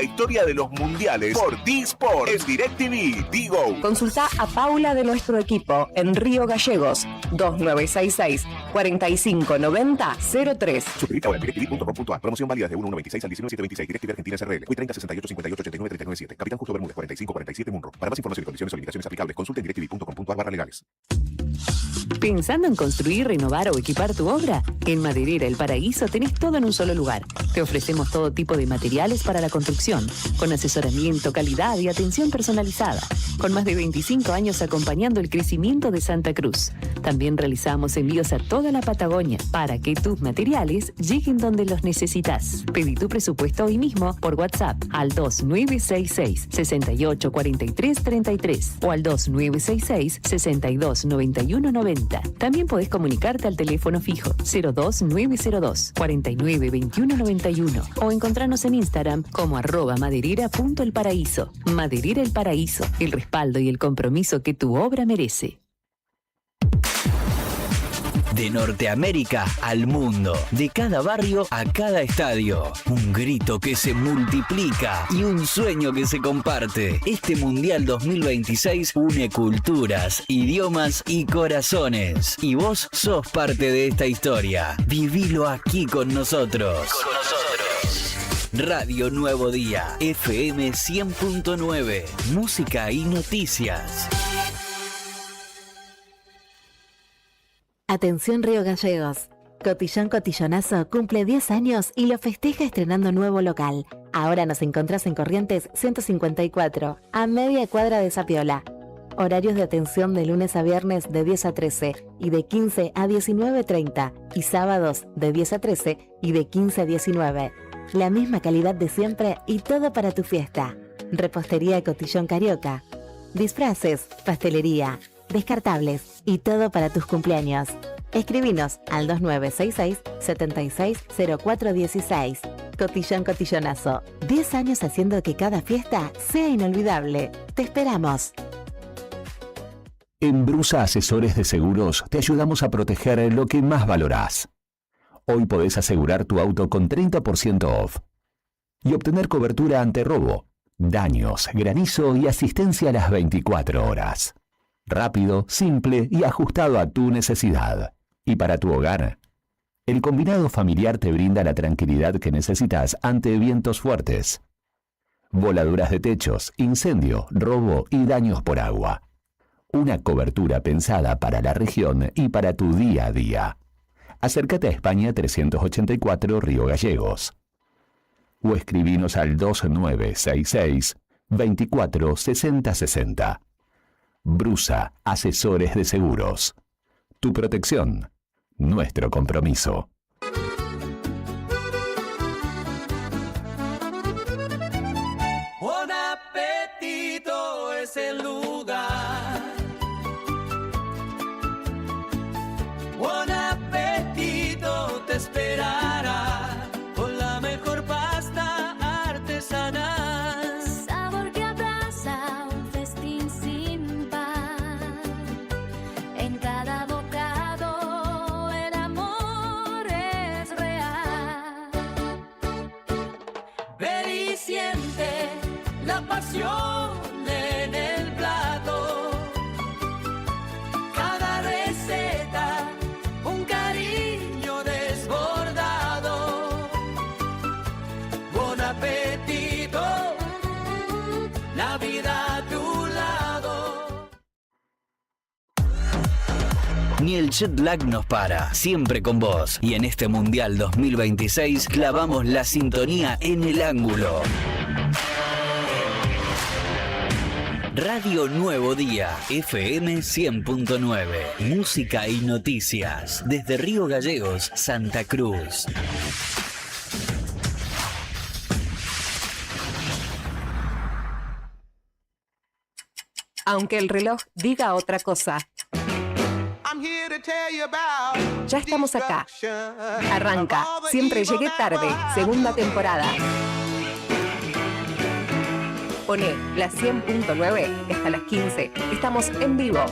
historia de los mundiales por D-Sport. Es DirecTV, Digo. Consulta a Paula de nuestro equipo en Río Gallegos, 2966 4590 03. Suscríbete ahora en directv.com.ar. Promoción válida de 1/1/26 al 19/7/26. DirecTV Argentina SRL. Hoy 30 68 58 89 397. Capitán Justo Bermúdez 45 47 Munro. Para más información y condiciones o limitaciones aplicables, consulte en directv.com.ar/legales. ¿Pensando en construir, renovar o equipar tu obra? En Maderera El Paraíso tenés todo en un solo lugar. Te ofrecemos todo tipo de materiales para la construcción, con asesoramiento, calidad y atención personalizada, con más de 25 años acompañando el crecimiento de Santa Cruz. También realizamos envíos a toda la Patagonia para que tus materiales lleguen donde los necesitas. Pedí tu presupuesto hoy mismo por WhatsApp al 2966 68 43 33 o al 2966 62 91 90. También podés comunicarte al teléfono fijo 02902 49 21 91 o encontrarnos en Instagram como @maderera.elparaíso. Maderera El Paraíso, el respaldo y el compromiso que tu obra merece. De Norteamérica al mundo, de cada barrio a cada estadio. Un grito que se multiplica y un sueño que se comparte. Este Mundial 2026 une culturas, idiomas y corazones. Y vos sos parte de esta historia. Vivilo aquí con nosotros. Radio Nuevo Día, FM 100.9, música y noticias. Atención Río Gallegos. Cotillón Cotillonazo cumple 10 años y lo festeja estrenando nuevo local. Ahora nos encontrás en Corrientes 154, a media cuadra de Sapiola. Horarios de atención de lunes a viernes de 10 a 13 y de 15 a 19:30 y sábados de 10 a 13 y de 15 a 19. La misma calidad de siempre y todo para tu fiesta. Repostería Cotillón Carioca. Disfraces, pastelería, descartables y todo para tus cumpleaños. Escribinos al 2966 760416. Cotillón Cotillonazo. 10 años haciendo que cada fiesta sea inolvidable. Te esperamos. En Brusa Asesores de Seguros te ayudamos a proteger lo que más valorás. Hoy podés asegurar tu auto con 30% off y obtener cobertura ante robo, daños, granizo y asistencia a las 24 horas. Rápido, simple y ajustado a tu necesidad. Y para tu hogar, el combinado familiar te brinda la tranquilidad que necesitas ante vientos fuertes, voladuras de techos, incendio, robo y daños por agua. Una cobertura pensada para la región y para tu día a día. Acércate a España 384 Río Gallegos. O escribinos al 2966 24 60 60. Brusa Asesores de Seguros. Tu protección, nuestro compromiso. Bon Appetito es el lugar. Bon Appetito te esperará con la mejor pasta artesanal. Sabor que abraza un festín sin par. En cada bocado el amor es real. Ven y siente la pasión en el plato. Cada receta, un cariño desbordado. Bon Appetito, la vida a tu lado. Ni el jet lag nos para, siempre con vos. Y en este Mundial 2026 clavamos la sintonía en el ángulo. Radio Nuevo Día, FM 100.9, música y noticias, desde Río Gallegos, Santa Cruz. Aunque el reloj diga otra cosa, ya estamos acá. Arranca Siempre Llegué Tarde, segunda temporada. Pone la 100.9 hasta las 15. Estamos en vivo.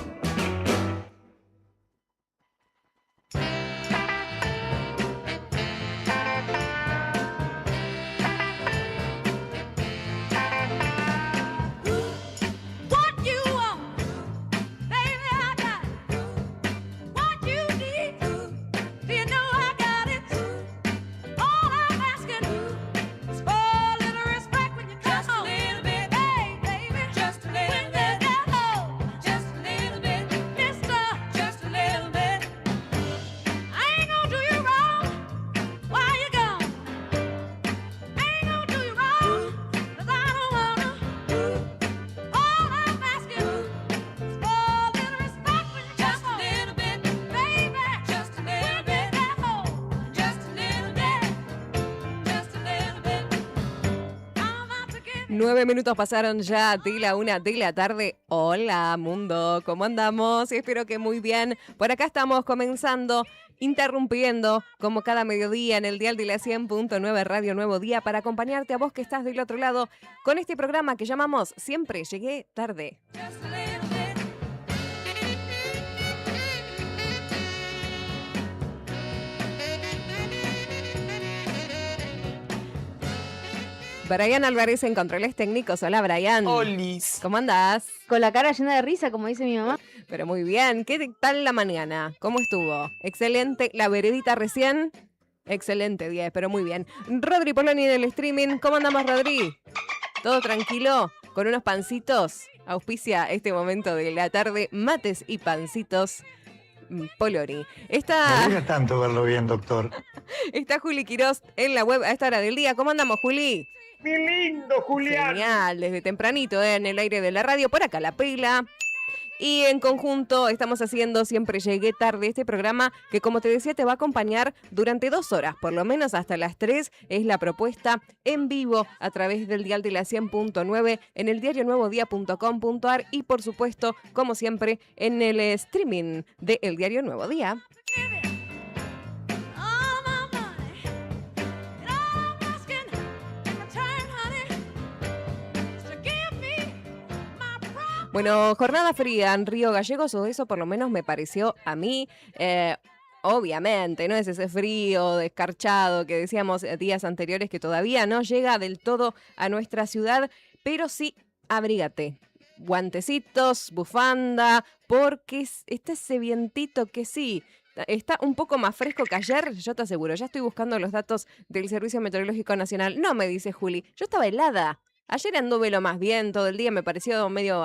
9 minutos pasaron ya de la 1 de la tarde. Hola, mundo, ¿cómo andamos? Espero que muy bien. Por acá estamos comenzando, interrumpiendo, como cada mediodía en el dial de la 100.9 Radio Nuevo Día, para acompañarte a vos que estás del otro lado con este programa que llamamos Siempre Llegué Tarde. Brian Álvarez en controles técnicos. Hola, Brian. Olis. ¿Cómo andás? Con la cara llena de risa, como dice mi mamá. Pero muy bien. ¿Qué tal la mañana? ¿Cómo estuvo? Excelente. ¿La veredita recién? Excelente, 10, pero muy bien. Rodri Poloni en el streaming. ¿Cómo andamos, Rodri? ¿Todo tranquilo? ¿Con unos pancitos? Auspicia este momento de la tarde. Mates y pancitos. Poloni. Me alegra tanto verlo bien, doctor. Está Juli Quirós en la web a esta hora del día. ¿Cómo andamos, Juli? ¡Mi lindo Julián! Genial, desde tempranito en el aire de la radio, por acá la pela. Y en conjunto estamos haciendo Siempre Llegué Tarde, este programa que, como te decía, te va a acompañar durante 2 horas, por lo menos hasta las 3, es la propuesta en vivo a través del dial de la 100.9 en el diarionuevodía.com.ar y, por supuesto, como siempre, en el streaming de El Diario Nuevo Día. Bueno, jornada fría en Río Gallegos, o eso por lo menos me pareció a mí. Obviamente, no es ese frío descarchado que decíamos días anteriores que todavía no llega del todo a nuestra ciudad, pero sí, abrígate. Guantecitos, bufanda, porque está ese vientito que sí, está un poco más fresco que ayer, yo te aseguro. Ya estoy buscando los datos del Servicio Meteorológico Nacional. No, me dice Juli, yo estaba helada. Ayer anduve lo más bien todo el día, me pareció medio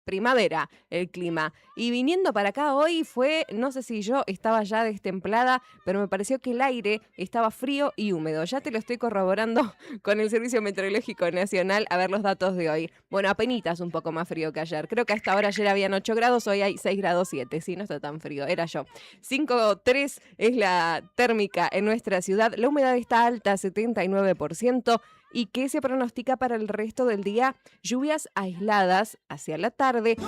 primavera el clima. Y viniendo para acá hoy fue, no sé si yo estaba ya destemplada, pero me pareció que el aire estaba frío y húmedo. Ya te lo estoy corroborando con el Servicio Meteorológico Nacional a ver los datos de hoy. Bueno, apenitas un poco más frío que ayer. Creo que a esta hora ayer habían 8 grados, hoy hay 6 grados 7. Sí, no está tan frío, era yo. 5,3 es la térmica en nuestra ciudad. La humedad está alta, 79%. ¿Y qué se pronostica para el resto del día? Lluvias aisladas hacia la tarde.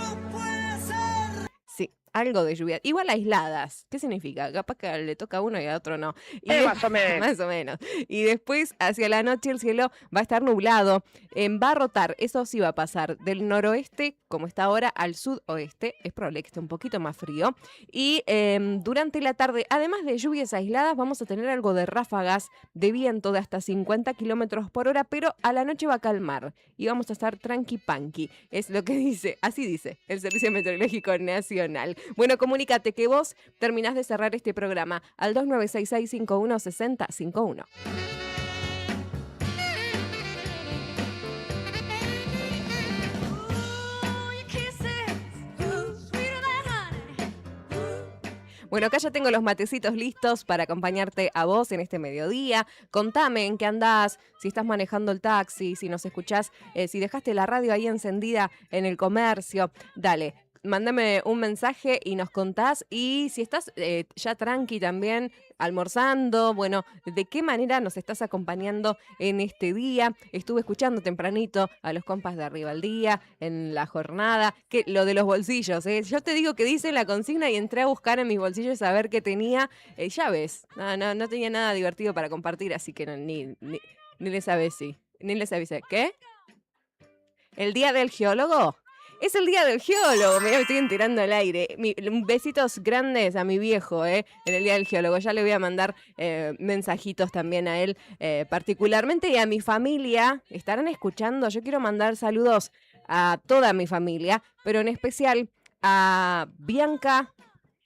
Sí, algo de lluvia. Igual aisladas. ¿Qué significa? Capaz que le toca a uno y a otro no. Y Más o menos. Más o menos. Y después, hacia la noche, el cielo va a estar nublado. Va a rotar, eso sí va a pasar, del noroeste, como está ahora, al sudoeste. Es probable que esté un poquito más frío. Y durante la tarde, además de lluvias aisladas, vamos a tener algo de ráfagas de viento de hasta 50 kilómetros por hora, pero a la noche va a calmar. Y vamos a estar tranqui-panqui. Es lo que dice, así dice el Servicio Meteorológico Nacional. Bueno, comunícate que vos terminás de cerrar este programa al 2966-516051. Bueno, acá ya tengo los matecitos listos para acompañarte a vos en este mediodía. Contame en qué andás, si estás manejando el taxi, si nos escuchás, si dejaste la radio ahí encendida en el comercio. Dale, mándame un mensaje y nos contás. Y si estás ya tranqui también, almorzando, bueno, ¿de qué manera nos estás acompañando en este día? Estuve escuchando tempranito a los compas de Arriba al Día en la jornada, que lo de los bolsillos, yo te digo que dice la consigna y entré a buscar en mis bolsillos a ver qué tenía, ya ves, no tenía nada divertido para compartir, así que ni les avisé. Ni les avisé. ¿Qué? ¿El día del geólogo? Es el día del geólogo, me estoy enterando al aire. Besitos grandes a mi viejo, en el día del geólogo. Ya le voy a mandar mensajitos también a él particularmente y a mi familia. Estarán escuchando, yo quiero mandar saludos a toda mi familia, pero en especial a Bianca,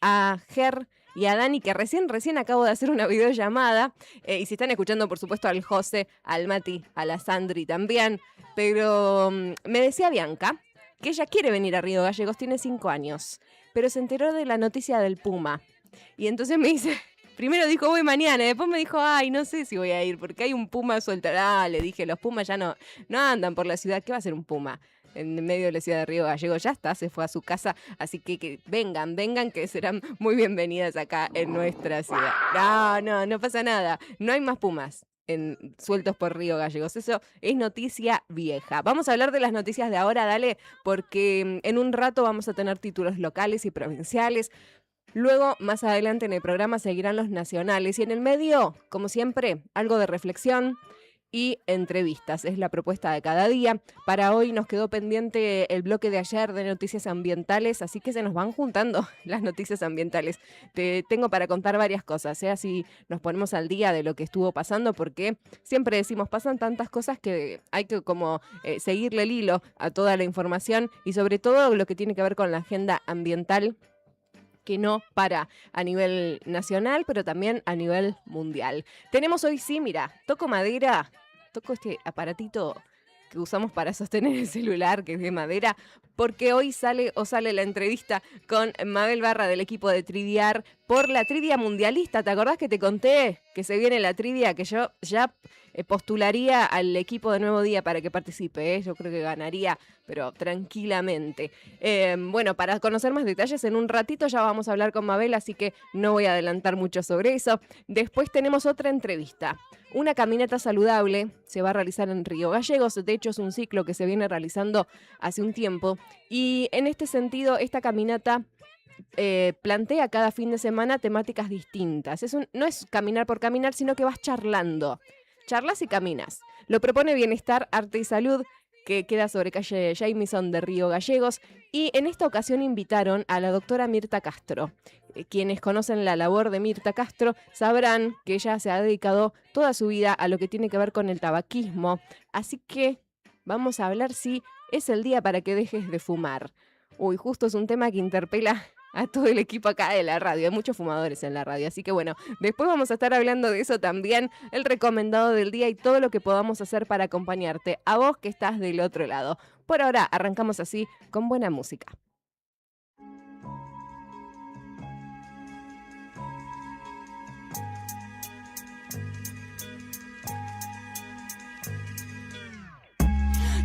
a Ger y a Dani, que recién acabo de hacer una videollamada. Y si están escuchando, por supuesto, al José, al Mati, a la Sandri también. Pero me decía Bianca que ella quiere venir a Río Gallegos, tiene 5 años, pero se enteró de la noticia del Puma. Y entonces me dice, primero dijo voy mañana, y después me dijo, ay, no sé si voy a ir, porque hay un Puma suelto. Le dije, los Pumas ya no andan por la ciudad, ¿qué va a ser un Puma? En medio de la ciudad de Río Gallegos, ya está, se fue a su casa, así que vengan, que serán muy bienvenidas acá en nuestra ciudad. No pasa nada, no hay más Pumas. sueltos por Río Gallegos. Eso es noticia vieja. Vamos a hablar de las noticias de ahora, dale, porque en un rato vamos a tener títulos locales y provinciales. Luego, más adelante en el programa seguirán los nacionales y en el medio, como siempre, algo de reflexión y entrevistas. Es la propuesta de cada día. Para hoy nos quedó pendiente el bloque de ayer de noticias ambientales, así que se nos van juntando las noticias ambientales. Te tengo para contar varias cosas, así nos ponemos al día de lo que estuvo pasando, porque siempre decimos, pasan tantas cosas que hay que como seguirle el hilo a toda la información y sobre todo lo que tiene que ver con la agenda ambiental, que no para a nivel nacional, pero también a nivel mundial. Tenemos hoy, sí, mira, toco madera, toco este aparatito que usamos para sostener el celular, que es de madera, porque hoy sale la entrevista con Mabel Barra del equipo de Triviar por la trivia mundialista. ¿Te acordás que te conté que se viene la trivia? Que yo ya postularía al equipo de Nuevo Día para que participe, ¿eh? Yo creo que ganaría, pero tranquilamente. Bueno, para conocer más detalles, en un ratito ya vamos a hablar con Mabel, así que no voy a adelantar mucho sobre eso. Después tenemos otra entrevista. Una caminata saludable se va a realizar en Río Gallegos. De hecho, es un ciclo que se viene realizando hace un tiempo. Y en este sentido, esta caminata plantea cada fin de semana temáticas distintas. No es caminar por caminar, sino que vas charlando. Charlas y caminas. Lo propone Bienestar, Arte y Salud, que queda sobre calle Jamison de Río Gallegos. Y en esta ocasión invitaron a la doctora Mirta Castro. Quienes conocen la labor de Mirta Castro sabrán que ella se ha dedicado toda su vida a lo que tiene que ver con el tabaquismo. Así que vamos a hablar si es el día para que dejes de fumar. Uy, justo es un tema que interpela a todo el equipo acá de la radio. Hay muchos fumadores en la radio, así que bueno, después vamos a estar hablando de eso también, el recomendado del día y todo lo que podamos hacer para acompañarte, a vos que estás del otro lado. Por ahora arrancamos así, con buena música.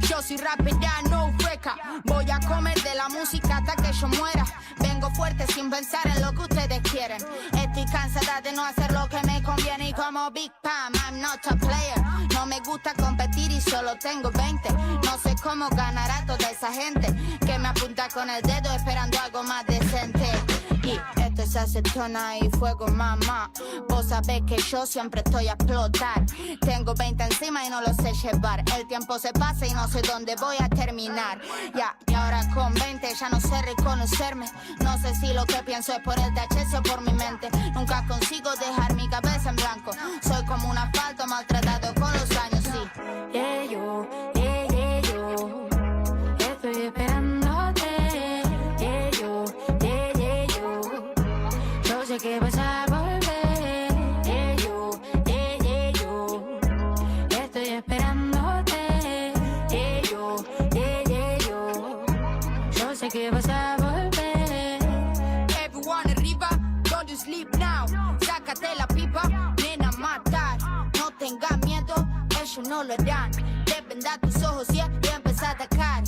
Yo soy rapera, no freca. Voy a comer de la música hasta que yo muera. Vengo fuerte sin pensar en lo que ustedes quieren. Estoy cansada de no hacer lo que me conviene. Y como Big Pam, I'm not a player. No me gusta competir y solo tengo 20. No sé cómo ganar a toda esa gente que me apunta con el dedo esperando algo más decente. Y esto es acetona y fuego, mamá. Vos sabés que yo siempre estoy a explotar. Tengo 20 encima y no lo sé llevar. El tiempo se pasa y no sé dónde voy a terminar. Ya, y ahora con 20 ya no sé reconocerme. No sé si lo que pienso es por el THC o por mi mente. Nunca consigo dejar mi cabeza en blanco. Soy como un asfalto maltratado con los años, sí. Yo estoy esperándote. Yo sé que vas a volver. Yo estoy esperándote. Yo sé que vas a volver. Everyone arriba, don't you sleep now. Sácate la pipa, nena, matar. No tengas miedo, ellos no lo harán. Deben dar tus ojos y empezar a atacar.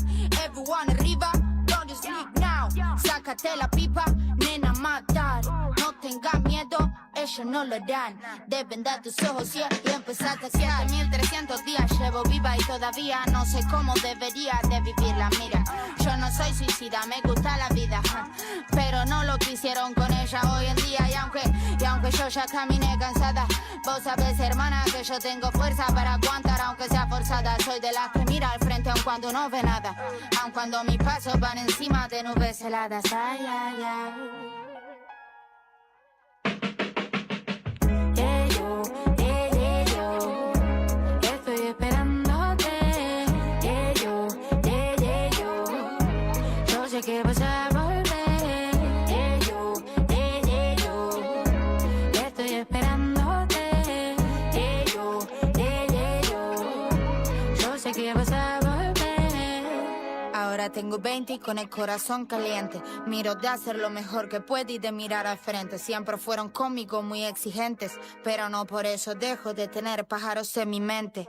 Everyone arriba, don't you sleep now. Sácate la pipa, nena, matar. No tengas miedo, ellos no lo harán. Deben dar tus ojos y empezar a atacar. 1300 días llevo viva y todavía no sé cómo debería de vivirla. Mira, yo no soy suicida, me gusta la vida, pero no lo que hicieron con ella hoy en día. Y aunque yo ya caminé cansada, vos sabés, hermana, que yo tengo fuerza para aguantar aunque sea forzada. Soy de las que mira al frente aun cuando no ve nada, aun cuando mis pasos van encima de nubes heladas. Ay, ay, ay. Estoy esperándote. Yo sé que vas a volver. Estoy esperándote. Yo sé que vas a volver. Ahora tengo 20 y con el corazón caliente. Miro de hacer lo mejor que puedo y de mirar al frente. Siempre fueron conmigo muy exigentes, pero no por eso dejo de tener pájaros en mi mente.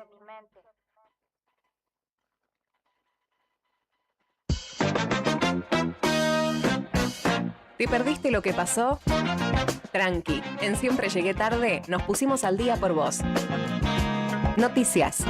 ¿Te perdiste lo que pasó? Tranqui, en Siempre Llegué Tarde nos pusimos al día por vos. Noticias.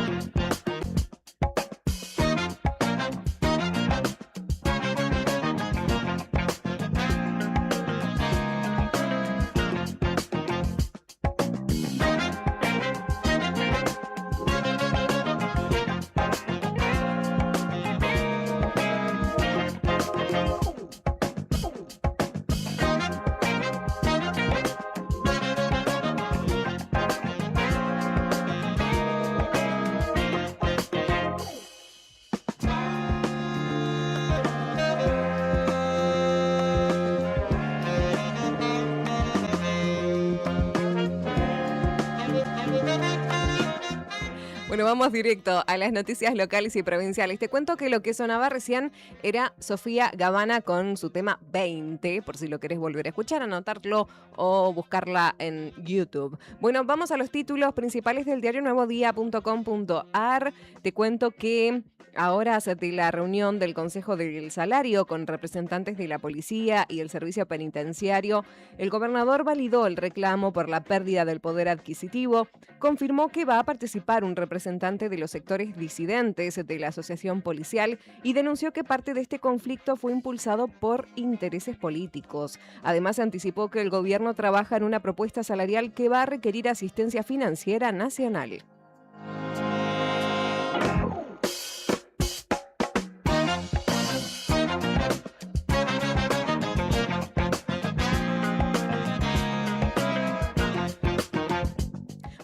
Bueno, vamos directo a las noticias locales y provinciales. Te cuento que lo que sonaba recién era Sofía Gavana con su tema 20, por si lo querés volver a escuchar, anotarlo o buscarla en YouTube. Bueno, vamos a los títulos principales del diario nuevodía.com.ar. Te cuento que ahora de la reunión del Consejo del Salario con representantes de la policía y el servicio penitenciario, el gobernador validó el reclamo por la pérdida del poder adquisitivo, confirmó que va a participar un representante de los sectores disidentes de la asociación policial y denunció que parte de este conflicto fue impulsado por intereses políticos. Además, anticipó que el gobierno trabaja en una propuesta salarial que va a requerir asistencia financiera nacional.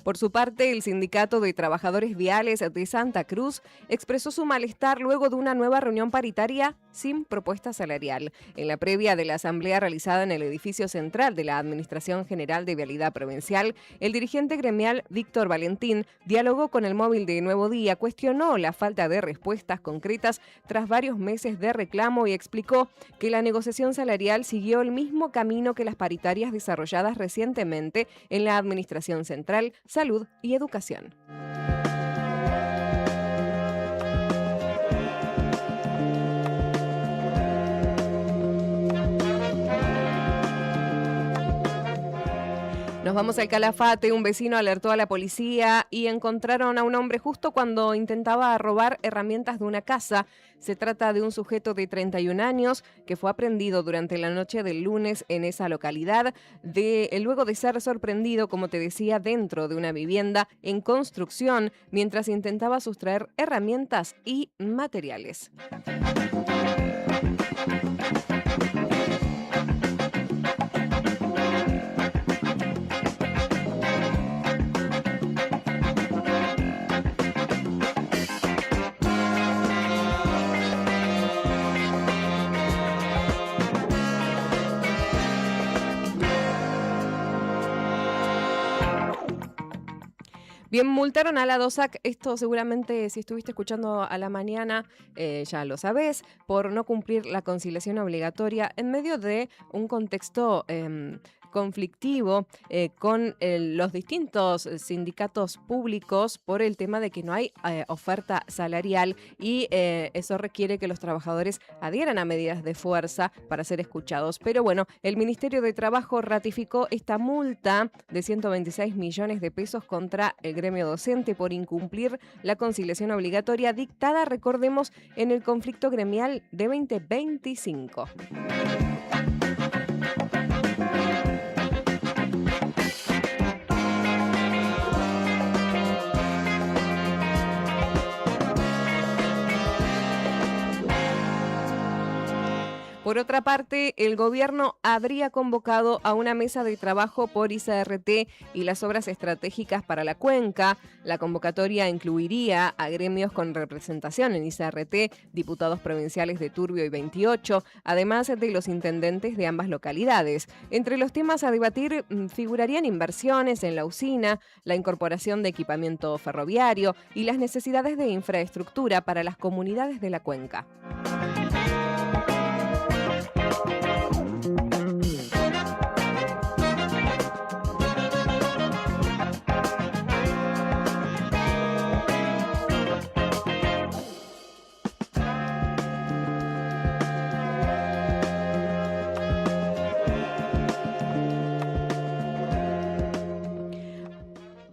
Por su parte, el Sindicato de Trabajadores Viales de Santa Cruz expresó su malestar luego de una nueva reunión paritaria sin propuesta salarial. En la previa de la asamblea realizada en el edificio central de la Administración General de Vialidad Provincial, el dirigente gremial Víctor Valentín dialogó con el móvil de Nuevo Día, cuestionó la falta de respuestas concretas tras varios meses de reclamo y explicó que la negociación salarial siguió el mismo camino que las paritarias desarrolladas recientemente en la Administración Central, Salud y Educación. Nos vamos al Calafate. Un vecino alertó a la policía y encontraron a un hombre justo cuando intentaba robar herramientas de una casa. Se trata de un sujeto de 31 años que fue aprehendido durante la noche del lunes en esa localidad, luego de ser sorprendido, como te decía, dentro de una vivienda en construcción mientras intentaba sustraer herramientas y materiales. Bien, multaron a la DOSAC, esto seguramente si estuviste escuchando a la mañana ya lo sabés, por no cumplir la conciliación obligatoria en medio de un contexto conflictivo con los distintos sindicatos públicos por el tema de que no hay oferta salarial y eso requiere que los trabajadores adhieran a medidas de fuerza para ser escuchados. Pero bueno, el Ministerio de Trabajo ratificó esta multa de 126 millones de pesos contra el gremio docente por incumplir la conciliación obligatoria dictada, recordemos, en el conflicto gremial de 2025. Por otra parte, el gobierno habría convocado a una mesa de trabajo por ICRT y las obras estratégicas para la cuenca. La convocatoria incluiría a gremios con representación en ICRT, diputados provinciales de Turbio y 28, además de los intendentes de ambas localidades. Entre los temas a debatir figurarían inversiones en la usina, la incorporación de equipamiento ferroviario y las necesidades de infraestructura para las comunidades de la cuenca.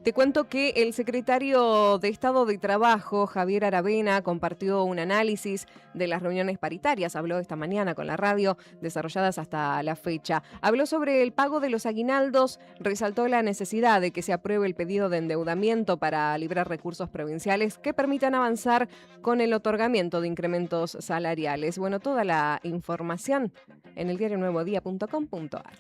Te cuento que el secretario de Estado de Trabajo, Javier Aravena, compartió un análisis de las reuniones paritarias. Habló esta mañana con la radio, desarrolladas hasta la fecha. Habló sobre el pago de los aguinaldos, resaltó la necesidad de que se apruebe el pedido de endeudamiento para librar recursos provinciales que permitan avanzar con el otorgamiento de incrementos salariales. Bueno, toda la información en eldiarionuevodía.com.ar.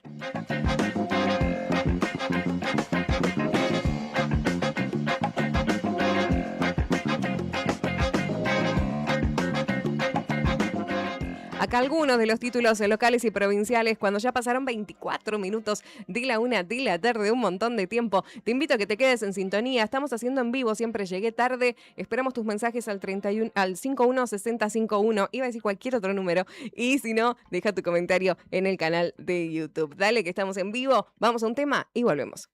Acá algunos de los títulos locales y provinciales cuando ya pasaron 24 minutos de la 1 de la tarde, un montón de tiempo. Te invito a que te quedes en sintonía. Estamos haciendo en vivo, siempre llegué tarde. Esperamos tus mensajes al 51 Iba a decir cualquier otro número. Y si no, deja tu comentario en el canal de YouTube. Dale que estamos en vivo. Vamos a un tema y volvemos.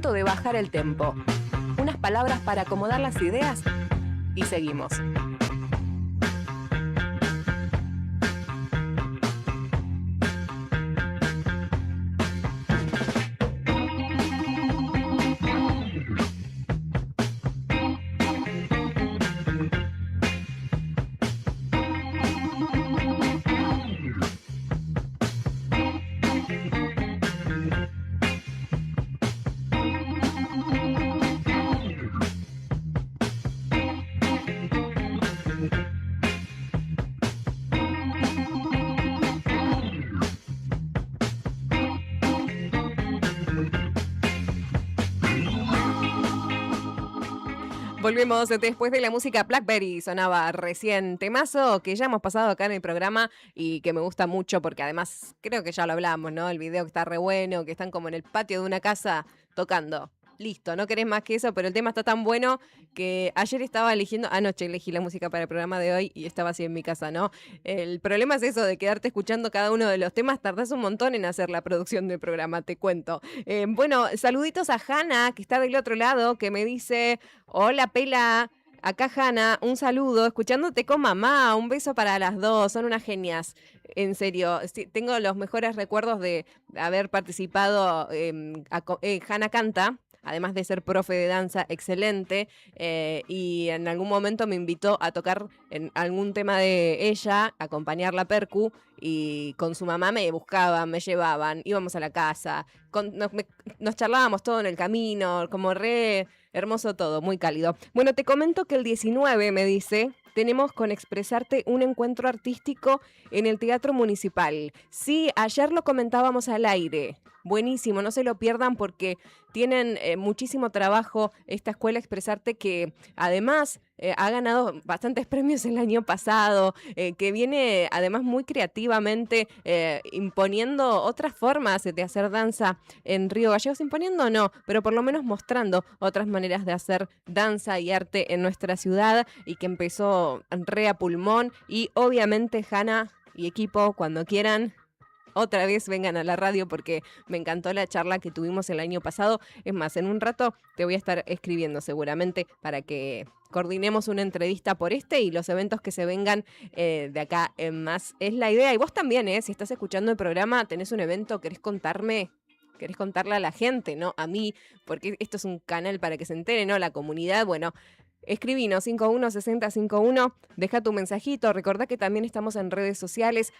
momento de bajar el tempo. Unas palabras para acomodar las ideas y seguimos. Volvemos después de la música. Blackberry sonaba recién, temazo que ya hemos pasado acá en el programa y que me gusta mucho porque además creo que ya lo hablamos, ¿no? El video que está re bueno, que están como en el patio de una casa tocando. Listo, no querés más que eso, pero el tema está tan bueno que ayer estaba anoche elegí la música para el programa de hoy y estaba así en mi casa, ¿no? El problema es eso de quedarte escuchando cada uno de los temas, tardás un montón en hacer la producción del programa, te cuento. Bueno, saluditos a Hanna, que está del otro lado, que me dice, hola Pela, acá Hanna, un saludo, escuchándote con mamá, un beso para las dos, son unas genias. En serio, sí, tengo los mejores recuerdos de haber participado, Hanna canta, además de ser profe de danza excelente, y en algún momento me invitó a tocar en algún tema de ella, acompañar la percu, y con su mamá me buscaban, me llevaban, íbamos a la casa, nos charlábamos todo en el camino, como re hermoso todo, muy cálido. Bueno, te comento que el 19, me dice, tenemos con Expresarte un encuentro artístico en el Teatro Municipal. Sí, ayer lo comentábamos al aire. Buenísimo, no se lo pierdan porque tienen muchísimo trabajo esta escuela Expresarte, que además ha ganado bastantes premios el año pasado, que viene además muy creativamente imponiendo otras formas de hacer danza en Río Gallegos. Imponiendo no, pero por lo menos mostrando otras maneras de hacer danza y arte en nuestra ciudad, y que empezó re a pulmón. Y obviamente Hanna y equipo, cuando quieran, otra vez vengan a la radio porque me encantó la charla que tuvimos el año pasado. Es más, en un rato te voy a estar escribiendo seguramente para que coordinemos una entrevista por y los eventos que se vengan de acá en más. Es la idea. Y vos también, si estás escuchando el programa, tenés un evento, querés contarle a la gente, ¿no? A mí, porque esto es un canal para que se entere, ¿no? La comunidad, bueno. Escribinos 516051, deja tu mensajito, recordá que también estamos en redes sociales,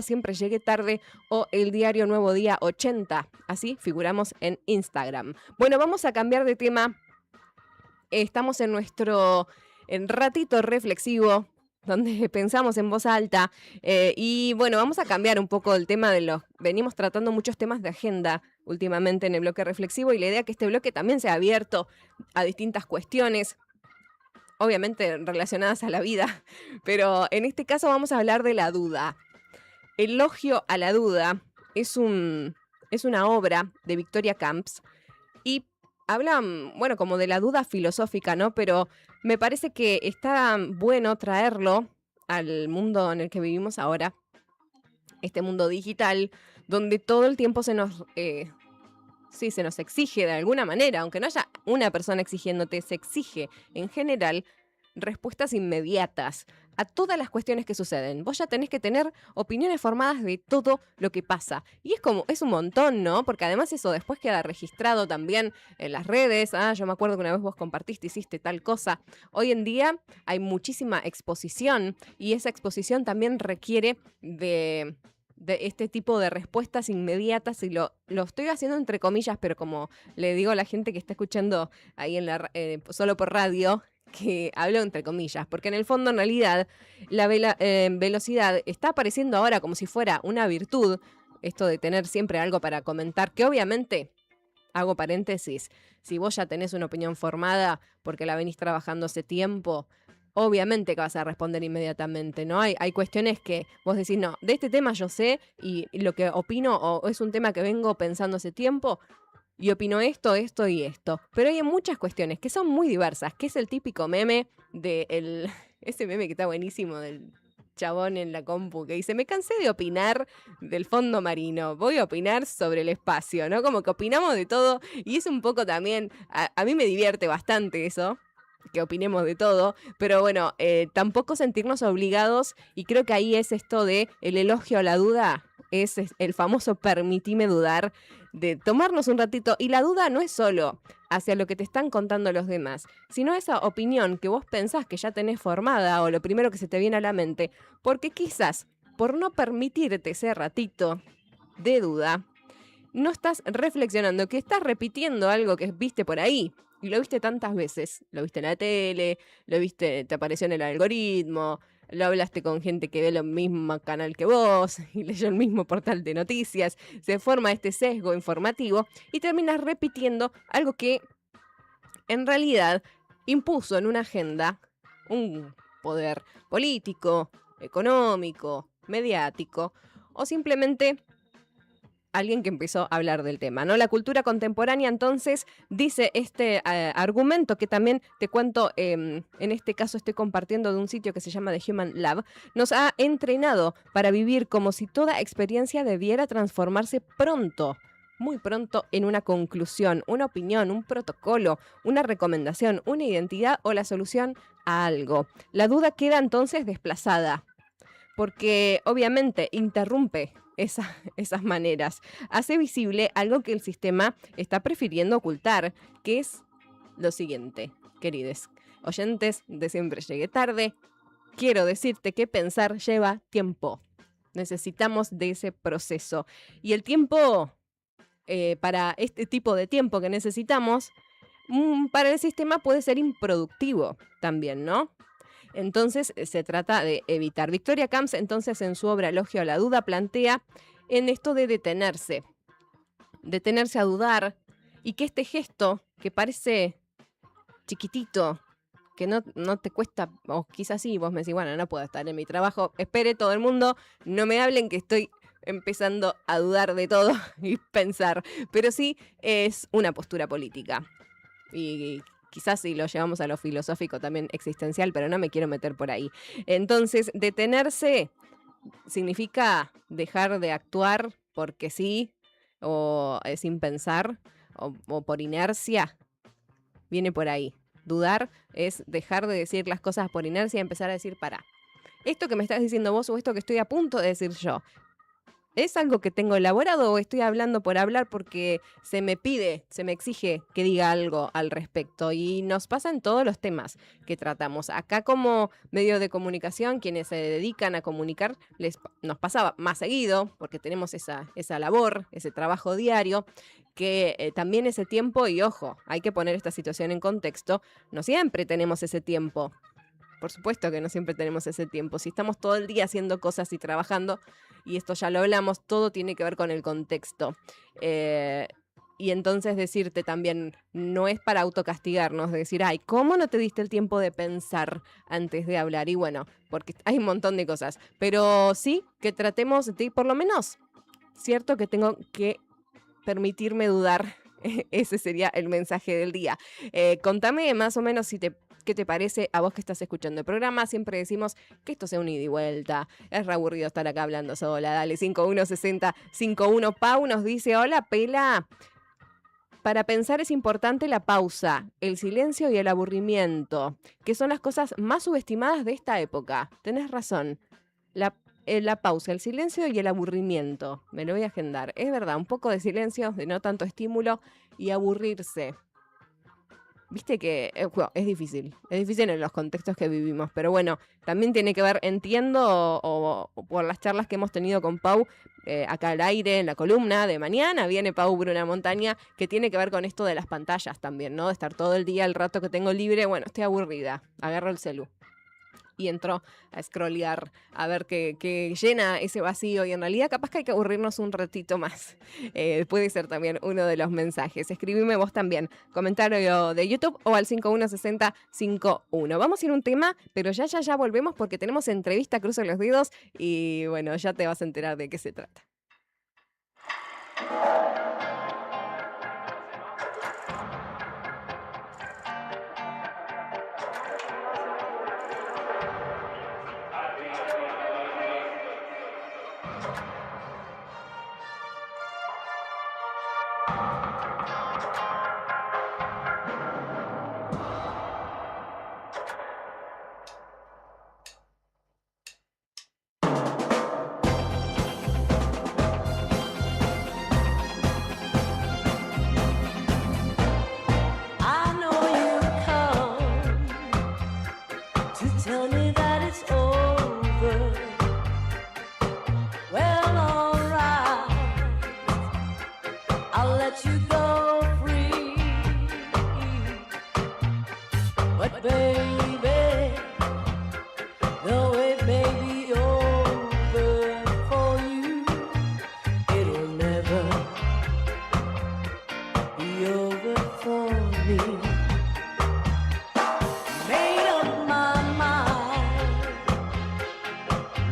@siempre llegue tarde o el diario Nuevo Día 80, así figuramos en Instagram. Bueno, vamos a cambiar de tema, estamos en nuestro ratito reflexivo, donde pensamos en voz alta, y bueno, vamos a cambiar un poco el tema venimos tratando muchos temas de agenda últimamente en el bloque reflexivo, y la idea es que este bloque también sea abierto a distintas cuestiones, obviamente relacionadas a la vida, pero en este caso vamos a hablar de la duda. Elogio a la duda es una obra de Victoria Camps y habla, bueno, como de la duda filosófica, ¿no? Pero me parece que está bueno traerlo al mundo en el que vivimos ahora, este mundo digital, donde todo el tiempo se nos exige de alguna manera, aunque no haya una persona exigiéndote, se exige en general respuestas inmediatas a todas las cuestiones que suceden. Vos ya tenés que tener opiniones formadas de todo lo que pasa. Y es un montón, ¿no? Porque además eso después queda registrado también en las redes. Yo me acuerdo que una vez vos compartiste, hiciste tal cosa. Hoy en día hay muchísima exposición y esa exposición también requiere de este tipo de respuestas inmediatas, y lo estoy haciendo entre comillas, pero como le digo a la gente que está escuchando ahí solo por radio, que hablo entre comillas, porque en el fondo, en realidad, la velocidad está apareciendo ahora como si fuera una virtud, esto de tener siempre algo para comentar, que obviamente, hago paréntesis, si vos ya tenés una opinión formada porque la venís trabajando hace tiempo, obviamente que vas a responder inmediatamente, ¿no? Hay cuestiones que vos decís, no, de este tema yo sé y lo que opino o es un tema que vengo pensando hace tiempo y opino esto y esto. Pero hay muchas cuestiones que son muy diversas, que es el típico meme ese meme que está buenísimo chabón en la compu que dice, me cansé de opinar del fondo marino, voy a opinar sobre el espacio, ¿no? Como que opinamos de todo y es un poco también, a mí me divierte bastante eso, que opinemos de todo, pero bueno, tampoco sentirnos obligados, y creo que ahí es esto de el elogio a la duda, es el famoso permitime dudar, de tomarnos un ratito, y la duda no es solo hacia lo que te están contando los demás, sino esa opinión que vos pensás que ya tenés formada o lo primero que se te viene a la mente, porque quizás por no permitirte ese ratito de duda, no estás reflexionando, que estás repitiendo algo que viste por ahí. Y lo viste tantas veces, lo viste en la tele, lo viste, te apareció en el algoritmo, lo hablaste con gente que ve el mismo canal que vos y leyó el mismo portal de noticias, se forma este sesgo informativo y terminas repitiendo algo que en realidad impuso en una agenda un poder político, económico, mediático o simplemente alguien que empezó a hablar del tema, ¿no? La cultura contemporánea, entonces, dice este argumento que también te cuento, en este caso estoy compartiendo de un sitio que se llama The Human Lab, nos ha entrenado para vivir como si toda experiencia debiera transformarse pronto, muy pronto, en una conclusión, una opinión, un protocolo, una recomendación, una identidad o la solución a algo. La duda queda entonces desplazada, porque obviamente interrumpe esas maneras. Hace visible algo que el sistema está prefiriendo ocultar, que es lo siguiente, queridos oyentes de Siempre Llegué Tarde, quiero decirte que pensar lleva tiempo. Necesitamos de ese proceso. Y el tiempo, para este tipo de tiempo que necesitamos, para el sistema puede ser improductivo también, ¿no? Entonces se trata de evitar. Victoria Camps, entonces, en su obra Elogio a la duda, plantea en esto de detenerse a dudar, y que este gesto que parece chiquitito, que no te cuesta, o quizás sí, vos me decís, bueno, no puedo estar en mi trabajo, espere todo el mundo, no me hablen que estoy empezando a dudar de todo y pensar, pero sí es una postura política. Y quizás si lo llevamos a lo filosófico también existencial, pero no me quiero meter por ahí. Entonces, detenerse significa dejar de actuar porque sí, o sin pensar, o por inercia. Viene por ahí. Dudar es dejar de decir las cosas por inercia y empezar a decir, pará, esto que me estás diciendo vos o esto que estoy a punto de decir yo, ¿es algo que tengo elaborado o estoy hablando por hablar porque se me pide, se me exige que diga algo al respecto? Y nos pasa en todos los temas que tratamos. Acá como medio de comunicación, quienes se dedican a comunicar, nos pasa más seguido, porque tenemos esa labor, ese trabajo diario, que también ese tiempo, y ojo, hay que poner esta situación en contexto, no siempre tenemos ese tiempo. Por supuesto que no siempre tenemos ese tiempo. Si estamos todo el día haciendo cosas y trabajando, y esto ya lo hablamos, todo tiene que ver con el contexto. Y entonces decirte también, no es para autocastigarnos, de decir, ay, ¿cómo no te diste el tiempo de pensar antes de hablar? Y bueno, porque hay un montón de cosas. Pero sí que tratemos de, por lo menos, cierto que tengo que permitirme dudar. Ese sería el mensaje del día. Contame más o menos ¿qué te parece a vos que estás escuchando el programa? Siempre decimos que esto sea un ida y vuelta. Es re aburrido estar acá hablando sola. Dale, 516051. Pau nos dice, hola, Pela. Para pensar es importante la pausa, el silencio y el aburrimiento, que son las cosas más subestimadas de esta época. Tenés razón. La pausa, el silencio y el aburrimiento. Me lo voy a agendar. Es verdad, un poco de silencio, de no tanto estímulo, y aburrirse. Viste que es difícil en los contextos que vivimos, pero bueno, también tiene que ver, entiendo, o por las charlas que hemos tenido con Pau, acá al aire, en la columna de mañana, viene Pau Bruna Montaña, que tiene que ver con esto de las pantallas también, ¿no? De estar todo el día, el rato que tengo libre, bueno, estoy aburrida, agarro el celu. Y entró a scrollear a ver qué llena ese vacío, y en realidad capaz que hay que aburrirnos un ratito más. Puede ser también uno de los mensajes. Escribime vos también, comentario de YouTube o al 516051. Vamos a ir a un tema, pero ya volvemos porque tenemos entrevista, cruzo los dedos, y bueno, ya te vas a enterar de qué se trata. it's over. Well, alright, I'll let you go free. But baby, though it may be over for you, it'll never be over for me. Made up my mind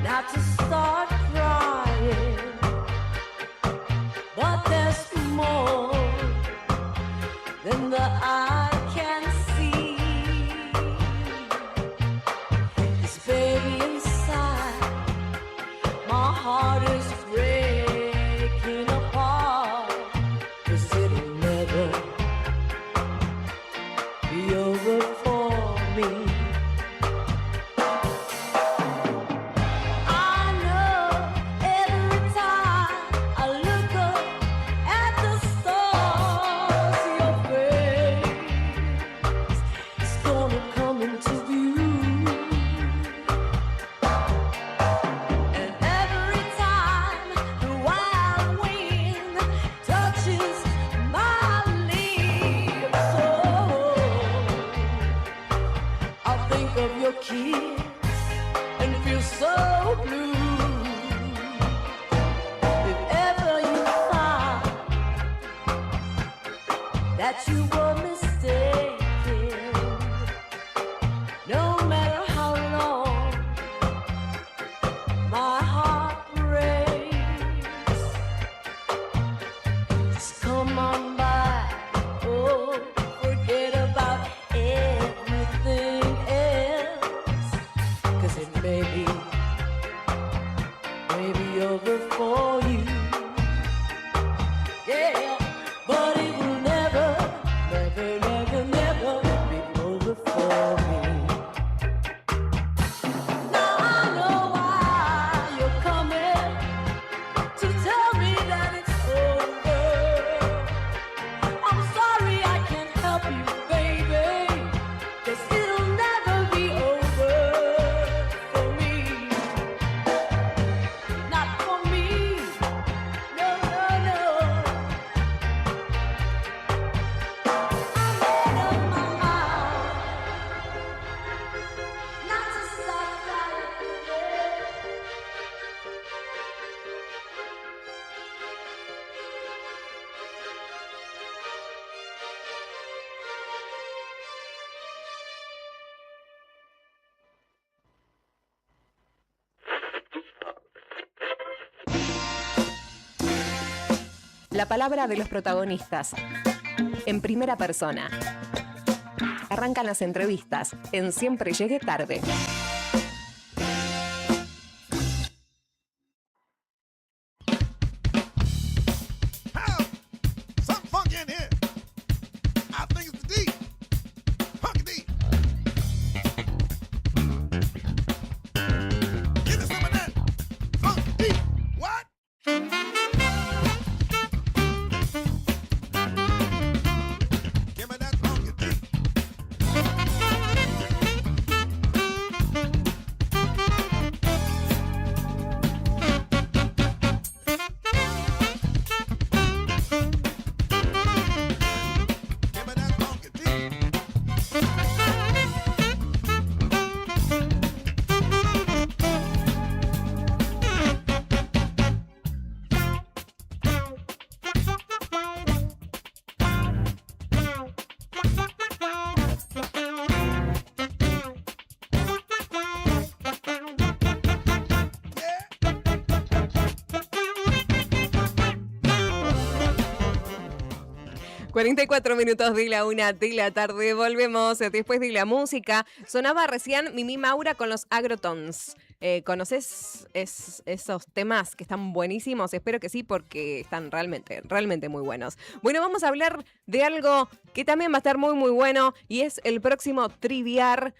not to start crying, but there's more than the eye can see. This baby inside, my heart is breaking apart, 'cause it'll never be over for me. I know every time I look up at the stars, your face is gonna come into view. And every time the wild wind touches my lips, oh, I'll think of your kiss and feel so blue. If ever you find that you were mistaken, no matter how long my heart breaks, just come on by. Oh, forget about everything else, 'cause it may be over for you. Yeah, but it will never, never, never, never be over for me. Now I know why you're coming to tell me that it's over. I'm sorry I can't help you, baby, 'cause it'll never be over for me. Not for me, no, no, no. I made up my mind not to stop crying today. La palabra de los protagonistas, en primera persona. Arrancan las entrevistas en Siempre Llegué Tarde. Something funky in here. I think it's the D. Funky D. Give me some of that. Funky D. What? Give me that funky D. Give me that funky D. Yeah. 44 minutos de la 1 de la tarde. Volvemos después de la música. Sonaba recién Mimi Maura con los Agrotons. ¿Conoces esos temas que están buenísimos? Espero que sí, porque están realmente, realmente muy buenos. Bueno, vamos a hablar de algo que también va a estar muy, muy bueno, y es el próximo Triviar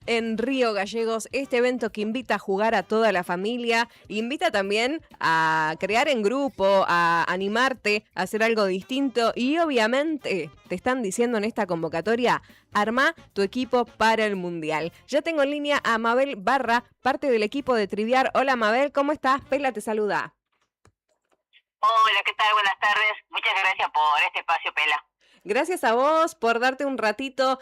en Río Gallegos, este evento que invita a jugar a toda la familia, invita también a crear en grupo, a animarte, a hacer algo distinto y obviamente te están diciendo en esta convocatoria, armá tu equipo para el Mundial. Ya tengo en línea a Mabel Barra, parte del equipo de Triviar. Hola Mabel, ¿cómo estás? Pela te saluda. Hola, ¿qué tal? Buenas tardes. Muchas gracias por este espacio, Pela. Gracias a vos por darte un ratito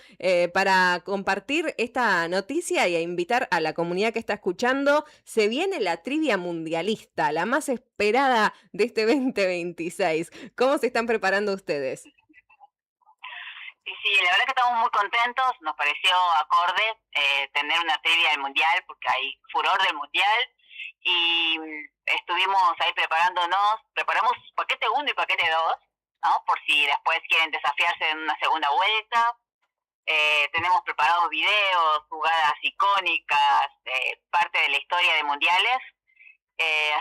para compartir esta noticia y a invitar a la comunidad que está escuchando. Se viene la trivia mundialista, la más esperada de este 2026. ¿Cómo se están preparando ustedes? Y sí, la verdad que estamos muy contentos. Nos pareció acorde tener una trivia del Mundial porque hay furor del Mundial. Y estuvimos ahí preparamos paquete 1 y paquete 2, ¿no? Por si después quieren desafiarse en una segunda vuelta. Tenemos preparados videos, jugadas icónicas, parte de la historia de mundiales.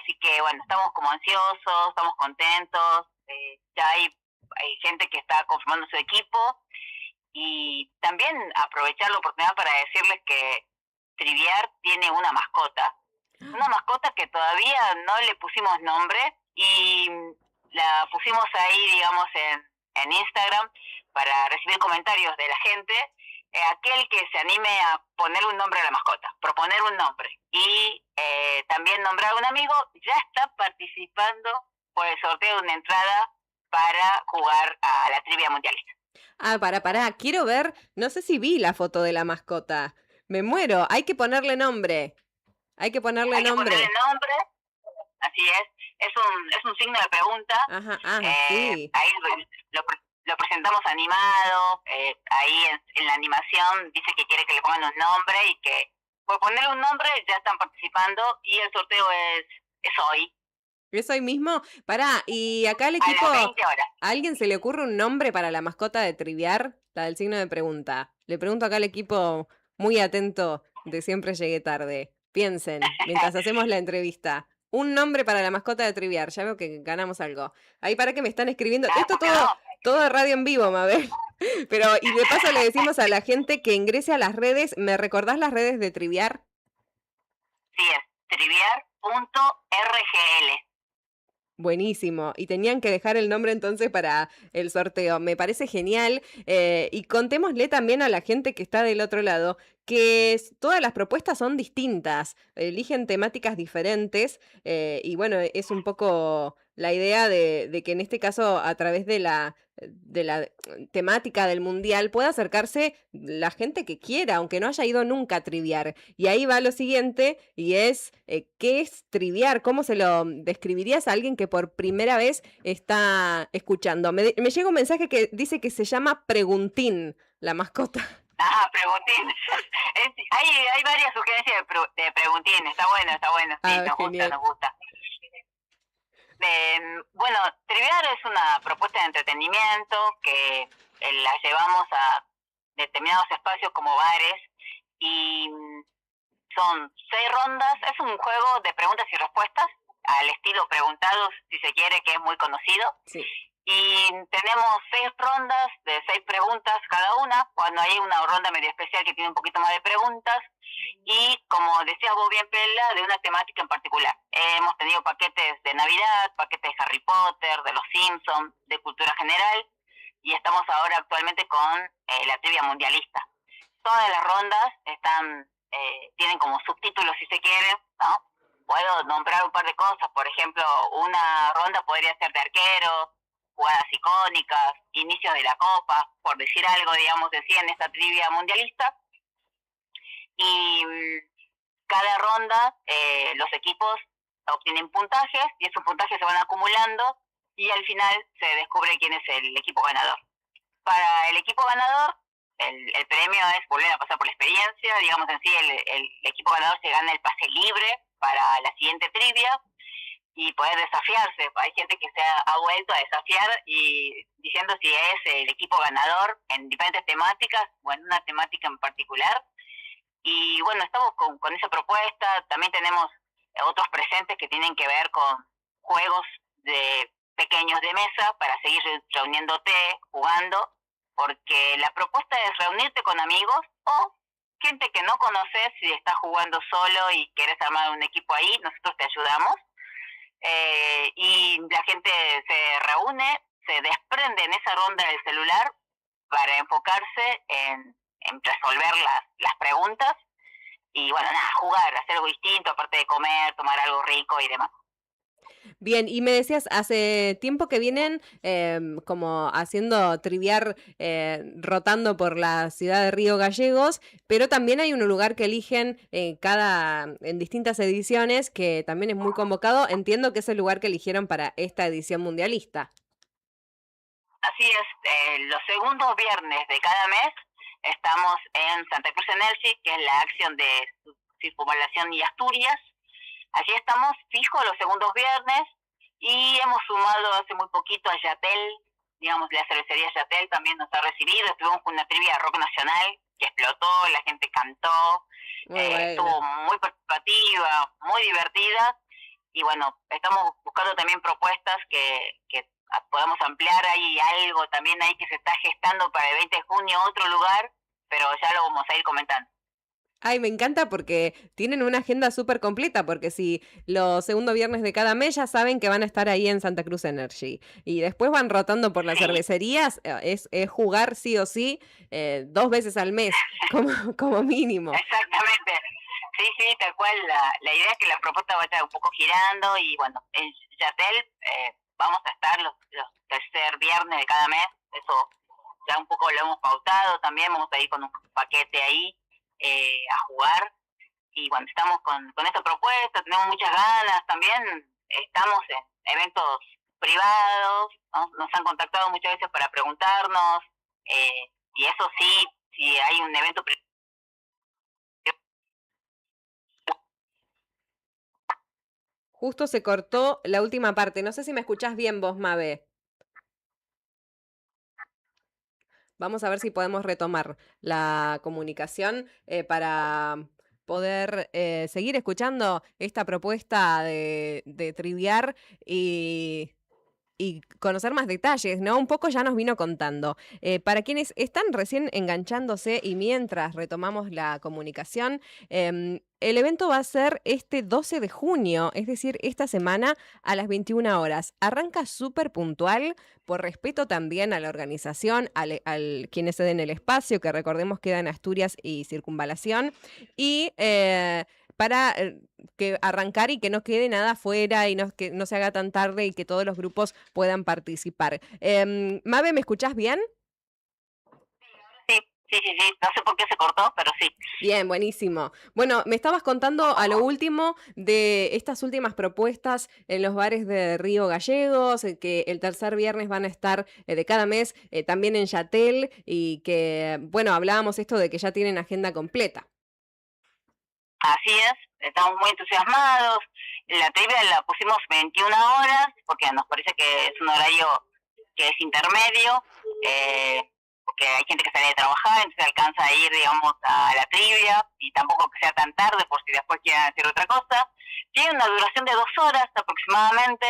Así que bueno, estamos como ansiosos, estamos contentos. Ya hay gente que está conformando su equipo. Y también aprovechar la oportunidad para decirles que Triviar tiene una mascota. Una mascota que todavía no le pusimos nombre y la pusimos ahí, digamos, en Instagram para recibir comentarios de la gente. Aquel que se anime a poner un nombre a la mascota, proponer un nombre y también nombrar a un amigo, ya está participando por el sorteo de una entrada para jugar a la trivia mundialista. Ah, pará, quiero ver, no sé si vi la foto de la mascota. Me muero, hay que ponerle nombre. Hay que ponerle nombre. Así es un signo de pregunta. Ajá, sí. Ahí lo presentamos animado, ahí en la animación dice que quiere que le pongan un nombre y que por ponerle un nombre ya están participando y el sorteo es hoy. ¿Es hoy mismo? Pará, y acá el equipo, a las 20 horas. ¿a alguien se le ocurre un nombre para la mascota de Triviar? La del signo de pregunta. Le pregunto acá al equipo muy atento de Siempre Llegué Tarde. Piensen, mientras hacemos la entrevista. Un nombre para la mascota de Triviar. Ya veo que ganamos algo. Ahí para que me están escribiendo. Esto todo de radio en vivo, Mabel. Pero, y de paso le decimos a la gente que ingrese a las redes. ¿Me recordás las redes de Triviar? Sí, es triviar.rgl. Buenísimo. Y tenían que dejar el nombre entonces para el sorteo. Me parece genial. Y contémosle también a la gente que está del otro lado que todas las propuestas son distintas. Eligen temáticas diferentes. Y bueno, es un poco la idea de que en este caso, a través de la temática del mundial, pueda acercarse la gente que quiera, aunque no haya ido nunca a Triviar. Y ahí va lo siguiente, y es, ¿qué es Triviar? ¿Cómo se lo describirías a alguien que por primera vez está escuchando? Me llega un mensaje que dice que se llama Preguntín, la mascota. Ah, Preguntín. Hay varias sugerencias de Preguntín. Está bueno. Sí, nos gusta. Bueno, Triviar es una propuesta de entretenimiento que la llevamos a determinados espacios como bares y son 6 rondas. Es un juego de preguntas y respuestas al estilo Preguntados, si se quiere, que es muy conocido. Sí. Y tenemos 6 rondas de 6 preguntas cada una, cuando hay una ronda medio especial que tiene un poquito más de preguntas. Y como decías vos bien, Pela, de una temática en particular. Hemos tenido paquetes de Navidad, paquetes de Harry Potter, de los Simpsons, de cultura general, y estamos ahora actualmente con la trivia mundialista. Todas las rondas tienen como subtítulos, si se quiere, ¿no? Puedo nombrar un par de cosas, por ejemplo, una ronda podría ser de arquero, jugadas icónicas, inicios de la Copa, por decir algo, digamos, decía en esta trivia mundialista. Y cada ronda los equipos obtienen puntajes y esos puntajes se van acumulando y al final se descubre quién es el equipo ganador. Para el equipo ganador, el premio es volver a pasar por la experiencia, digamos en sí, el equipo ganador se gana el pase libre para la siguiente trivia y poder desafiarse. Hay gente que se ha vuelto a desafiar y diciendo si es el equipo ganador en diferentes temáticas o en una temática en particular. Y bueno, estamos con esa propuesta. También tenemos otros presentes que tienen que ver con juegos pequeños de mesa para seguir reuniéndote, jugando, porque la propuesta es reunirte con amigos o gente que no conoces, si estás jugando solo y querés armar un equipo ahí, nosotros te ayudamos. Y la gente se reúne, se desprende en esa ronda del celular para enfocarse en resolver las preguntas y bueno, nada, jugar, hacer algo distinto, aparte de comer, tomar algo rico y demás. Bien, y me decías, hace tiempo que vienen como haciendo triviar, rotando por la ciudad de Río Gallegos, pero también hay un lugar que eligen en distintas ediciones, que también es muy convocado. Entiendo que es el lugar que eligieron para esta edición mundialista. Así es, los segundos viernes de cada mes estamos en Santa Cruz Energy, que es la acción de Circunvalación y Asturias. Allí estamos fijos los segundos viernes y hemos sumado hace muy poquito a Yatel, digamos, la cervecería Yatel también nos ha recibido. Estuvimos con una trivia de rock nacional que explotó, la gente cantó, estuvo muy participativa, muy divertida y bueno, estamos buscando también propuestas que podamos ampliar. Hay algo también ahí que se está gestando para el 20 de junio, otro lugar, pero ya lo vamos a ir comentando. Ay, me encanta porque tienen una agenda súper completa, porque si los segundos viernes de cada mes ya saben que van a estar ahí en Santa Cruz Energy y después van rotando por las cervecerías, es jugar sí o sí 2 veces al mes, como mínimo. Exactamente, sí, tal cual, la idea es que la propuesta vaya un poco girando y bueno, en Yatel vamos a estar los tercer viernes de cada mes, eso ya un poco lo hemos pautado también, vamos a ir con un paquete ahí a jugar y bueno, estamos con esta propuesta, tenemos muchas ganas también, estamos en eventos privados, ¿no? Nos han contactado muchas veces para preguntarnos y eso sí, si hay un evento privado. Justo se cortó la última parte, no sé si me escuchás bien vos, Mabe. Vamos a ver si podemos retomar la comunicación para poder seguir escuchando esta propuesta de triviar y conocer más detalles, ¿no? Un poco ya nos vino contando. Para quienes están recién enganchándose y mientras retomamos la comunicación, el evento va a ser este 12 de junio, es decir, esta semana a las 21 horas. Arranca súper puntual, por respeto también a la organización, al quienes se den el espacio, que recordemos queda en Asturias y Circunvalación, y para que arrancar y que no quede nada afuera y que no se haga tan tarde y que todos los grupos puedan participar. Mabe, ¿me escuchás bien? Sí, no sé por qué se cortó, pero sí. Bien, buenísimo. Bueno, me estabas contando a lo último de estas últimas propuestas en los bares de Río Gallegos, que el tercer viernes van a estar de cada mes también en Yatel y que, bueno, hablábamos esto de que ya tienen agenda completa. Así es, estamos muy entusiasmados. La trivia la pusimos 21 horas porque nos parece que es un horario que es intermedio, porque hay gente que sale de trabajar, entonces alcanza a ir, digamos, a la trivia y tampoco que sea tan tarde por si después quieren hacer otra cosa. Tiene una duración de 2 horas aproximadamente.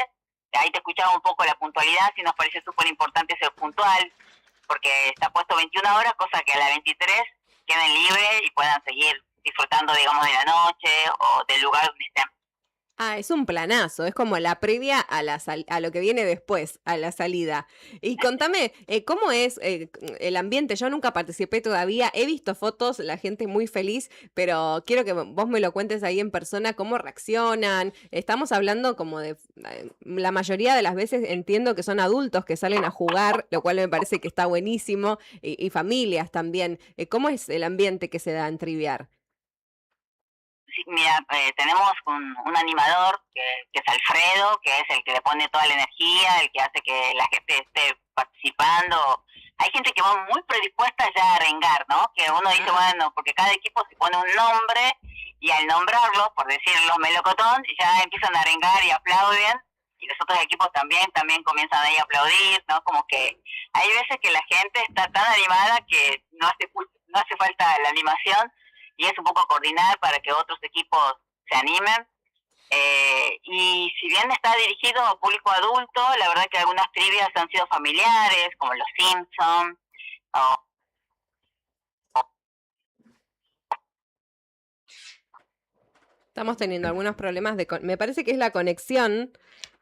Ahí te escuchaba un poco la puntualidad, si nos parece súper importante ser puntual, porque está puesto 21 horas, cosa que a las 23 queden libres y puedan seguir disfrutando, digamos, de la noche o del lugar donde estén. Ah, es un planazo, es como la previa a lo que viene después, a la salida. Y contame, ¿cómo es el ambiente? Yo nunca participé todavía, he visto fotos, la gente muy feliz, pero quiero que vos me lo cuentes ahí en persona, cómo reaccionan. Estamos hablando como de, la mayoría de las veces entiendo que son adultos que salen a jugar, lo cual me parece que está buenísimo, y familias también. ¿Cómo es el ambiente que se da en triviar? Sí, mira, tenemos un animador que es Alfredo, que es el que le pone toda la energía, el que hace que la gente esté participando. Hay gente que va muy predispuesta ya a arengar, ¿no? Que uno dice, bueno, porque cada equipo se pone un nombre y al nombrarlo, por decirlo melocotón, ya empiezan a arengar y aplauden. Y los otros equipos también comienzan ahí a aplaudir, ¿no? Como que hay veces que la gente está tan animada que no hace falta la animación, y es un poco coordinar para que otros equipos se animen. Y si bien está dirigido a público adulto, la verdad que algunas trivias han sido familiares, como Los Simpsons, Estamos teniendo algunos problemas me parece que es la conexión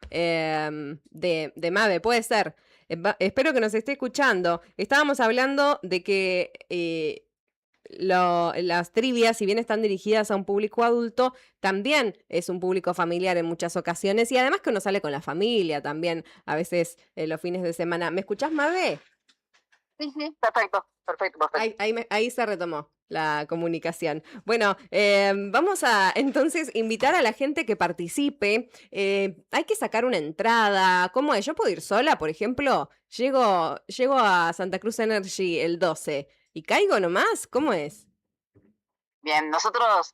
de Mabe, puede ser. Espero que nos esté escuchando. Estábamos hablando de que las trivias, si bien están dirigidas a un público adulto, también es un público familiar en muchas ocasiones y además que uno sale con la familia también, a veces los fines de semana. ¿Me escuchás, Mabe? Sí, perfecto. Ahí se retomó la comunicación. Bueno, vamos a entonces invitar a la gente que participe. Hay que sacar una entrada. ¿Cómo es? ¿Yo puedo ir sola, por ejemplo? Llego a Santa Cruz Energy el 12 y caigo nomás. ¿Cómo es? Bien, nosotros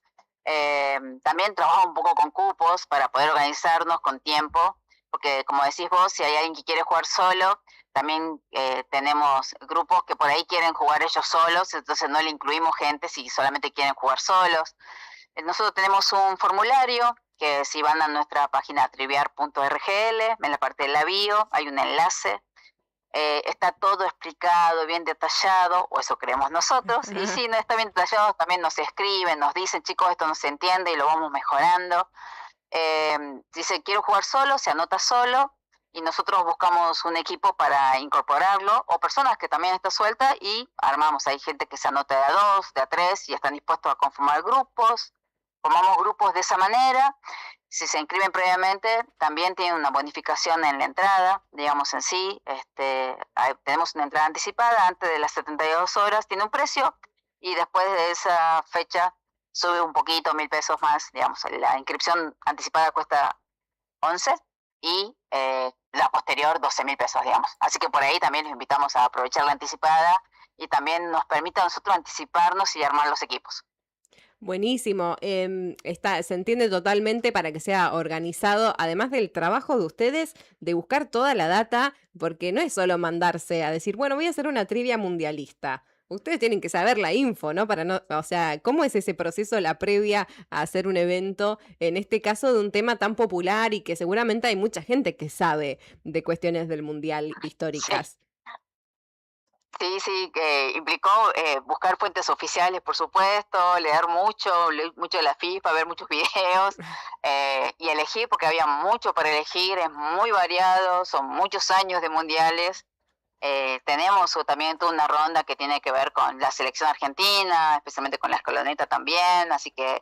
también trabajamos un poco con cupos para poder organizarnos con tiempo, porque como decís vos, si hay alguien que quiere jugar solo, también tenemos grupos que por ahí quieren jugar ellos solos, entonces no le incluimos gente si solamente quieren jugar solos. Nosotros tenemos un formulario que si van a nuestra página triviar.rgl, en la parte de la bio hay un enlace. Está todo explicado, bien detallado, o eso creemos nosotros, y si no está bien detallado también nos escriben, nos dicen, chicos, esto no se entiende y lo vamos mejorando. Dice, quiero jugar solo, se anota solo, y nosotros buscamos un equipo para incorporarlo, o personas que también están sueltas, y armamos, hay gente que se anota de a 2, de a 3, y están dispuestos a conformar grupos, formamos grupos de esa manera. Si se inscriben previamente, también tienen una bonificación en la entrada, digamos en sí. Tenemos una entrada anticipada antes de las 72 horas, tiene un precio, y después de esa fecha sube un poquito, 1.000 pesos más, digamos. La inscripción anticipada cuesta 11 y la posterior 12.000 pesos, digamos. Así que por ahí también los invitamos a aprovechar la anticipada y también nos permite a nosotros anticiparnos y armar los equipos. Buenísimo, se entiende totalmente para que sea organizado, además del trabajo de ustedes de buscar toda la data, porque no es solo mandarse a decir, bueno, voy a hacer una trivia mundialista. Ustedes tienen que saber la info, ¿no? O sea, ¿cómo es ese proceso, la previa a hacer un evento, en este caso de un tema tan popular y que seguramente hay mucha gente que sabe de cuestiones del mundial históricas? Sí, que implicó buscar fuentes oficiales, por supuesto, leer mucho de la FIFA, ver muchos videos y elegir, porque había mucho para elegir, es muy variado, son muchos años de mundiales. Tenemos también toda una ronda que tiene que ver con la selección argentina, especialmente con la escaloneta también, así que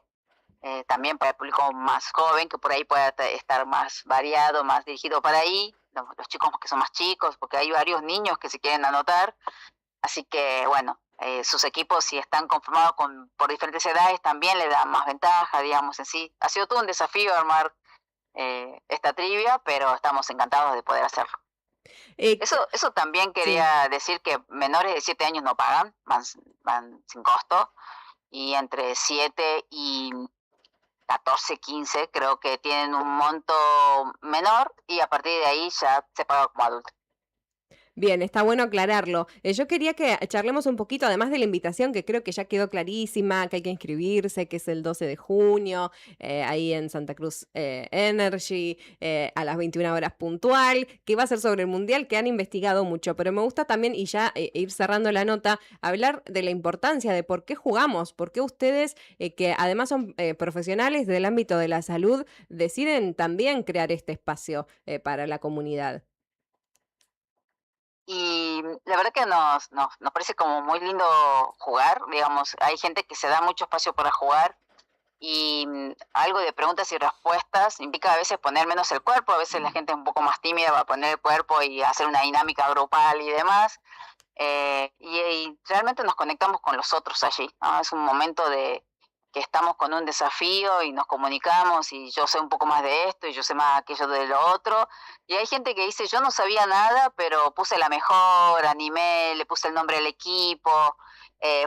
también para el público más joven, que por ahí pueda estar más variado, más dirigido para ahí, los chicos que son más chicos, porque hay varios niños que se quieren anotar, así que bueno, sus equipos si están conformados por diferentes edades también le dan más ventaja, digamos en sí. Ha sido todo un desafío armar esta trivia, pero estamos encantados de poder hacerlo. Eso también quería decir que menores de 7 años no pagan, van sin costo, y entre 7 y 14, 15 creo que tienen un monto menor y a partir de ahí ya se paga como adulto. Bien, está bueno aclararlo. Yo quería que charlemos un poquito, además de la invitación, que creo que ya quedó clarísima, que hay que inscribirse, que es el 12 de junio, ahí en Santa Cruz Energy, a las 21 horas puntual, que va a ser sobre el Mundial, que han investigado mucho, pero me gusta también, y ya ir cerrando la nota, hablar de la importancia de por qué jugamos, por qué ustedes, que además son profesionales del ámbito de la salud, deciden también crear este espacio para la comunidad. Y la verdad que nos parece como muy lindo jugar, digamos, hay gente que se da mucho espacio para jugar y algo de preguntas y respuestas implica a veces poner menos el cuerpo, a veces la gente es un poco más tímida, va a poner el cuerpo y hacer una dinámica grupal y demás, y realmente nos conectamos con los otros allí, ¿no? Es un momento de que estamos con un desafío y nos comunicamos y yo sé un poco más de esto y yo sé más aquello de lo otro, y hay gente que dice yo no sabía nada pero puse la mejor, animé, le puse el nombre del equipo,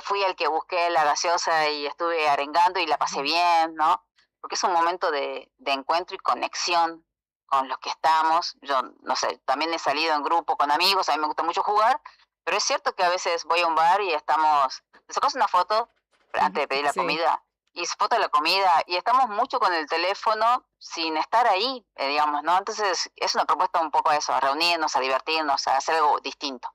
fui el que busqué la gaseosa y estuve arengando y la pasé bien, ¿no? Porque es un momento de encuentro y conexión con los que estamos. Yo no sé, también he salido en grupo con amigos, a mí me gusta mucho jugar, pero es cierto que a veces voy a un bar y te sacas una foto antes de pedir la comida y foto de la comida y estamos mucho con el teléfono sin estar ahí, digamos, ¿no? Entonces es una propuesta un poco a eso, a reunirnos, a divertirnos, a hacer algo distinto.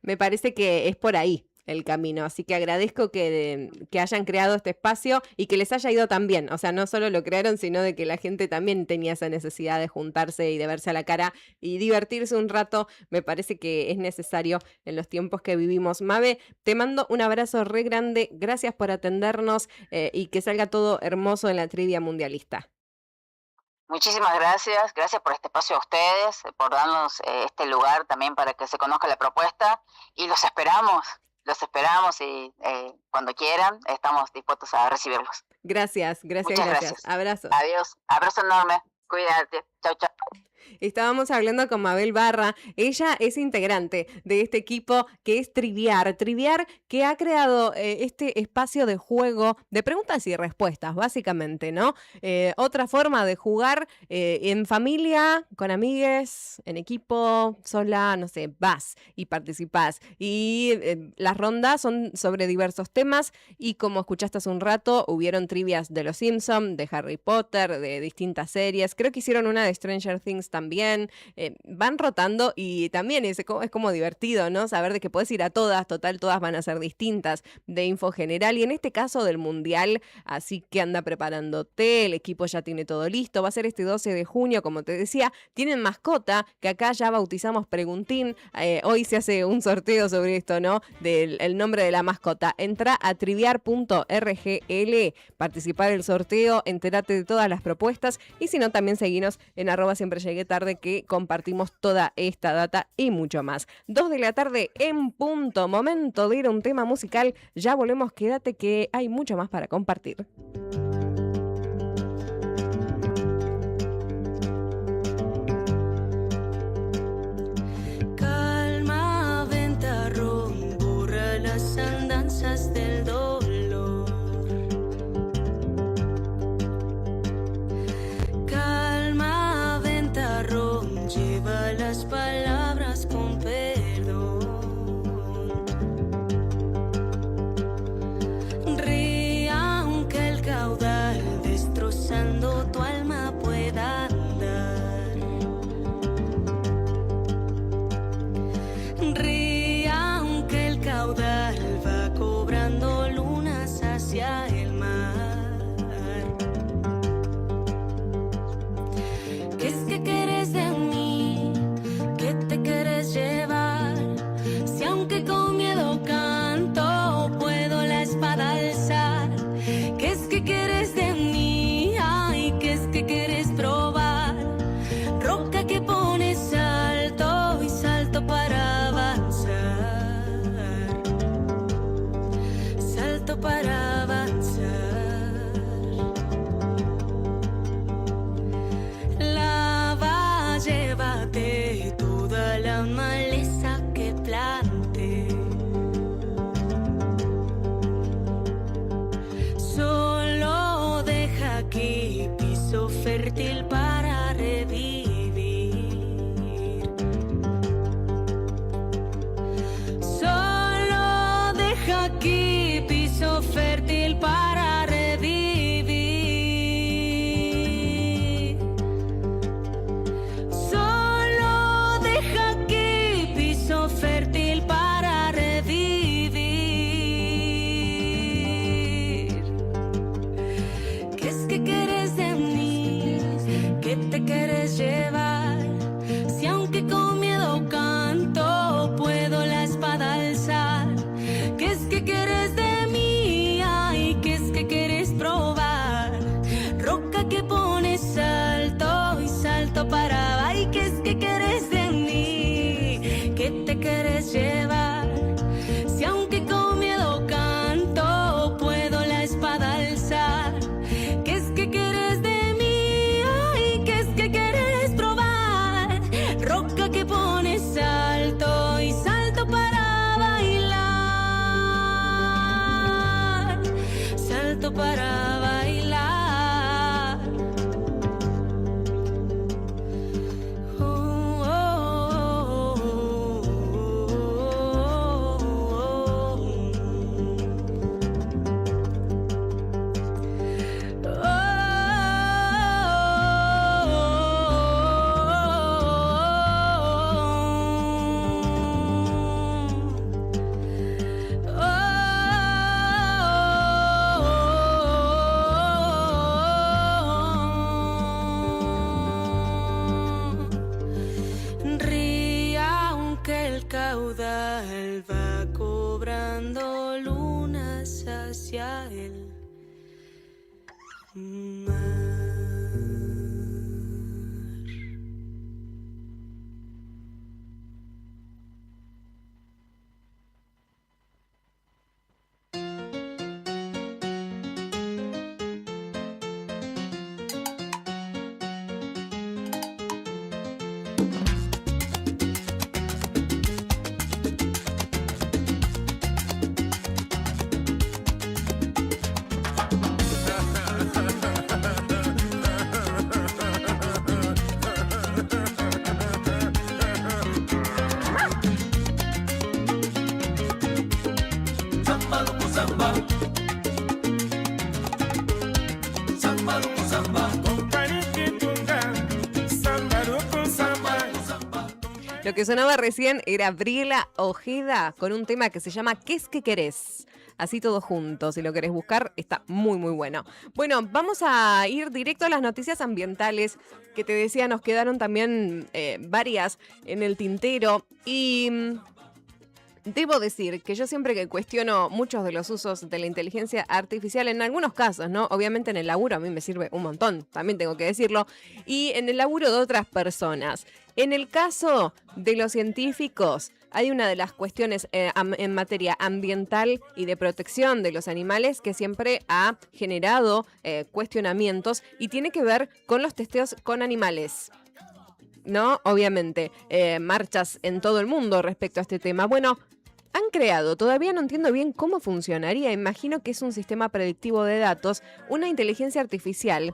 Me parece que es por ahí. el camino. Así que agradezco que hayan creado este espacio y que les haya ido tan bien. O sea, no solo lo crearon, sino de que la gente también tenía esa necesidad de juntarse y de verse a la cara y divertirse un rato. Me parece que es necesario en los tiempos que vivimos. Mabe, te mando un abrazo re grande. Gracias por atendernos y que salga todo hermoso en la trivia mundialista. Muchísimas gracias. Gracias por este espacio a ustedes, por darnos este lugar también para que se conozca la propuesta. Y los esperamos y cuando quieran estamos dispuestos a recibirlos. Gracias. Muchas gracias. Abrazos. Adiós. Abrazo enorme. Cuídate. Chau, chau. Estábamos hablando con Mabel Barra. Ella es integrante de este equipo que es Triviar. Triviar que ha creado este espacio de juego de preguntas y respuestas, básicamente, ¿no? Otra forma de jugar en familia, con amigues, en equipo, sola, no sé, vas y participás. Y las rondas son sobre diversos temas y como escuchaste hace un rato, hubieron trivias de Los Simpson, de Harry Potter, de distintas series. Creo que hicieron una de Stranger Things también. Van rotando y también es como divertido, ¿no? Saber de que puedes ir a todas, total, todas van a ser distintas, de info general y en este caso del Mundial, así que anda preparándote, el equipo ya tiene todo listo, va a ser este 12 de junio, como te decía, tienen mascota, que acá ya bautizamos Preguntín, hoy se hace un sorteo sobre esto, ¿no? Del nombre de la mascota. Entra a triviar.rgl, participar del sorteo, entérate de todas las propuestas y si no, también seguinos en @siemprelleguetarde que compartimos toda esta data y mucho más. 2 de la tarde en punto, momento de ir a un tema musical. Ya volvemos, quédate que hay mucho más para compartir. Calma, ventarrón, borra las andanzas del dolor. Calma, ventarrón, lleva las palabras con perdón. Ría aunque el caudal destrozando tu alma pueda andar. Ría aunque el caudal va cobrando lunas hacia el mar. ¿Qué es que quieres de mí? ¿Qué te quieres llevar? Si aunque con miedo canto, puedo la espada alzar. ¿Qué es que quieres de mí? Ay, ¿qué es que quieres probar? Roca que pone salto y salto para avanzar. Salto para avanzar. Lava, llévate toda la maleza que plante. Solo deja aquí piso fértil para revivir. Solo deja aquí piso fértil para revivir. Solo deja aquí piso fértil para revivir. ¿Qué es que quieres de mí? caudal va cobrando lunas hacia el mar. Lo que sonaba recién era Briela Ojeda con un tema que se llama ¿Qué es que querés? Así todos juntos, si lo querés buscar, está muy muy bueno. Bueno, vamos a ir directo a las noticias ambientales, que te decía, nos quedaron también varias en el tintero. Y debo decir que yo siempre que cuestiono muchos de los usos de la inteligencia artificial, en algunos casos, ¿no? Obviamente en el laburo a mí me sirve un montón, también tengo que decirlo, y en el laburo de otras personas. En el caso de los científicos, hay una de las cuestiones en materia ambiental y de protección de los animales que siempre ha generado cuestionamientos y tiene que ver con los testeos con animales, ¿no? Obviamente, marchas en todo el mundo respecto a este tema. Bueno, han creado, todavía no entiendo bien cómo funcionaría, imagino que es un sistema predictivo de datos, una inteligencia artificial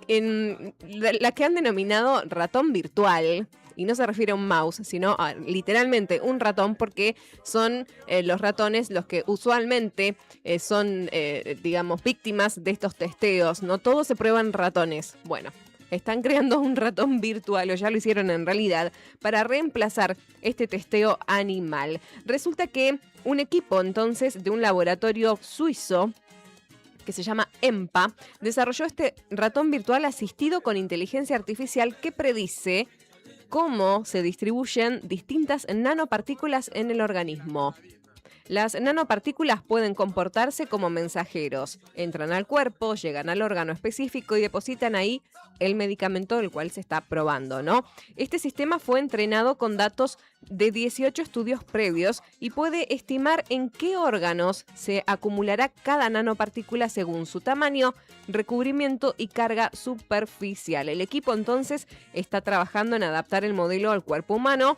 en la que han denominado ratón virtual, y no se refiere a un mouse, sino a literalmente un ratón, porque son los ratones los que usualmente son, digamos, víctimas de estos testeos. No todos se prueban ratones. Bueno, están creando un ratón virtual, o ya lo hicieron en realidad, para reemplazar este testeo animal. Resulta que un equipo entonces de un laboratorio suizo que se llama EMPA, desarrolló este ratón virtual asistido con inteligencia artificial que predice cómo se distribuyen distintas nanopartículas en el organismo. Las nanopartículas pueden comportarse como mensajeros. Entran al cuerpo, llegan al órgano específico y depositan ahí el medicamento del cual se está probando, ¿no? Este sistema fue entrenado con datos de 18 estudios previos y puede estimar en qué órganos se acumulará cada nanopartícula según su tamaño, recubrimiento y carga superficial. El equipo entonces está trabajando en adaptar el modelo al cuerpo humano,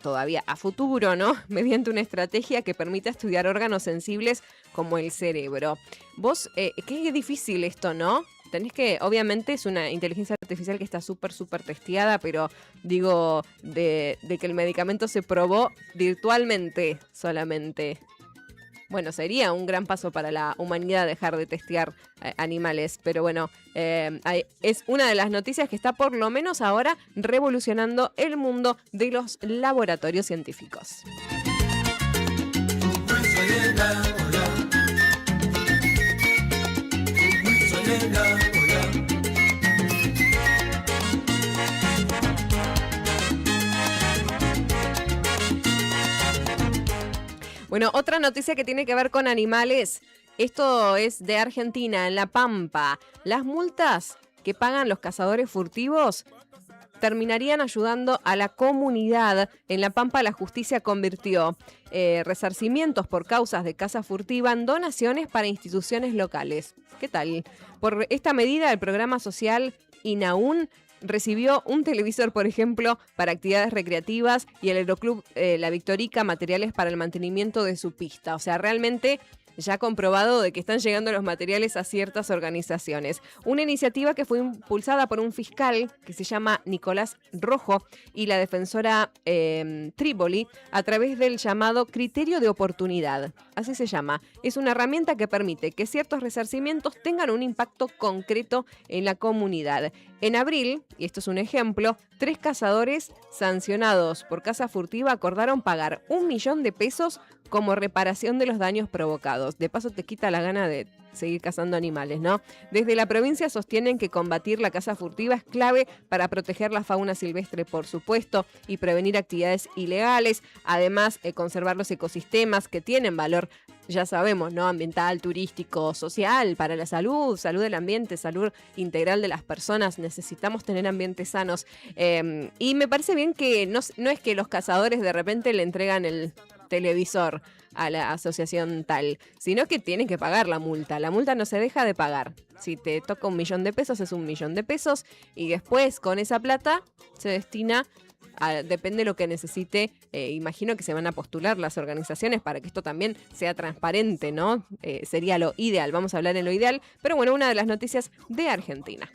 todavía a futuro, ¿no? Mediante una estrategia que permita estudiar órganos sensibles como el cerebro. Vos, qué difícil esto, ¿no? Tenés que, obviamente es una inteligencia artificial que está súper testeada, pero digo, de que el medicamento se probó virtualmente solamente. Bueno, sería un gran paso para la humanidad dejar de testear animales, pero bueno, es una de las noticias que está por lo menos ahora revolucionando el mundo de los laboratorios científicos. Bueno, otra noticia que tiene que ver con animales. Esto es de Argentina, en La Pampa. Las multas que pagan los cazadores furtivos terminarían ayudando a la comunidad. En La Pampa la justicia convirtió resarcimientos por causas de caza furtiva en donaciones para instituciones locales. ¿Qué tal? Por esta medida, el programa social INAUN recibió un televisor, por ejemplo, para actividades recreativas, y el Aeroclub La Victorica materiales para el mantenimiento de su pista. O sea, realmente ya comprobado de que están llegando los materiales a ciertas organizaciones. Una iniciativa que fue impulsada por un fiscal que se llama Nicolás Rojo y la defensora Trípoli a través del llamado criterio de oportunidad. Así se llama. Es una herramienta que permite que ciertos resarcimientos tengan un impacto concreto en la comunidad. En abril, y esto es un ejemplo, 3 cazadores sancionados por caza furtiva acordaron pagar $1 millón como reparación de los daños provocados. De paso te quita la gana de seguir cazando animales, ¿no? Desde la provincia sostienen que combatir la caza furtiva es clave para proteger la fauna silvestre, por supuesto, y prevenir actividades ilegales. Además, conservar los ecosistemas que tienen valor, ya sabemos, ¿no? Ambiental, turístico, social, para la salud, salud del ambiente, salud integral de las personas. Necesitamos tener ambientes sanos. Y me parece bien que no es que los cazadores de repente le entregan el televisor a la asociación tal, sino que tienen que pagar la multa. La multa no se deja de pagar. Si te toca 1 millón de pesos, es 1 millón de pesos, y después con esa plata se destina depende de lo que necesite. Imagino que se van a postular las organizaciones para que esto también sea transparente, ¿no? Sería lo ideal. Vamos a hablar en lo ideal. Pero bueno, una de las noticias de Argentina.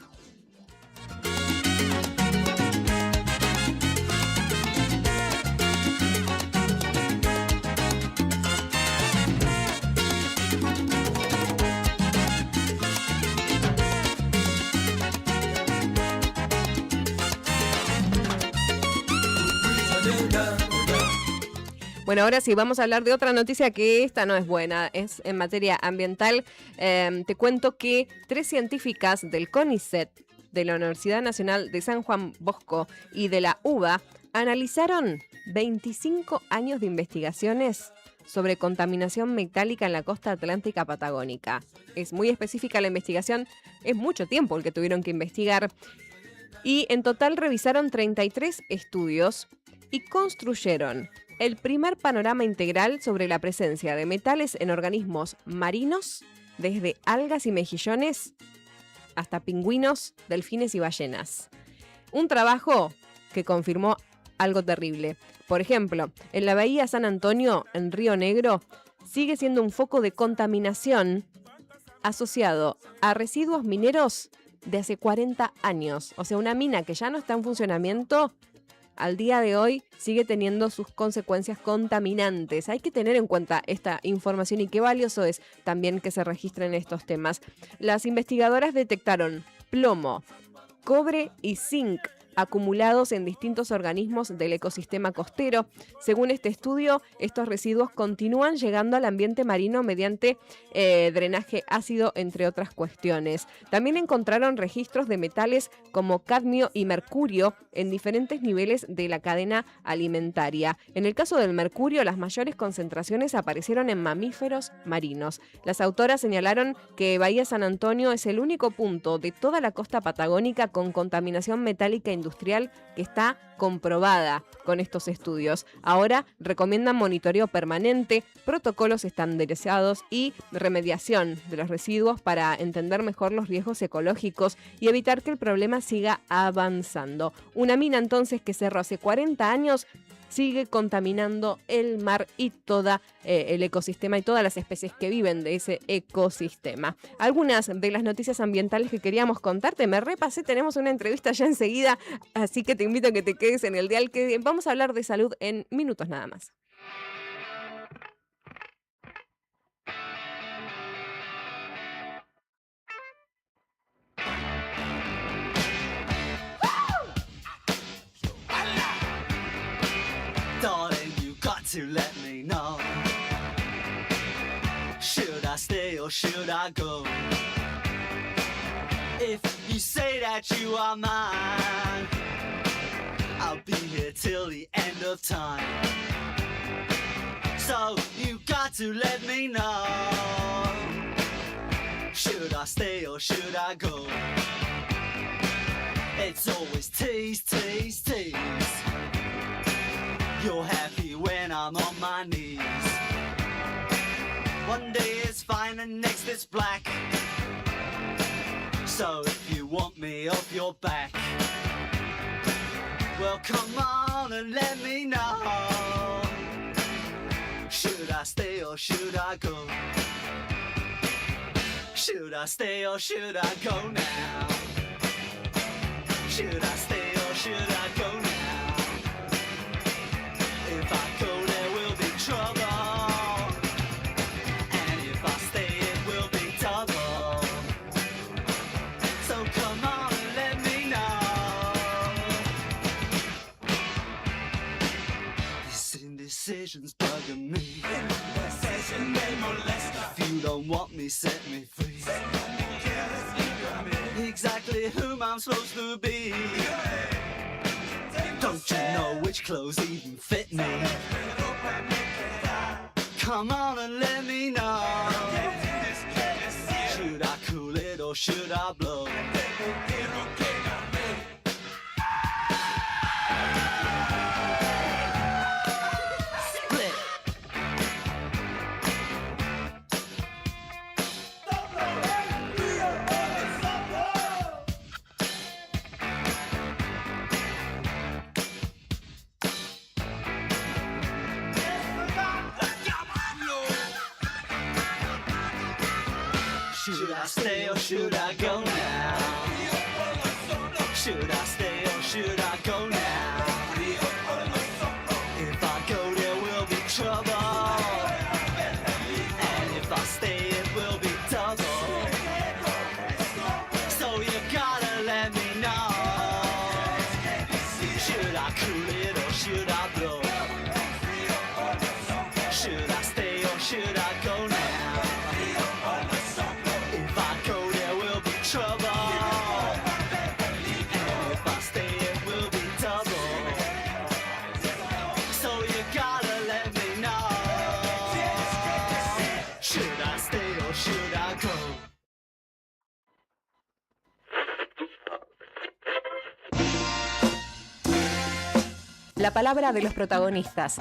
Bueno, ahora sí, vamos a hablar de otra noticia que esta no es buena, es en materia ambiental. Te cuento que 3 científicas del CONICET, de la Universidad Nacional de San Juan Bosco y de la UBA analizaron 25 años de investigaciones sobre contaminación metálica en la costa atlántica patagónica. Es muy específica la investigación, es mucho tiempo el que tuvieron que investigar. Y en total revisaron 33 estudios y construyeron el primer panorama integral sobre la presencia de metales en organismos marinos, desde algas y mejillones hasta pingüinos, delfines y ballenas. Un trabajo que confirmó algo terrible. Por ejemplo, en la bahía San Antonio, en Río Negro, sigue siendo un foco de contaminación asociado a residuos mineros de hace 40 años. O sea, una mina que ya no está en funcionamiento, al día de hoy sigue teniendo sus consecuencias contaminantes. Hay que tener en cuenta esta información y qué valioso es también que se registren estos temas. Las investigadoras detectaron plomo, cobre y zinc acumulados en distintos organismos del ecosistema costero. Según este estudio, estos residuos continúan llegando al ambiente marino mediante drenaje ácido, entre otras cuestiones. También encontraron registros de metales como cadmio y mercurio en diferentes niveles de la cadena alimentaria. En el caso del mercurio, las mayores concentraciones aparecieron en mamíferos marinos. Las autoras señalaron que Bahía San Antonio es el único punto de toda la costa patagónica con contaminación metálica industrial que está comprobada con estos estudios. Ahora recomiendan monitoreo permanente, protocolos estandarizados y remediación de los residuos para entender mejor los riesgos ecológicos y evitar que el problema siga avanzando. Una mina entonces que cerró hace 40 años sigue contaminando el mar y todo el ecosistema y todas las especies que viven de ese ecosistema. Algunas de las noticias ambientales que queríamos contarte, me repasé, tenemos una entrevista ya enseguida, así que te invito a que te quedes en el dial, que vamos a hablar de salud en minutos nada más. Darling, you got to let me know. Should I stay or should I go? If you say that you are mine, I'll be here till the end of time. So you got to let me know. Should I stay or should I go? It's always tease, tease, tease. You're happy when I'm on my knees. One day it's fine and next it's black. So if you want me off your back, well come on and let me know. Should I stay or should I go? Should I stay or should I go now? Should I stay or should I go now? If I go, there will be trouble. And if I stay, it will be double. So come on and let me know. This indecision's bugging me. If you don't want me, set me free. Exactly whom I'm supposed to be. Don't you know which clothes even fit me? Come on and let me know. Should I cool it or should I blow? Split. Should I stay or should I go now? Should I stay or should I go now? If I go there will be trouble, and if I stay it will be double. So you gotta let me know. Should I cool it or should I blow? Should I stay or should I go now? If I go there will be trouble, and if I stay it will be double. So you gotta let me know. Should I stay or should I go? La palabra de los protagonistas.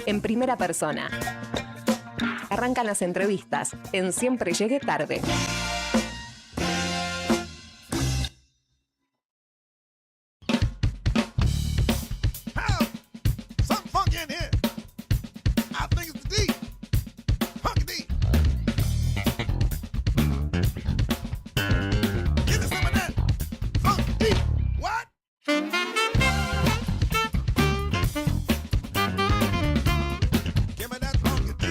En primera persona. Arrancan las entrevistas en Siempre Llegué Tarde. Something funky in here. I think it's the D. Funky D. Give me some of that. Funky D. What? Give me that funky D.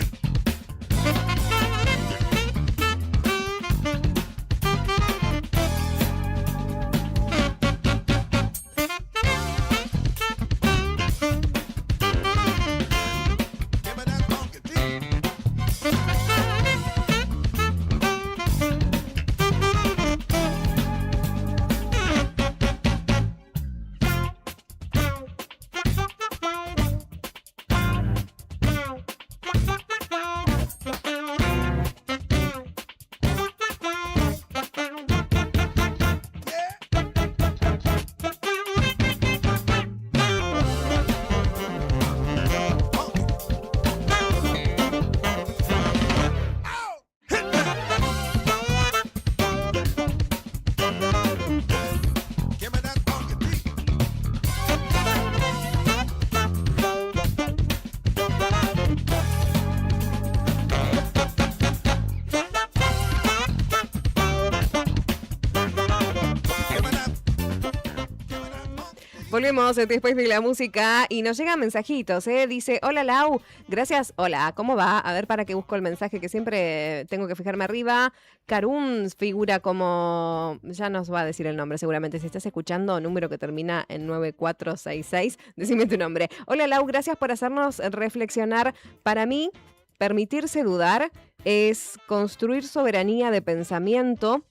Volvemos después de la música y nos llegan mensajitos, ¿eh? Dice, hola Lau, gracias, hola, ¿cómo va? A ver, para que busco el mensaje que siempre tengo que fijarme arriba. Karun figura como, ya nos va a decir el nombre seguramente, si estás escuchando, número que termina en 9466, decime tu nombre. Hola Lau, gracias por hacernos reflexionar. Para mí, permitirse dudar es construir soberanía de pensamiento.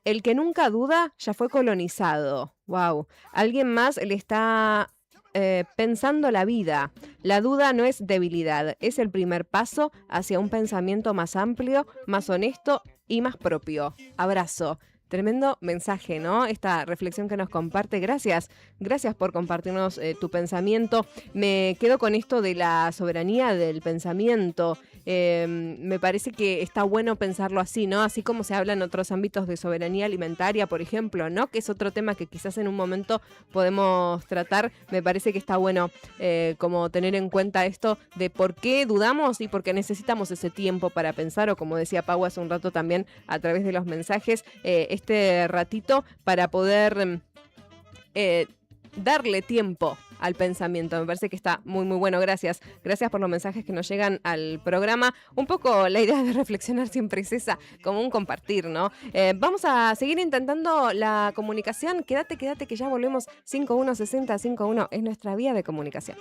El que nunca duda ya fue colonizado. Wow. Alguien más le está pensando la vida. La duda no es debilidad, es el primer paso hacia un pensamiento más amplio, más honesto y más propio. Abrazo. Tremendo mensaje, ¿no? Esta reflexión que nos comparte. Gracias. Gracias por compartirnos tu pensamiento. Me quedo con esto de la soberanía del pensamiento. Me parece que está bueno pensarlo así, ¿no? Así como se habla en otros ámbitos de soberanía alimentaria, por ejemplo, ¿no? Que es otro tema que quizás en un momento podemos tratar. Me parece que está bueno como tener en cuenta esto de por qué dudamos y por qué necesitamos ese tiempo para pensar, o como decía Pau hace un rato también a través de los mensajes, este ratito para poder darle tiempo al pensamiento. Me parece que está muy muy bueno. Gracias por los mensajes que nos llegan al programa. Un poco la idea de reflexionar siempre es esa, como un compartir, ¿no? Vamos a seguir intentando la comunicación. Quédate que ya volvemos. 516051 es nuestra vía de comunicación.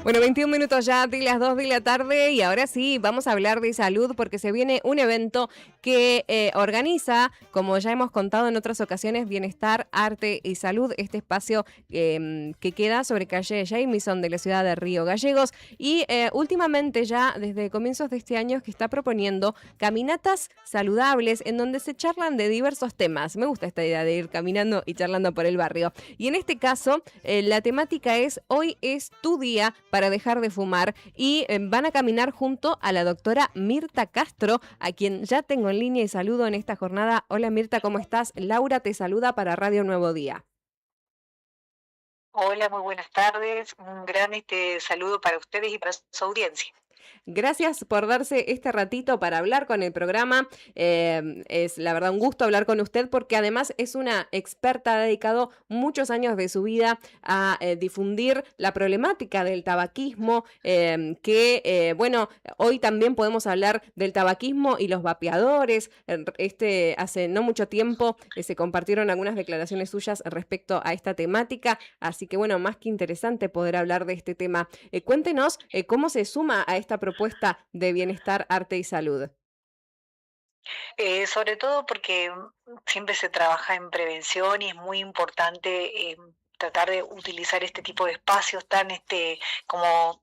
Bueno, 21 minutos ya de las 2 de la tarde y ahora sí, vamos a hablar de salud porque se viene un evento que organiza, como ya hemos contado en otras ocasiones, Bienestar, Arte y Salud, este espacio que queda sobre calle Jamison de la ciudad de Río Gallegos y últimamente ya desde comienzos de este año que está proponiendo caminatas saludables en donde se charlan de diversos temas. Me gusta esta idea de ir caminando y charlando por el barrio. Y en este caso, la temática es Hoy es tu día para dejar de fumar y van a caminar junto a la doctora Mirta Castro, a quien ya tengo en línea y saludo en esta jornada. Hola Mirta, ¿cómo estás? Laura te saluda para Radio Nuevo Día. Hola, muy buenas tardes. Un gran saludo para ustedes y para su audiencia. Gracias por darse este ratito para hablar con el programa. Es la verdad un gusto hablar con usted porque además es una experta, ha dedicado muchos años de su vida a difundir la problemática del tabaquismo, bueno, hoy también podemos hablar del tabaquismo y los vapeadores. Hace no mucho tiempo se compartieron algunas declaraciones suyas respecto a esta temática, así que bueno, más que interesante poder hablar de este tema. Cuéntenos cómo se suma a esta propuesta de Bienestar, Arte y Salud. Sobre todo porque siempre se trabaja en prevención y es muy importante tratar de utilizar este tipo de espacios tan como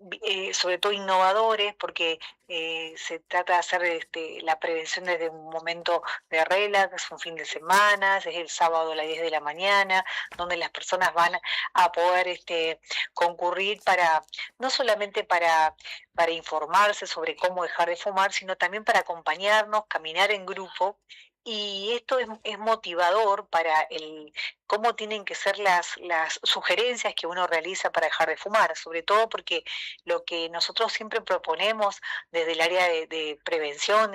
sobre todo innovadores, porque se trata de hacer la prevención desde un momento de relax, un fin de semana, es el sábado a las 10 de la mañana, donde las personas van a poder concurrir no solamente para informarse sobre cómo dejar de fumar, sino también para acompañarnos, caminar en grupo. Y esto es motivador para cómo tienen que ser las sugerencias que uno realiza para dejar de fumar, sobre todo porque lo que nosotros siempre proponemos desde el área de prevención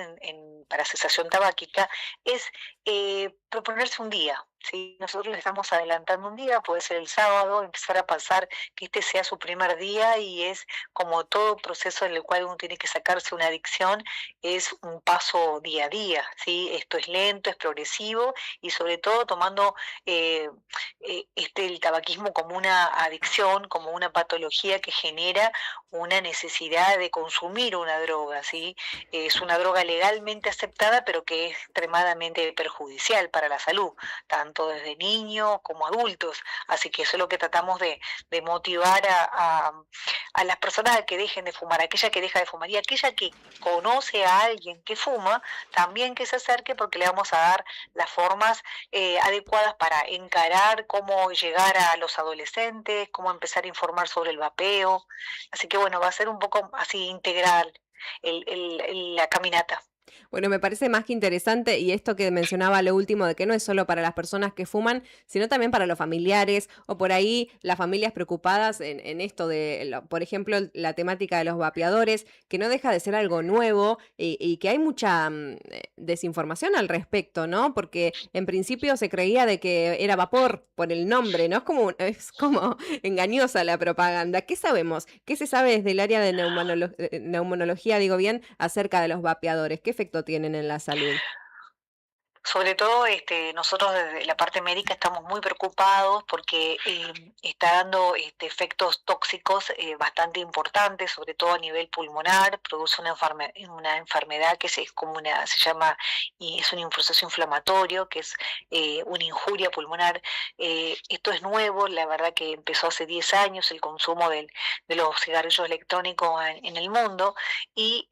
para cesación tabáquica es proponerse un día. ¿Sí? Nosotros le estamos adelantando un día, puede ser el sábado, empezar a pasar que este sea su primer día y es como todo proceso en el cual uno tiene que sacarse una adicción, es un paso día a día, ¿sí? Esto es lento, es progresivo y sobre todo tomando el tabaquismo como una adicción, como una patología que genera una necesidad de consumir una droga, ¿sí? Es una droga legalmente aceptada pero que es extremadamente perjudicial para la salud, tanto desde niños como adultos, así que eso es lo que tratamos de motivar a las personas a que dejen de fumar, aquella que deja de fumar y aquella que conoce a alguien que fuma, también que se acerque porque le vamos a dar las formas adecuadas para encarar cómo llegar a los adolescentes, cómo empezar a informar sobre el vapeo, así que bueno, va a ser un poco así integral la caminata. Bueno, me parece más que interesante y esto que mencionaba lo último de que no es solo para las personas que fuman, sino también para los familiares o por ahí las familias preocupadas en esto de, por ejemplo, la temática de los vapeadores, que no deja de ser algo nuevo y que hay mucha desinformación al respecto, ¿no? Porque en principio se creía de que era vapor por el nombre, ¿no? Es como engañosa la propaganda. ¿Qué sabemos? ¿Qué se sabe desde el área de neumonología, digo bien, acerca de los vapeadores? ¿Qué efecto tienen en la salud? Sobre todo nosotros desde la parte médica estamos muy preocupados porque está dando efectos tóxicos bastante importantes, sobre todo a nivel pulmonar, produce una enfermedad que es un proceso inflamatorio, que es una injuria pulmonar. Esto es nuevo, la verdad que empezó hace 10 años el consumo de los cigarrillos electrónicos en el mundo y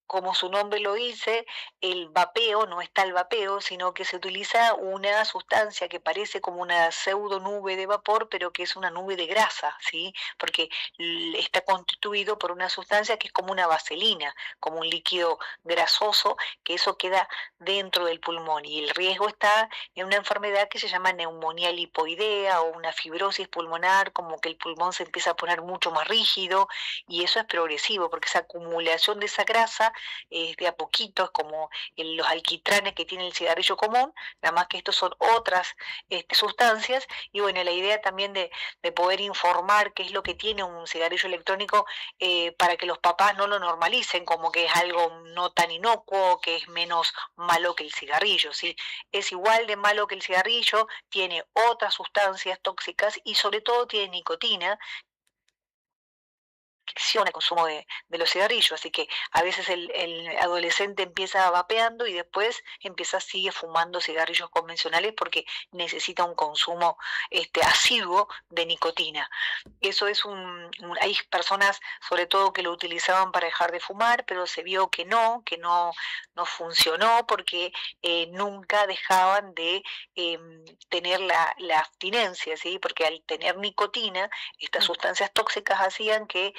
como su nombre lo dice, el vapeo no es tal vapeo, sino que se utiliza una sustancia que parece como una pseudo nube de vapor, pero que es una nube de grasa, ¿sí? Porque está constituido por una sustancia que es como una vaselina, como un líquido grasoso, que eso queda dentro del pulmón. Y el riesgo está en una enfermedad que se llama neumonía lipoidea o una fibrosis pulmonar, como que el pulmón se empieza a poner mucho más rígido, y eso es progresivo, porque esa acumulación de esa grasa de a poquito, es como los alquitranes que tiene el cigarrillo común, nada más que estos son otras sustancias. Y bueno, la idea también de poder informar qué es lo que tiene un cigarrillo electrónico, para que los papás no lo normalicen como que es algo no tan inocuo, que es menos malo que el cigarrillo, ¿sí? Es igual de malo que el cigarrillo, tiene otras sustancias tóxicas y sobre todo tiene nicotina, adicción al consumo de los cigarrillos, así que a veces el adolescente empieza vapeando y después sigue fumando cigarrillos convencionales porque necesita un consumo asiduo de nicotina. Eso es hay personas sobre todo que lo utilizaban para dejar de fumar, pero se vio que no funcionó porque nunca dejaban de tener la abstinencia, ¿sí? Porque al tener nicotina, estas sustancias tóxicas hacían que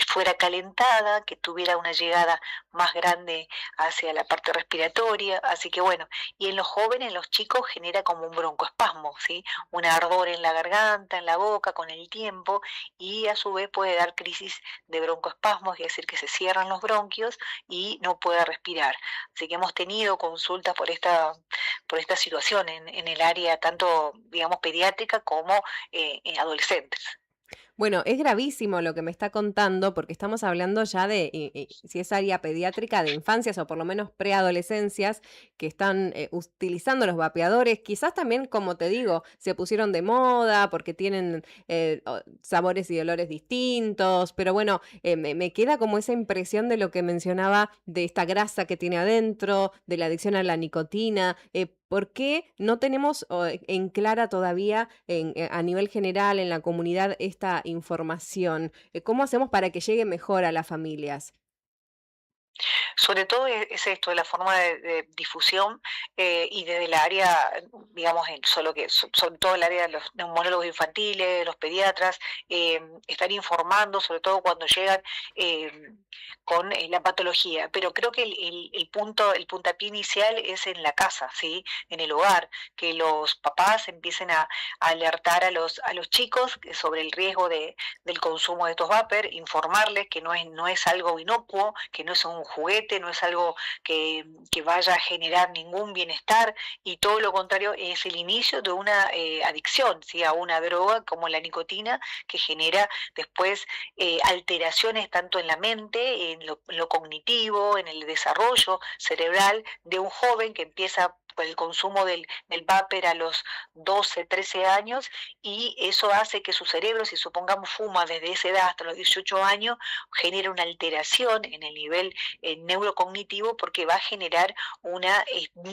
fuera calentada, que tuviera una llegada más grande hacia la parte respiratoria, así que bueno, y en los jóvenes, en los chicos, genera como un broncoespasmo, ¿sí? Un ardor en la garganta, en la boca con el tiempo, y a su vez puede dar crisis de broncoespasmos, es decir, que se cierran los bronquios y no puede respirar. Así que hemos tenido consultas por esta situación en el área tanto, digamos, pediátrica como en adolescentes. Bueno, es gravísimo lo que me está contando porque estamos hablando ya de si es área pediátrica de infancias o por lo menos preadolescencias que están utilizando los vapeadores. Quizás también, como te digo, se pusieron de moda porque tienen sabores y olores distintos, pero bueno, me queda como esa impresión de lo que mencionaba de esta grasa que tiene adentro, de la adicción a la nicotina. ¿Por qué no tenemos en clara todavía a nivel general en la comunidad esta información? ¿Cómo hacemos para que llegue mejor a las familias? Sobre todo es esto, de la forma de difusión, y desde la área, digamos, sobre todo el área de los neumólogos infantiles, los pediatras, estar informando, sobre todo cuando llegan con la patología. Pero creo que el puntapié inicial es en la casa, ¿sí? En el hogar, que los papás empiecen a alertar a los chicos sobre el riesgo del consumo de estos vapers, informarles que no es algo inocuo, que no es un juguete, no es algo que vaya a generar ningún bienestar, y todo lo contrario, es el inicio de una adicción, ¿sí? A una droga como la nicotina, que genera después alteraciones tanto en la mente, en lo cognitivo, en el desarrollo cerebral de un joven que empieza el consumo del vapor a los 12, 13 años, y eso hace que su cerebro, si supongamos fuma desde esa edad hasta los 18 años, genere una alteración en el nivel neurocognitivo, porque va a generar un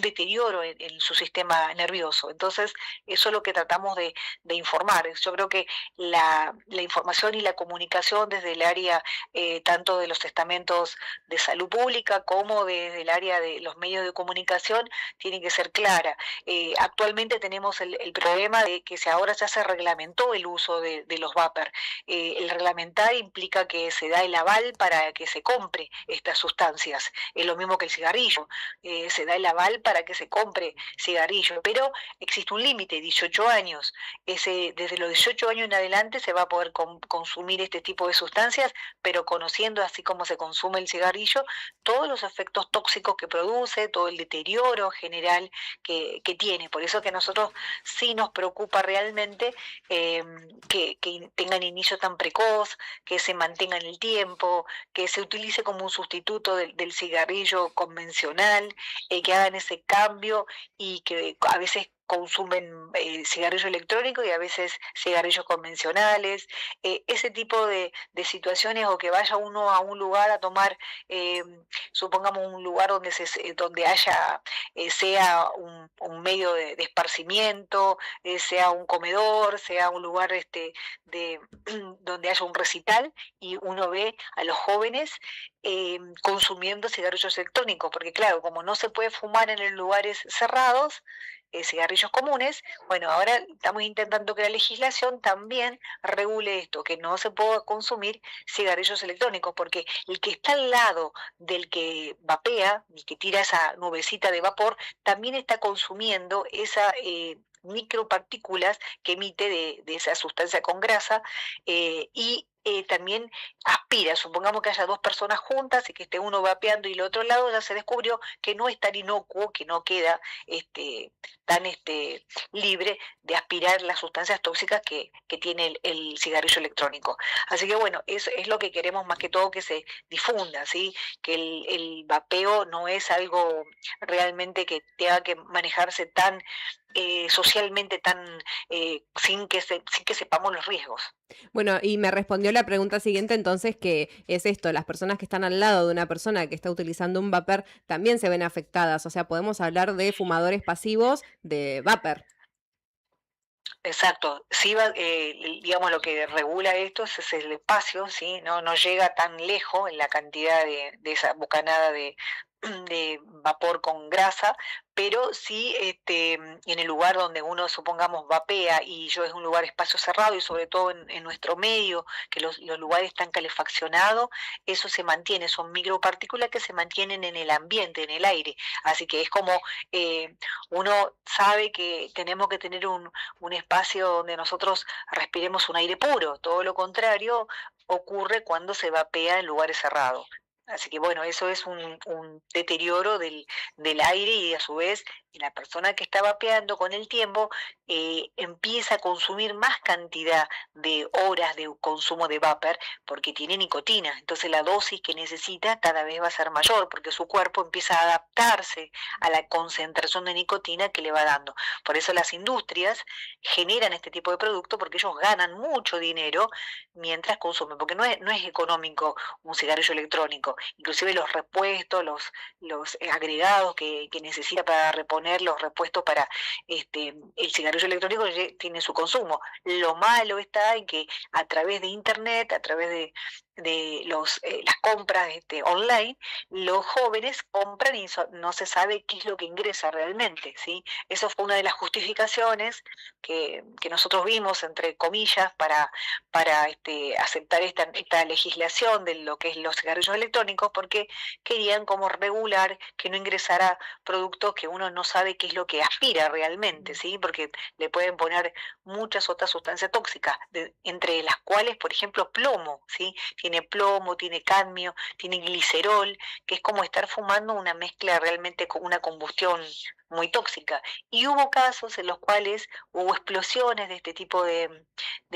deterioro en su sistema nervioso. Entonces, eso es lo que tratamos de informar. Yo creo que la información y la comunicación desde el área tanto de los estamentos de salud pública como desde el área de los medios de comunicación tiene que ser clara. Actualmente tenemos el problema de que ahora ya se reglamentó el uso de los vapers. El reglamentar implica que se da el aval para que se compre estas sustancias. Es lo mismo que el cigarrillo. Se da el aval para que se compre cigarrillo, pero existe un límite, 18 años. Desde los 18 años en adelante se va a poder consumir este tipo de sustancias, pero conociendo, así como se consume el cigarrillo, todos los efectos tóxicos que produce, todo el deterioro general que tiene. Por eso que a nosotros sí nos preocupa realmente que tengan inicio tan precoz, que se mantenga en el tiempo, que se utilice como un sustituto del cigarrillo convencional, que hagan ese cambio, y que a veces consumen cigarrillo electrónico y a veces cigarrillos convencionales, ese tipo de situaciones, o que vaya uno a un lugar a tomar, supongamos un lugar donde haya, sea un medio de esparcimiento, sea un comedor, sea un lugar donde haya un recital, y uno ve a los jóvenes consumiendo cigarrillos electrónicos, porque claro, como no se puede fumar en lugares cerrados, cigarrillos comunes, bueno, ahora estamos intentando que la legislación también regule esto, que no se pueda consumir cigarrillos electrónicos, porque el que está al lado del que vapea, el que tira esa nubecita de vapor, también está consumiendo esa micropartículas que emite de esa sustancia con grasa, y también aspira. Supongamos que haya dos personas juntas y que esté uno vapeando y el otro lado, ya se descubrió que no es tan inocuo, que no queda tan libre de aspirar las sustancias tóxicas que tiene el cigarrillo electrónico. Así que bueno, eso es lo que queremos más que todo que se difunda, ¿sí? Que el vapeo no es algo realmente que tenga que manejarse tan socialmente, tan sin que sepamos los riesgos. Bueno, y me respondió la pregunta siguiente entonces, que es esto, las personas que están al lado de una persona que está utilizando un vapor también se ven afectadas, o sea, podemos hablar de fumadores pasivos de vapor. Exacto, sí digamos lo que regula esto es el espacio, ¿sí? No llega tan lejos en la cantidad de esa bocanada de vapor con grasa, pero sí en el lugar donde uno, supongamos, vapea y yo es un lugar espacio cerrado y sobre todo en nuestro medio, que los lugares están calefaccionados, eso se mantiene, son micropartículas que se mantienen en el ambiente, en el aire, así que es como uno sabe que tenemos que tener un espacio donde nosotros respiremos un aire puro, todo lo contrario ocurre cuando se vapea en lugares cerrados. Así que bueno, eso es un deterioro del aire y a su vez la persona que está vapeando con el tiempo empieza a consumir más cantidad de horas de consumo de vapor porque tiene nicotina. Entonces la dosis que necesita cada vez va a ser mayor porque su cuerpo empieza a adaptarse a la concentración de nicotina que le va dando. Por eso las industrias generan este tipo de producto porque ellos ganan mucho dinero mientras consumen, porque no es económico un cigarrillo electrónico. Inclusive los repuestos, los agregados que necesita para reponer los repuestos para el cigarrillo electrónico tiene su consumo. Lo malo está en que a través de internet, a través de las compras online, los jóvenes compran y no se sabe qué es lo que ingresa realmente, ¿sí? Eso fue una de las justificaciones que nosotros vimos, entre comillas, para aceptar esta legislación de lo que es los cigarrillos electrónicos, porque querían como regular que no ingresara productos que uno no sabe qué es lo que aspira realmente, ¿sí? Porque le pueden poner muchas otras sustancias tóxicas, entre las cuales, por ejemplo, plomo, ¿sí? Tiene plomo, tiene cadmio, tiene glicerol, que es como estar fumando una mezcla realmente con una combustión muy tóxica. Y hubo casos en los cuales hubo explosiones de este tipo de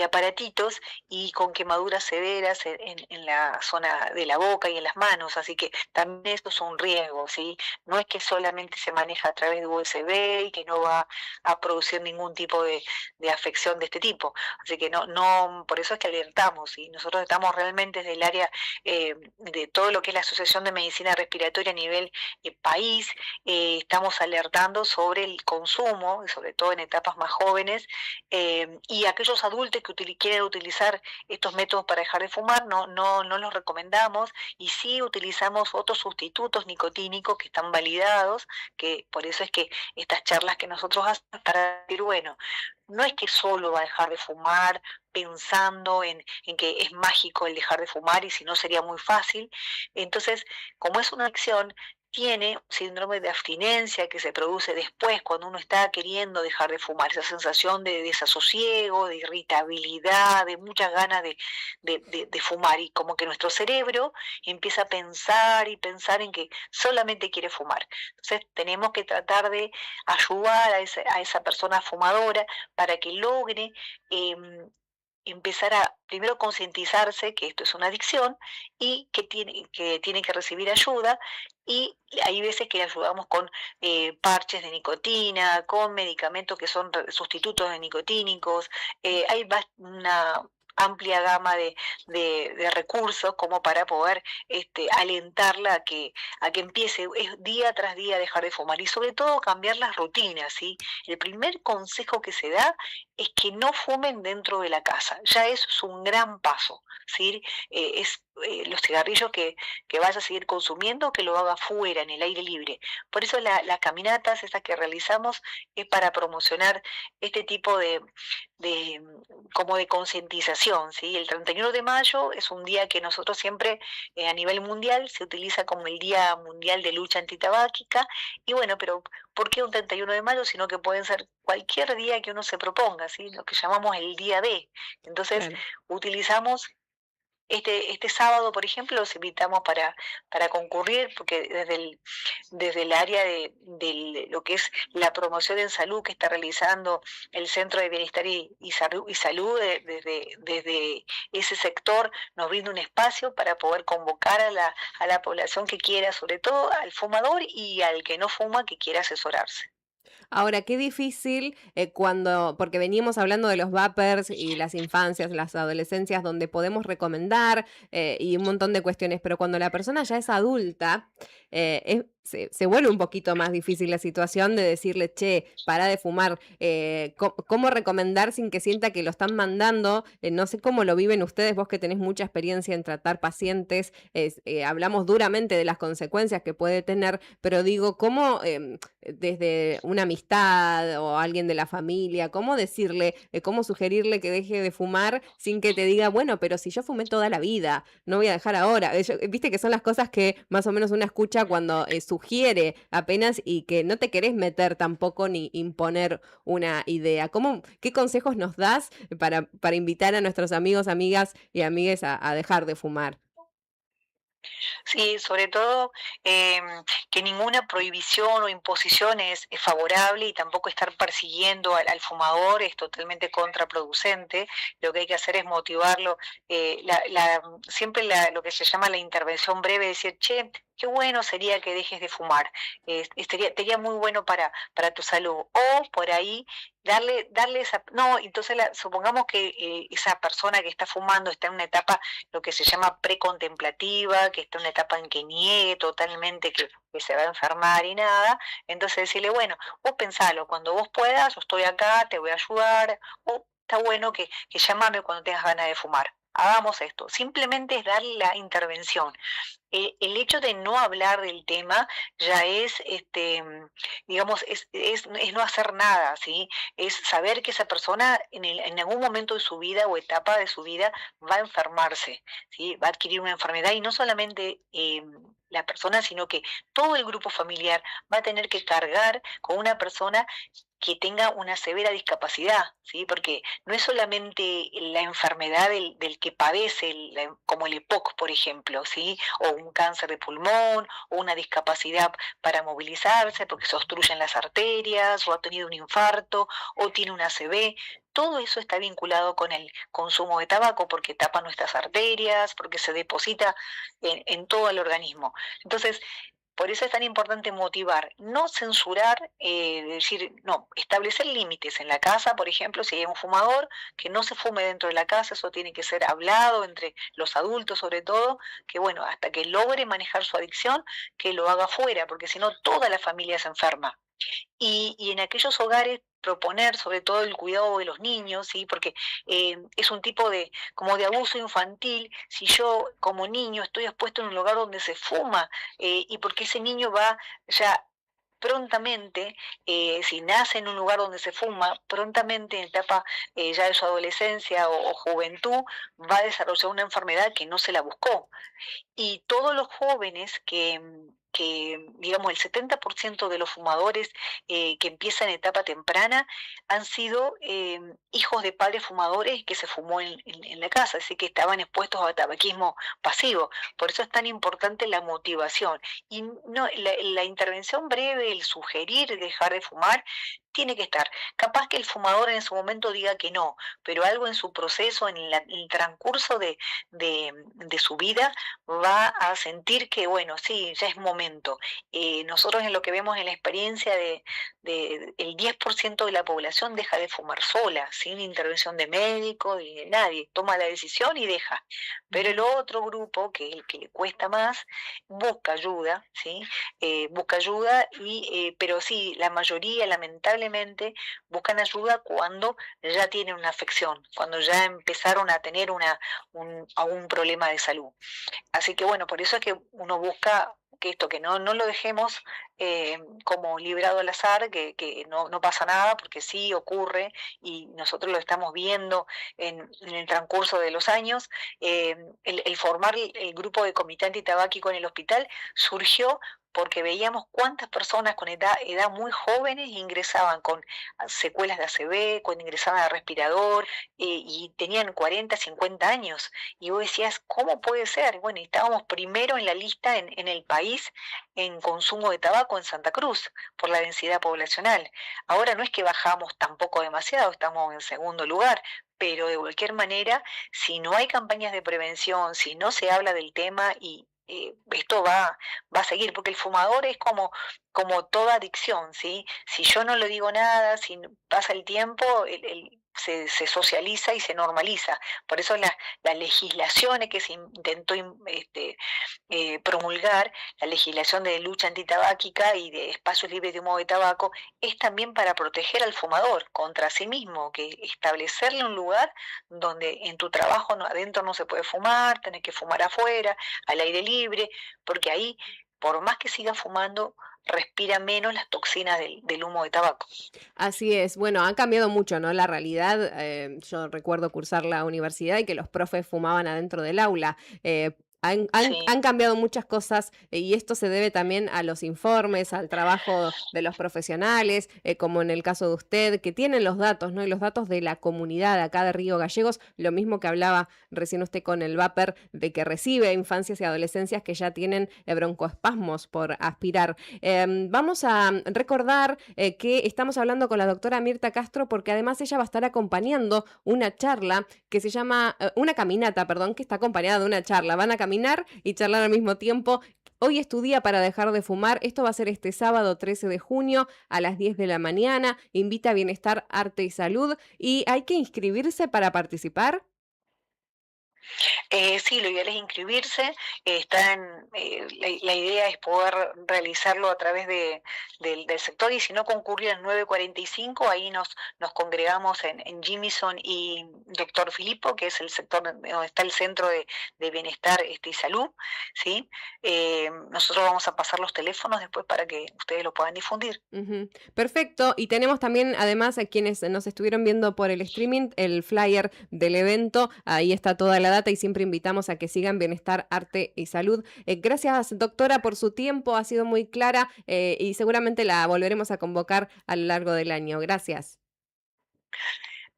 aparatitos y con quemaduras severas en la zona de la boca y en las manos, así que también eso es un riesgo, ¿sí? No es que solamente se maneja a través de USB y que no va a producir ningún tipo de afección de este tipo, así que no por eso es que alertamos, y nosotros estamos realmente desde el área de todo lo que es la Asociación de Medicina Respiratoria a nivel país, estamos alertando sobre el consumo, sobre todo en etapas más jóvenes, y aquellos adultos que quieren utilizar estos métodos para dejar de fumar, no los recomendamos, y sí utilizamos otros sustitutos nicotínicos que están validados, que por eso es que estas charlas que nosotros hacemos para decir, bueno, no es que solo va a dejar de fumar pensando en que es mágico el dejar de fumar y si no sería muy fácil. Entonces, como es una acción, tiene un síndrome de abstinencia que se produce después cuando uno está queriendo dejar de fumar, esa sensación de desasosiego, de irritabilidad, de muchas ganas de fumar, y como que nuestro cerebro empieza a pensar y pensar en que solamente quiere fumar. Entonces tenemos que tratar de ayudar a esa persona fumadora para que logre empezar a primero concientizarse que esto es una adicción y que tiene que recibir ayuda, y hay veces que le ayudamos con parches de nicotina, con medicamentos que son sustitutos de nicotínicos, hay una amplia gama de recursos como para poder alentarla a que empiece día tras día a dejar de fumar, y sobre todo cambiar las rutinas, ¿sí? El primer consejo que se da es que no fumen dentro de la casa, ya eso es un gran paso, ¿sí? Los cigarrillos que vaya a seguir consumiendo, que lo haga fuera, en el aire libre. Por eso las caminatas esas que realizamos es para promocionar este tipo como de concientización, ¿sí? El 31 de mayo es un día que nosotros siempre a nivel mundial se utiliza como el Día Mundial de Lucha Antitabáquica, y bueno, pero ¿por qué un 31 de mayo? Sino que pueden ser cualquier día que uno se proponga, ¿sí? Lo que llamamos el día D. Entonces utilizamos Este sábado, por ejemplo, los invitamos para concurrir, porque desde el área de lo que es la promoción en salud que está realizando el Centro de Bienestar y Salud, desde ese sector nos brinda un espacio para poder convocar a la población que quiera, sobre todo al fumador y al que no fuma, que quiera asesorarse. Ahora, qué difícil porque veníamos hablando de los vapers y las infancias, las adolescencias, donde podemos recomendar y un montón de cuestiones, pero cuando la persona ya es adulta, se vuelve un poquito más difícil la situación de decirle, che, para de fumar. ¿Cómo recomendar sin que sienta que lo están mandando? No sé cómo lo viven ustedes, vos que tenés mucha experiencia en tratar pacientes, hablamos duramente de las consecuencias que puede tener, pero digo, ¿cómo desde una amistad o alguien de la familia, cómo decirle, cómo sugerirle que deje de fumar sin que te diga, bueno, pero si yo fumé toda la vida, no voy a dejar ahora? Viste que son las cosas que más o menos uno escucha cuando sugiere apenas y que no te querés meter tampoco ni imponer una idea. ¿Qué consejos nos das para invitar a nuestros amigos, amigas y amigues a dejar de fumar? Sí, sobre todo que ninguna prohibición o imposición es favorable, y tampoco estar persiguiendo al fumador es totalmente contraproducente. Lo que hay que hacer es motivarlo, siempre lo que se llama la intervención breve, decir, che, qué bueno sería que dejes de fumar, sería muy bueno para tu salud. O por ahí darle esa, no, entonces supongamos que esa persona que está fumando está en una etapa, lo que se llama precontemplativa, que está en una etapa en que niegue totalmente que se va a enfermar y nada. Entonces decirle, bueno, vos pensalo, cuando vos puedas, yo estoy acá, te voy a ayudar, o está bueno que llamame cuando tengas ganas de fumar. Hagamos esto, simplemente es darle la intervención. El hecho de no hablar del tema ya es, digamos, es no hacer nada, ¿sí? Es saber que esa persona en algún momento de su vida o etapa de su vida va a enfermarse, ¿sí? Va a adquirir una enfermedad, y no solamente la persona, sino que todo el grupo familiar va a tener que cargar con una persona que tenga una severa discapacidad, ¿sí? Porque no es solamente la enfermedad del que padece, como el EPOC, por ejemplo, ¿sí? O un cáncer de pulmón, o una discapacidad para movilizarse porque se obstruyen las arterias, o ha tenido un infarto, o tiene una ACV. Todo eso está vinculado con el consumo de tabaco, porque tapa nuestras arterias, porque se deposita en todo el organismo. Entonces, por eso es tan importante motivar, no censurar, decir, no, establecer límites en la casa, por ejemplo, si hay un fumador, que no se fume dentro de la casa. Eso tiene que ser hablado entre los adultos, sobre todo, que bueno, hasta que logre manejar su adicción, que lo haga fuera, porque si no toda la familia se enferma. Y en aquellos hogares proponer sobre todo el cuidado de los niños, ¿sí? Porque es un tipo como de abuso infantil si yo como niño estoy expuesto en un lugar donde se fuma, y porque ese niño va ya prontamente, si nace en un lugar donde se fuma, prontamente en etapa ya de su adolescencia o juventud, va a desarrollar una enfermedad que no se la buscó. Y todos los jóvenes que digamos, el 70% de los fumadores que empiezan en etapa temprana han sido hijos de padres fumadores que se fumó en la casa, así que estaban expuestos a tabaquismo pasivo. Por eso es tan importante la motivación. Y no, la intervención breve, el sugerir dejar de fumar, tiene que estar. Capaz que el fumador en su momento diga que no, pero algo en su proceso, en el transcurso de su vida, va a sentir que, bueno, sí, ya es momento. Nosotros en lo que vemos en la experiencia el 10% de la población deja de fumar sola, sin intervención de médico y de nadie, toma la decisión y deja. Pero el otro grupo, que el que le cuesta más, busca ayuda, ¿sí? Busca ayuda, pero sí, la mayoría, lamentablemente, buscan ayuda cuando ya tienen una afección, cuando ya empezaron a tener algún problema de salud. Así que bueno, por eso es que uno busca que no lo dejemos como librado al azar, que no pasa nada, porque sí ocurre y nosotros lo estamos viendo en el transcurso de los años. El formar el grupo de comité antitabáquico en el hospital surgió porque veíamos cuántas personas con edad muy jóvenes ingresaban con secuelas de ACV, cuando ingresaban a respirador, y tenían 40, 50 años. Y vos decías, ¿cómo puede ser? Bueno, y estábamos primero en la lista en el país en consumo de tabaco en Santa Cruz, por la densidad poblacional. Ahora no es que bajamos tampoco demasiado, estamos en segundo lugar, pero de cualquier manera, si no hay campañas de prevención, si no se habla del tema, y esto va a seguir, porque el fumador es como toda adicción, ¿sí? Si yo no le digo nada, si pasa el tiempo, se socializa y se normaliza. Por eso las legislaciones que se intentó promulgar, la legislación de lucha antitabáquica y de espacios libres de humo de tabaco, es también para proteger al fumador contra sí mismo, que establecerle un lugar donde en tu trabajo adentro no se puede fumar, tenés que fumar afuera, al aire libre, porque ahí, por más que siga fumando, respira menos las toxinas del humo de tabaco. Así es. Bueno, ha cambiado mucho, ¿no? La realidad. Yo recuerdo cursar la universidad y que los profes fumaban adentro del aula. Han cambiado muchas cosas y esto se debe también a los informes, al trabajo de los profesionales, como en el caso de usted, que tienen los datos, ¿no? Y los datos de la comunidad acá de Río Gallegos, lo mismo que hablaba recién usted con el vapor, de que recibe infancias y adolescencias que ya tienen broncoespasmos por aspirar. Vamos a recordar que estamos hablando con la doctora Mirta Castro, porque además ella va a estar acompañando una charla que se llama, una caminata, perdón, que está acompañada de una charla. Van a caminar y charlar al mismo tiempo. Hoy es tu día para dejar de fumar. Esto va a ser este sábado 13 de junio a las 10 de la mañana. Invita a Bienestar, Arte y Salud. ¿Y hay que inscribirse para participar? Sí, lo ideal es inscribirse. La idea es poder realizarlo a través del sector, y si no, concurrir al 945. Ahí nos congregamos en Jimison y Doctor Filippo, que es el sector donde está el Centro de Bienestar y Salud, ¿sí? Nosotros vamos a pasar los teléfonos después para que ustedes lo puedan difundir. Perfecto. Y tenemos también, además, a quienes nos estuvieron viendo por el streaming, el flyer del evento. Ahí está toda la data y siempre invitamos a que sigan Bienestar, Arte y Salud. Gracias, doctora, por su tiempo. Ha sido muy clara y seguramente la volveremos a convocar a lo largo del año. Gracias.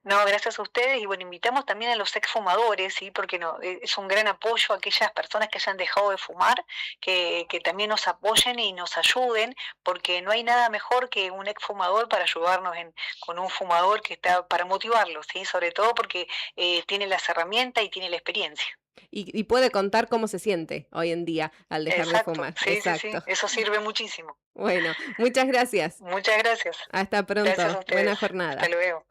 No, gracias a ustedes, y bueno, invitamos también a los exfumadores, ¿sí? Porque es un gran apoyo a aquellas personas que hayan dejado de fumar, que también nos apoyen y nos ayuden, porque no hay nada mejor que un exfumador para ayudarnos con un fumador que está para motivarlo, ¿sí? Sobre todo porque tiene las herramientas y tiene la experiencia. Y puede contar cómo se siente hoy en día al dejar de fumar. Sí, exacto. Sí, eso sirve muchísimo. Bueno, muchas gracias. Muchas gracias. Hasta pronto. Gracias a ustedes. Buena jornada. Hasta luego.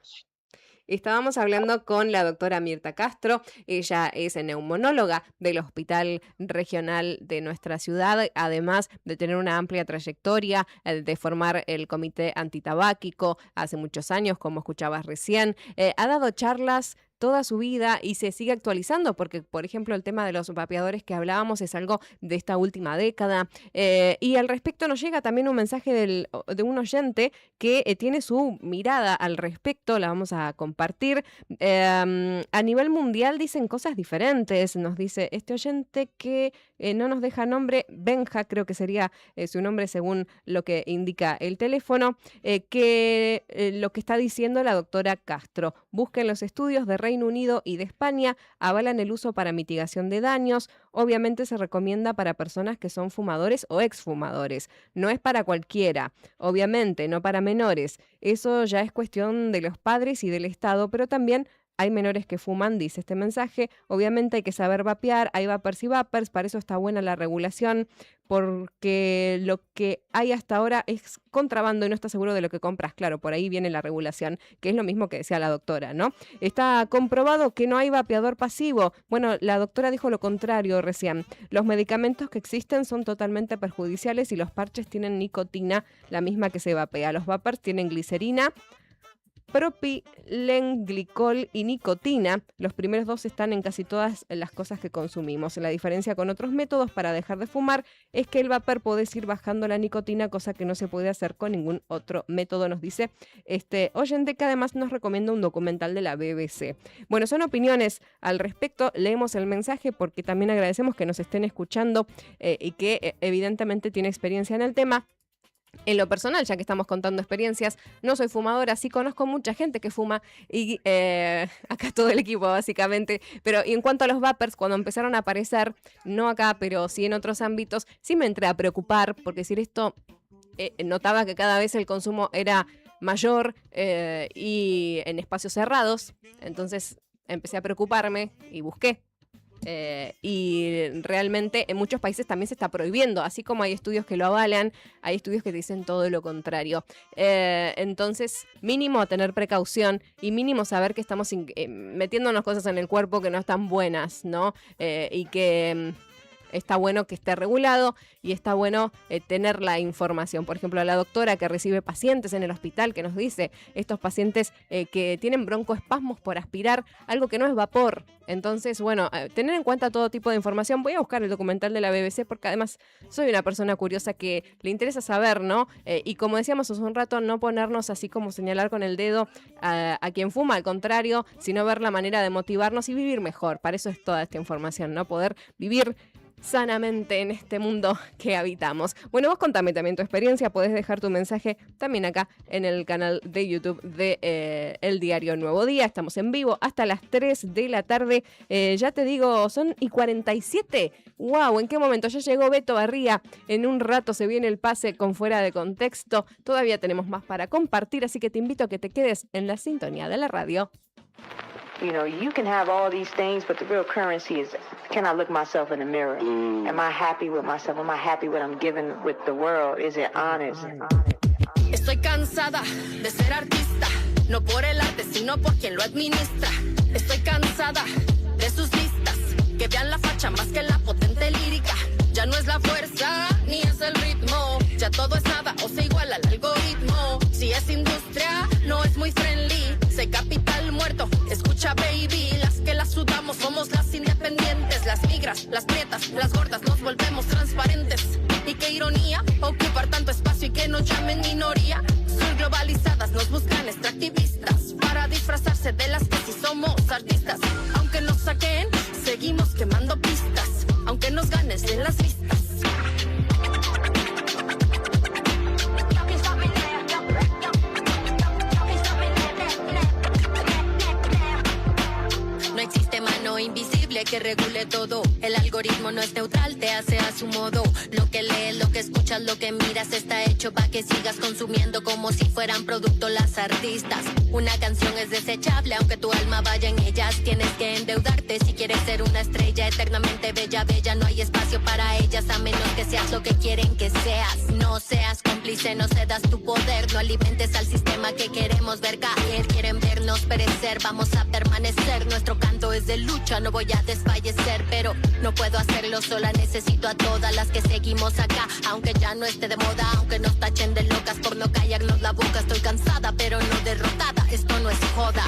Estábamos hablando con la doctora Mirta Castro. Ella es neumonóloga del Hospital Regional de nuestra ciudad, además de tener una amplia trayectoria, de formar el comité antitabáquico hace muchos años, como escuchabas recién. Ha dado charlas toda su vida y se sigue actualizando, porque, por ejemplo, el tema de los vapeadores que hablábamos es algo de esta última década. Y al respecto nos llega también un mensaje de un oyente que tiene su mirada al respecto, la vamos a compartir. A nivel mundial dicen cosas diferentes, nos dice este oyente que no nos deja nombre, Benja creo que sería su nombre según lo que indica el teléfono, que lo que está diciendo la doctora Castro: busquen los estudios de Reino Unido y de España, avalan el uso para mitigación de daños. Obviamente se recomienda para personas que son fumadores o exfumadores. No es para cualquiera, obviamente, no para menores. Eso ya es cuestión de los padres y del Estado, pero también hay menores que fuman, dice este mensaje. Obviamente hay que saber vapear, hay vapers y vapers, para eso está buena la regulación, porque lo que hay hasta ahora es contrabando y no estás seguro de lo que compras. Claro, por ahí viene la regulación, que es lo mismo que decía la doctora, ¿no? Está comprobado que no hay vapeador pasivo. Bueno, la doctora dijo lo contrario recién. Los medicamentos que existen son totalmente perjudiciales y los parches tienen nicotina, la misma que se vapea. Los vapers tienen glicerina, propilenglicol y nicotina. Los primeros dos están en casi todas las cosas que consumimos. La diferencia con otros métodos para dejar de fumar es que el vapor podés ir bajando la nicotina, cosa que no se puede hacer con ningún otro método, nos dice este oyente, que además nos recomienda un documental de la BBC. Bueno, son opiniones al respecto. Leemos el mensaje porque también agradecemos que nos estén escuchando y que evidentemente tiene experiencia en el tema. En lo personal, ya que estamos contando experiencias, no soy fumadora, sí conozco mucha gente que fuma y acá todo el equipo básicamente, pero y en cuanto a los vapers, cuando empezaron a aparecer, no acá, pero sí en otros ámbitos, sí me entré a preocupar, porque si esto notaba que cada vez el consumo era mayor y en espacios cerrados, entonces empecé a preocuparme y busqué. Y realmente en muchos países también se está prohibiendo, así como hay estudios que lo avalan, hay estudios que dicen todo lo contrario. Entonces, mínimo tener precaución y mínimo saber que estamos metiéndonos cosas en el cuerpo que no están buenas, ¿no? Y que está bueno que esté regulado y está bueno tener la información. Por ejemplo, la doctora que recibe pacientes en el hospital que nos dice estos pacientes que tienen broncoespasmos por aspirar algo que no es vapor. Entonces, bueno, tener en cuenta todo tipo de información. Voy a buscar el documental de la BBC porque además soy una persona curiosa que le interesa saber, ¿no? Y como decíamos hace un rato, no ponernos así como señalar con el dedo a quien fuma, al contrario, sino ver la manera de motivarnos y vivir mejor. Para eso es toda esta información, ¿no? Poder vivir sanamente en este mundo que habitamos. Bueno, vos contame también tu experiencia, podés dejar tu mensaje también acá en el canal de YouTube de El Diario Nuevo Día. Estamos en vivo hasta las 3 de la tarde. Ya te digo, son y 47. ¡Wow! ¿En qué momento? Ya llegó Beto Barría. En un rato se viene el pase con Fuera de Contexto. Todavía tenemos más para compartir, así que te invito a que te quedes en la sintonía de la radio. You know, you can have all these things, but the real currency is, can I look myself in the mirror? Am I happy with myself? Am I happy with what I'm giving with the world? Is it honest? Estoy cansada de ser artista, no por el arte, sino por quien lo administra. Estoy cansada de sus listas, que vean la facha más que la potente lírica. Ya no es la fuerza, ni es el ritmo, ya todo es nada o se iguala al algoritmo. Si es industria, no es muy friendly, sé capital muerto, escucha baby. Las que las sudamos somos las independientes, las migras, las prietas, las gordas, nos volvemos transparentes. Y qué ironía, ocupar tanto espacio y que nos llamen minoría. Son globalizadas, nos buscan extractivistas, para disfrazarse de las que sí somos artistas. Aunque nos saquen, seguimos quemando pistas, aunque nos ganes en las vistas. No existe mano invisible que regule todo. El algoritmo no es neutral, te hace a su modo. Lo que lees, lo que escuchas, lo que miras está hecho para que sigas consumiendo como si fueran producto las artistas. Una canción es desechable, aunque tu alma vaya en ellas. Tienes que endeudarte si quieres ser una estrella eternamente bella, bella. No hay espacio para ellas a menos que seas lo que quieren que seas. No seas cómplice, no cedas tu poder. No alimentes al sistema que queremos ver caer. Quieren vernos perecer, vamos a permanecer. Nuestro canto es de lucha, no voy a desfallecer, pero no puedo hacerlo sola. Necesito a todas las que seguimos acá, aunque ya no esté de moda, aunque nos tachen de locas por no callarnos la boca. Estoy cansada, pero no derrotada, esto no es joda.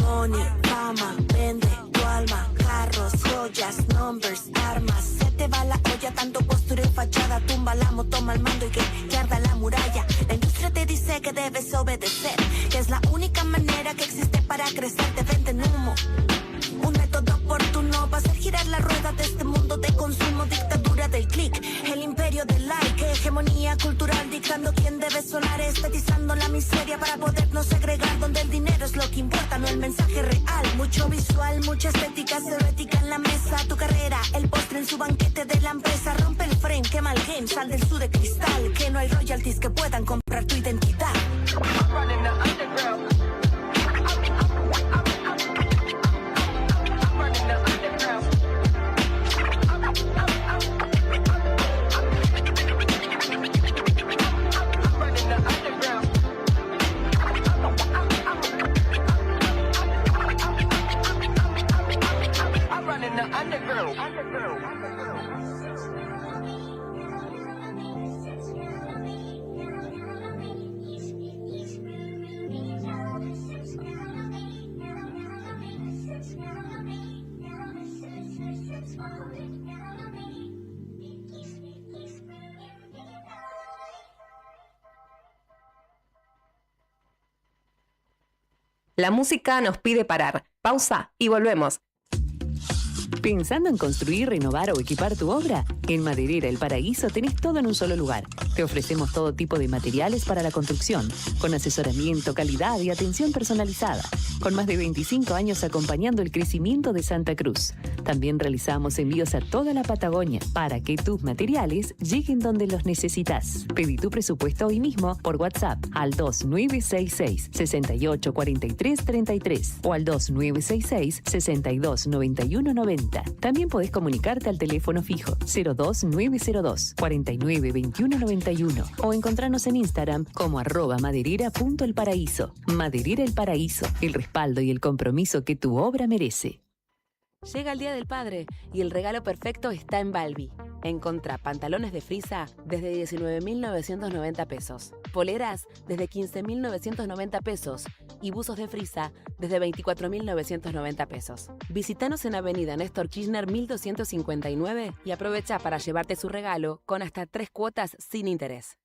Money, fama, vende tu alma, carros, joyas, numbers, armas. Se te va la olla, tanto postura y fachada. Tumba la moto, toma el mando y que arda la muralla. La industria te dice que debes obedecer, que es la única manera que existe para crecer. Te venden humo, un método oportuno para hacer girar la rueda de este mundo de consumo. Dictadura del click, el imperio del like, hegemonía cultural dictando quién debe sonar, estetizando la miseria para podernos segregar, donde el dinero es lo que importa, no el mensaje real. Mucho visual, mucha estética, teórica en la mesa. Tu carrera, el postre en su banquete de la empresa. Rompe el frame, quema el game, sal del sur de cristal, que no hay royalties que puedan comprar tu identidad. La música nos pide parar. Pausa y volvemos. ¿Pensando en construir, renovar o equipar tu obra? En Maderera El Paraíso tenés todo en un solo lugar. Te ofrecemos todo tipo de materiales para la construcción, con asesoramiento, calidad y atención personalizada, con más de 25 años acompañando el crecimiento de Santa Cruz. También realizamos envíos a toda la Patagonia para que tus materiales lleguen donde los necesitas. Pedí tu presupuesto hoy mismo por WhatsApp al 2966 68 43 33 o al 2966 62 91 90. También podés comunicarte al teléfono fijo 02902 49 21 91 o encontrarnos en Instagram como @maderera.elparaíso. Maderera El Paraíso, el respaldo y el compromiso que tu obra merece. Llega el Día del Padre y el regalo perfecto está en Balbi. Encontrá pantalones de frisa desde 19.990 pesos, poleras desde 15.990 pesos y buzos de frisa desde 24.990 pesos. Visítanos en Avenida Néstor Kirchner 1259 y aprovecha para llevarte su regalo con hasta 3 cuotas sin interés.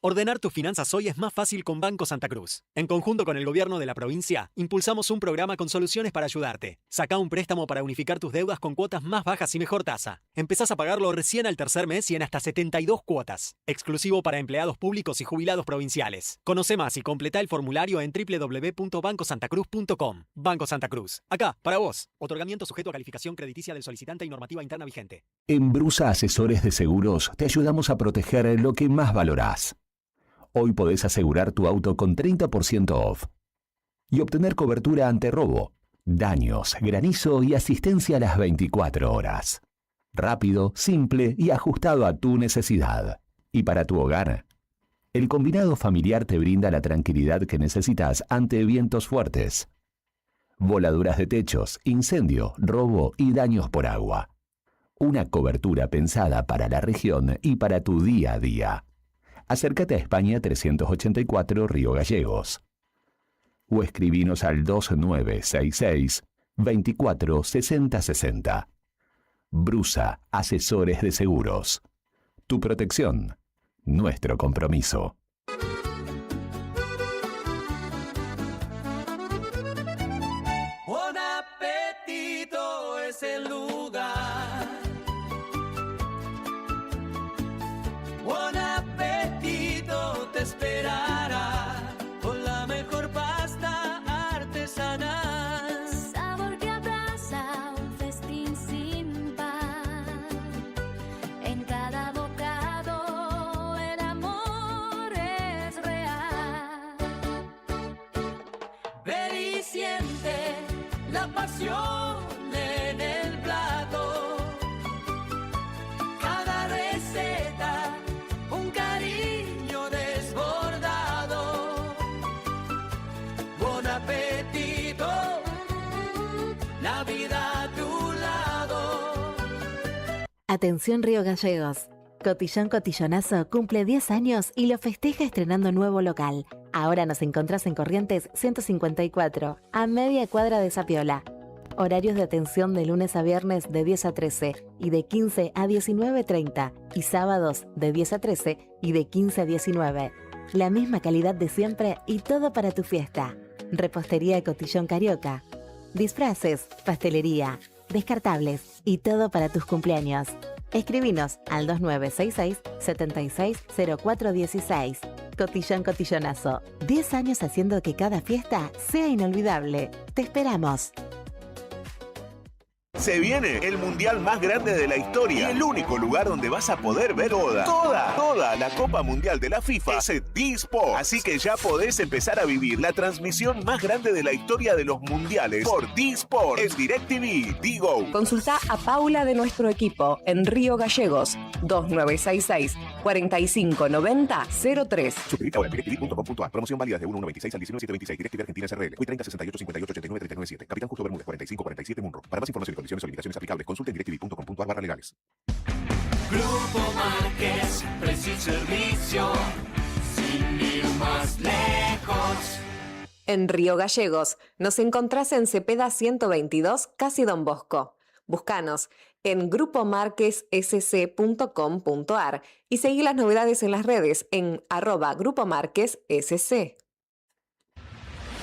Ordenar tus finanzas hoy es más fácil con Banco Santa Cruz. En conjunto con el gobierno de la provincia, impulsamos un programa con soluciones para ayudarte. Sacá un préstamo para unificar tus deudas con cuotas más bajas y mejor tasa. Empezás a pagarlo recién al tercer mes y en hasta 72 cuotas. Exclusivo para empleados públicos y jubilados provinciales. Conoce más y completa el formulario en www.bancosantacruz.com. Banco Santa Cruz. Acá, para vos. Otorgamiento sujeto a calificación crediticia del solicitante y normativa interna vigente. En Brusa Asesores de Seguros te ayudamos a proteger lo que más valorás. Hoy podés asegurar tu auto con 30% off y obtener cobertura ante robo, daños, granizo y asistencia a las 24 horas. Rápido, simple y ajustado a tu necesidad. Y para tu hogar, el combinado familiar te brinda la tranquilidad que necesitas ante vientos fuertes, voladuras de techos, incendio, robo y daños por agua. Una cobertura pensada para la región y para tu día a día. Acércate a España 384 Río Gallegos o escribinos al 2966 24 60 60. Brusa Asesores de Seguros. Tu protección, nuestro compromiso. Buon appetito es el lugar. Buon appetito te esperará con la mejor pasta artesanal. Sabor que abraza un festín sin par. En cada bocado el amor es real. Ven y siente la pasión en el plato. Cada receta, un cariño desbordado. Buen apetito, la vida a tu lado. Atención Río Gallegos. Cotillón Cotillonazo cumple 10 años y lo festeja estrenando nuevo local. Ahora nos encontrás en Corrientes 154, a media cuadra de Sapiola. Horarios de atención de lunes a viernes de 10 a 13 y de 15 a 19:30 y sábados de 10 a 13 y de 15 a 19. La misma calidad de siempre y todo para tu fiesta. Repostería Cotillón Carioca. Disfraces, pastelería, descartables y todo para tus cumpleaños. Escribinos al 2966 760416. Cotillón Cotillonazo. 10 años haciendo que cada fiesta sea inolvidable. Te esperamos. Se viene el mundial más grande de la historia y el único lugar donde vas a poder ver toda la Copa Mundial de la FIFA es D-Sport. Así que ya podés empezar a vivir la transmisión más grande de la historia de los mundiales por D-Sport. Es DirecTV, Digo. Consulta a Paula de nuestro equipo en Río Gallegos 2966 4590 03. Suscríbete ahora en directv.com.ar. Promoción válida de 1/1/26 al 19/7/26. DirecTV Argentina SRL. Hoy 30 68 58 89 397. Capitán Justo Bermúdez 45 47 Munro. Para más información y condiciones o limitaciones aplicables, consulte en directv.com.ar/legales. Grupo Márquez, precio y servicio, sin ir más lejos. En Río Gallegos nos encontrás en Cepeda 122, casi Don Bosco. Búscanos en grupomarquessc.com.ar y seguí las novedades en las redes en @grupomarquessc.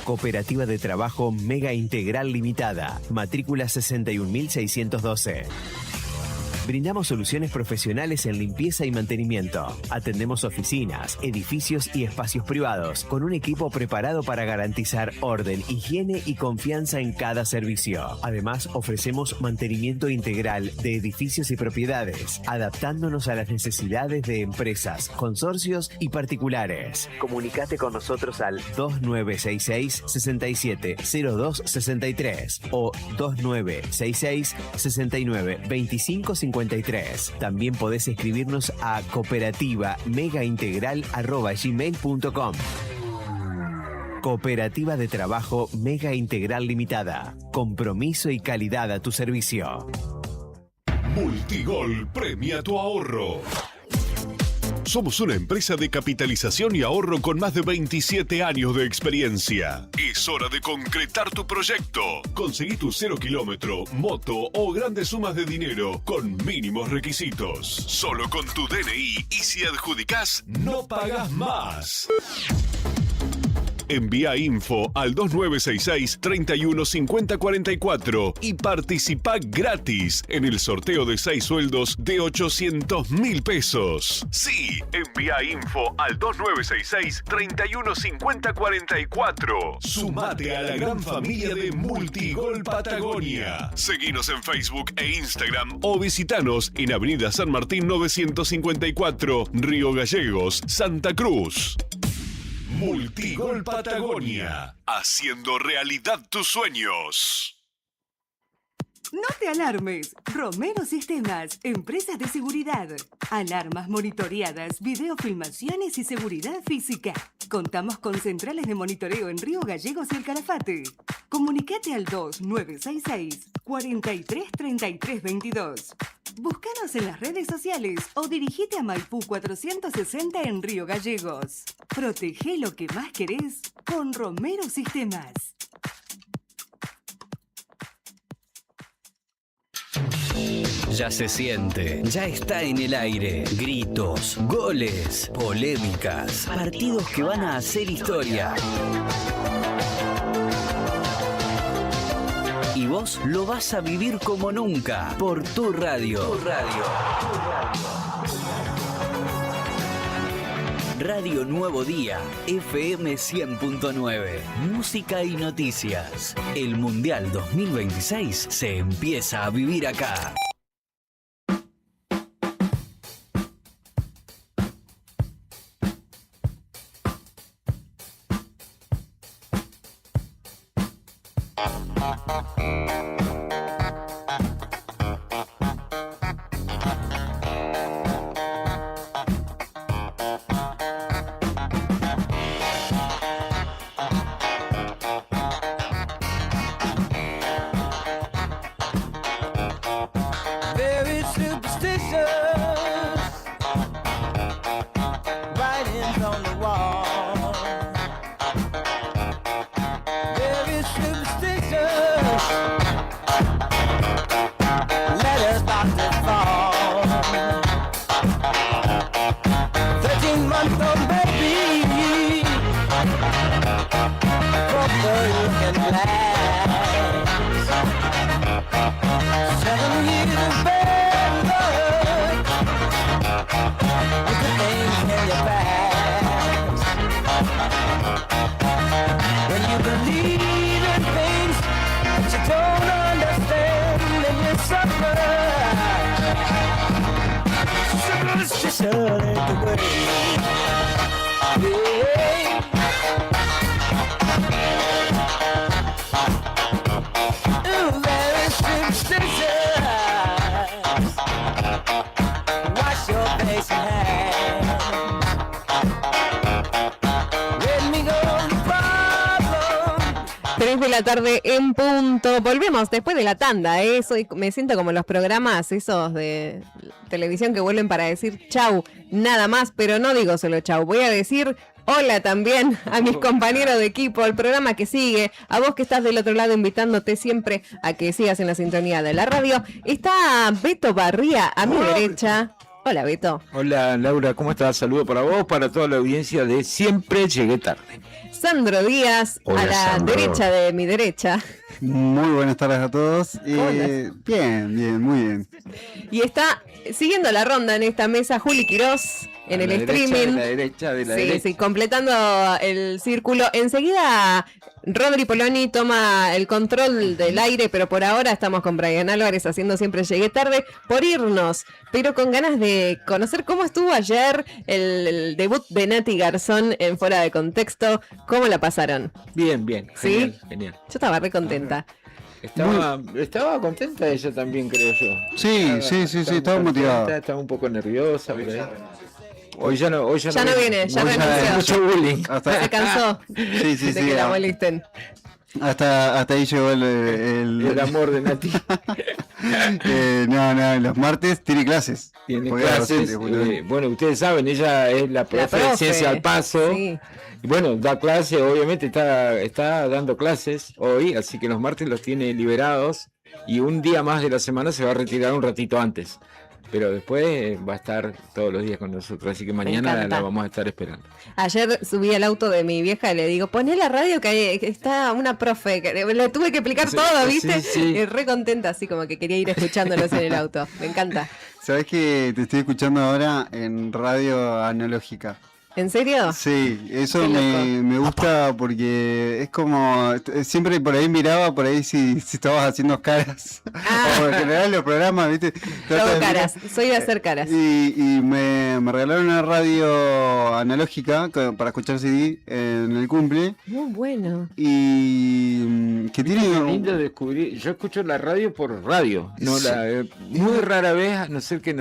Cooperativa de Trabajo Mega Integral Limitada. Matrícula 61.612. Brindamos soluciones profesionales en limpieza y mantenimiento. Atendemos oficinas, edificios y espacios privados con un equipo preparado para garantizar orden, higiene y confianza en cada servicio. Además, ofrecemos mantenimiento integral de edificios y propiedades, adaptándonos a las necesidades de empresas, consorcios y particulares. Comunicate con nosotros al 2966-670263 o 2966-692553. También podés escribirnos a cooperativa-megaintegral@gmail.com. Cooperativa de Trabajo Mega Integral Limitada. Compromiso y calidad a tu servicio. Multigol premia tu ahorro. Somos una empresa de capitalización y ahorro con más de 27 años de experiencia. Es hora de concretar tu proyecto. Conseguí tu 0 kilómetro, moto o grandes sumas de dinero con mínimos requisitos. Solo con tu DNI y si adjudicás, no pagás más. Envía info al 2966-315044 y participa gratis en el sorteo de 6 sueldos de 800.000 pesos. Sí, envía info al 2966-315044. Sumate a la gran familia de Multigol Patagonia. Seguinos en Facebook e Instagram o visitanos en Avenida San Martín 954, Río Gallegos, Santa Cruz. Multigol Patagonia, haciendo realidad tus sueños. No te alarmes. Romero Sistemas, empresas de seguridad. Alarmas monitoreadas, videofilmaciones y seguridad física. Contamos con centrales de monitoreo en Río Gallegos y El Calafate. Comunicate al 2966-433322. Búscanos en las redes sociales o dirigite a Maipú 460 en Río Gallegos. Protege lo que más querés con Romero Sistemas. Ya se siente, ya está en el aire. Gritos, goles, polémicas, partidos que van a hacer historia. Y vos lo vas a vivir como nunca por tu radio. Radio Nuevo Día, FM 100.9. Música y noticias. El Mundial 2026 se empieza a vivir acá. Very superstitious, writings on the wall. Very superstitious, letters about to fall. 13-month-old baby, broke glass. 7 years of bad luck, with the things in your past. When you believe in things that you don't understand, and you suffer. Superstition ain't the way. Ooh, very superstitious. Wash your face and hands. Let me go the problem. 3 de la tarde en punto. Volvemos después de la tanda, Soy, me siento como los programas esos de televisión que vuelven para decir chau, nada más, pero no digo solo chau. Voy a decir hola también a mis compañeros de equipo, al programa que sigue, a vos que estás del otro lado invitándote siempre a que sigas en la sintonía de la radio. Está Beto Barría a mi derecha. Hola, Beto. Hola, Laura, ¿cómo estás? Saludo para vos, para toda la audiencia de Siempre Llegué Tarde. Sandro Díaz, Hola, a la Sandro. derecha de mi derecha. Muy buenas tardes a todos. ¿Cómo andás? Bien, muy bien. Y está siguiendo la ronda en esta mesa Juli Quirós en A el la derecha, streaming. de la derecha, de la Sí, derecha. sí, completando el círculo. Enseguida Rodri Poloni toma el control del aire, pero por ahora estamos con Brian Álvarez haciendo Siempre Llegué Tarde por irnos, pero con ganas de conocer cómo estuvo ayer el debut de Nati Garzón en Fuera de Contexto. ¿Cómo la pasaron? Bien, ¿Sí? genial, genial. Yo estaba re contenta. Estaba contenta ella también, creo yo. Sí, estaba motivada. Estaba un poco nerviosa por ahí. Hoy ya no Ya no viene, ya Hoy renunció. mucho bullying. Se cansó Sí, de que la molesten. Hasta ahí llegó el amor de Nati. No, los martes tiene clases. Tiene Porque era clases. docente, boludo. Bueno, ustedes saben, ella es la profe de profe, Ciencia al Paso. sí. Y bueno, da clase, obviamente está dando clases hoy, así que los martes los tiene liberados. Y un día más de la semana se va a retirar un ratito antes. Pero después va a estar todos los días con nosotros, así que mañana encanta. la vamos a estar esperando. Ayer subí al auto de mi vieja y le digo, poné la radio que está una profe, que le tuve que explicar Sí, todo, sí, ¿viste? sí. Y re contenta, así como que quería ir escuchándolos en el auto. Me encanta. ¿Sabés que te estoy escuchando ahora en radio analógica? ¿En serio? Sí, eso Qué loco. me gusta porque es como, siempre por ahí miraba, por ahí si estabas haciendo caras, o en general los programas, ¿viste? Yo Trato hago de mirar. caras, soy de hacer caras. Y me regalaron una radio analógica para escuchar CD en el cumple Muy bueno. y que tiene... Qué lindo descubrir. Yo escucho la radio por radio, no Sí. muy rara vez, a no ser que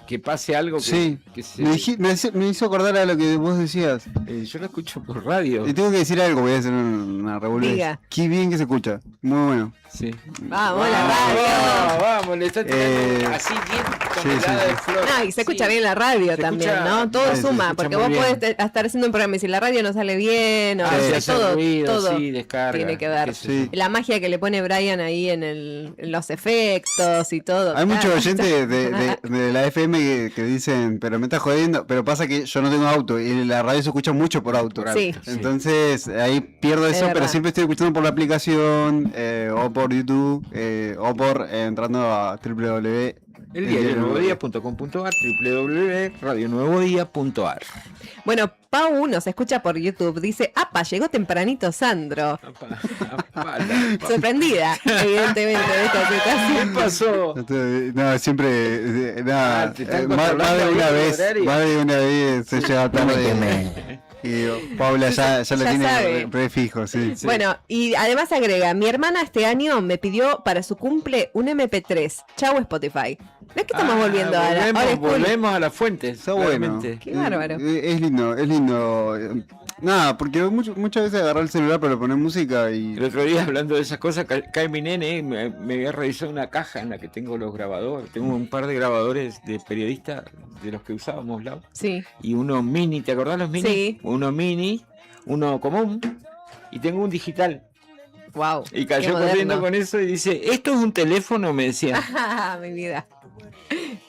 que pase algo que, Sí, que se- me hizo acordar a lo que vos decías. yo lo escucho por radio. Y tengo que decir algo, voy a hacer una revolución. Diga. Qué bien que se escucha, muy bueno. Sí. Vamos, la radio. Vamos, le está tirando así bien tonelada de flores. No, y se escucha bien la radio Se también, escucha- ¿no? Todo sí, se suma, escucha porque muy vos bien. podés estar haciendo un programa y si la radio no sale bien, o Sí, no sé, hace todo, ruido, todo sí, descarga, tiene que ver. qué sé yo. La magia que le pone Brian ahí en los efectos y todo. Hay muchos Ah, oyentes de la FM que dicen, pero me estás jodiendo, pero pasa que yo no tengo auto y la radio se escucha mucho por auto. Sí. Entonces ahí pierdo Es eso, pero verdad. siempre estoy escuchando por la aplicación o por YouTube o por entrando a www. Eldiarionuevodía.com.ar, www.radionuevodía.ar. Bueno, Pau nos escucha por YouTube. Dice, ¡apa! Llegó tempranito Sandro. Sorprendida, evidentemente, de esta situación. ¿Qué pasó? No, siempre, nada, te están más controlando de una ahí el vez, horario. más de una vez se llega tarde. Y digo, Paula ya lo Ya tiene sabe. prefijo, sí. Bueno, y además agrega, mi hermana este año me pidió para su cumple un MP3. Chau Spotify. No es que estamos volviendo a la old school. Volvemos a las fuentes. Está bueno. claramente. Qué bárbaro. Es lindo, es lindo. Nada, porque muchas veces agarrar el celular para poner música y... El otro día, hablando de esas cosas, cae mi nene, me había revisado una caja en la que tengo los grabadores. Tengo un par de grabadores de periodistas de los que usábamos, Lau. Sí. Y uno mini, ¿te acordás los mini? Sí. Uno mini, uno común, y tengo un digital. Wow. Y cayó corriendo con eso y dice, ¿esto es un teléfono? Me decía. Mi vida.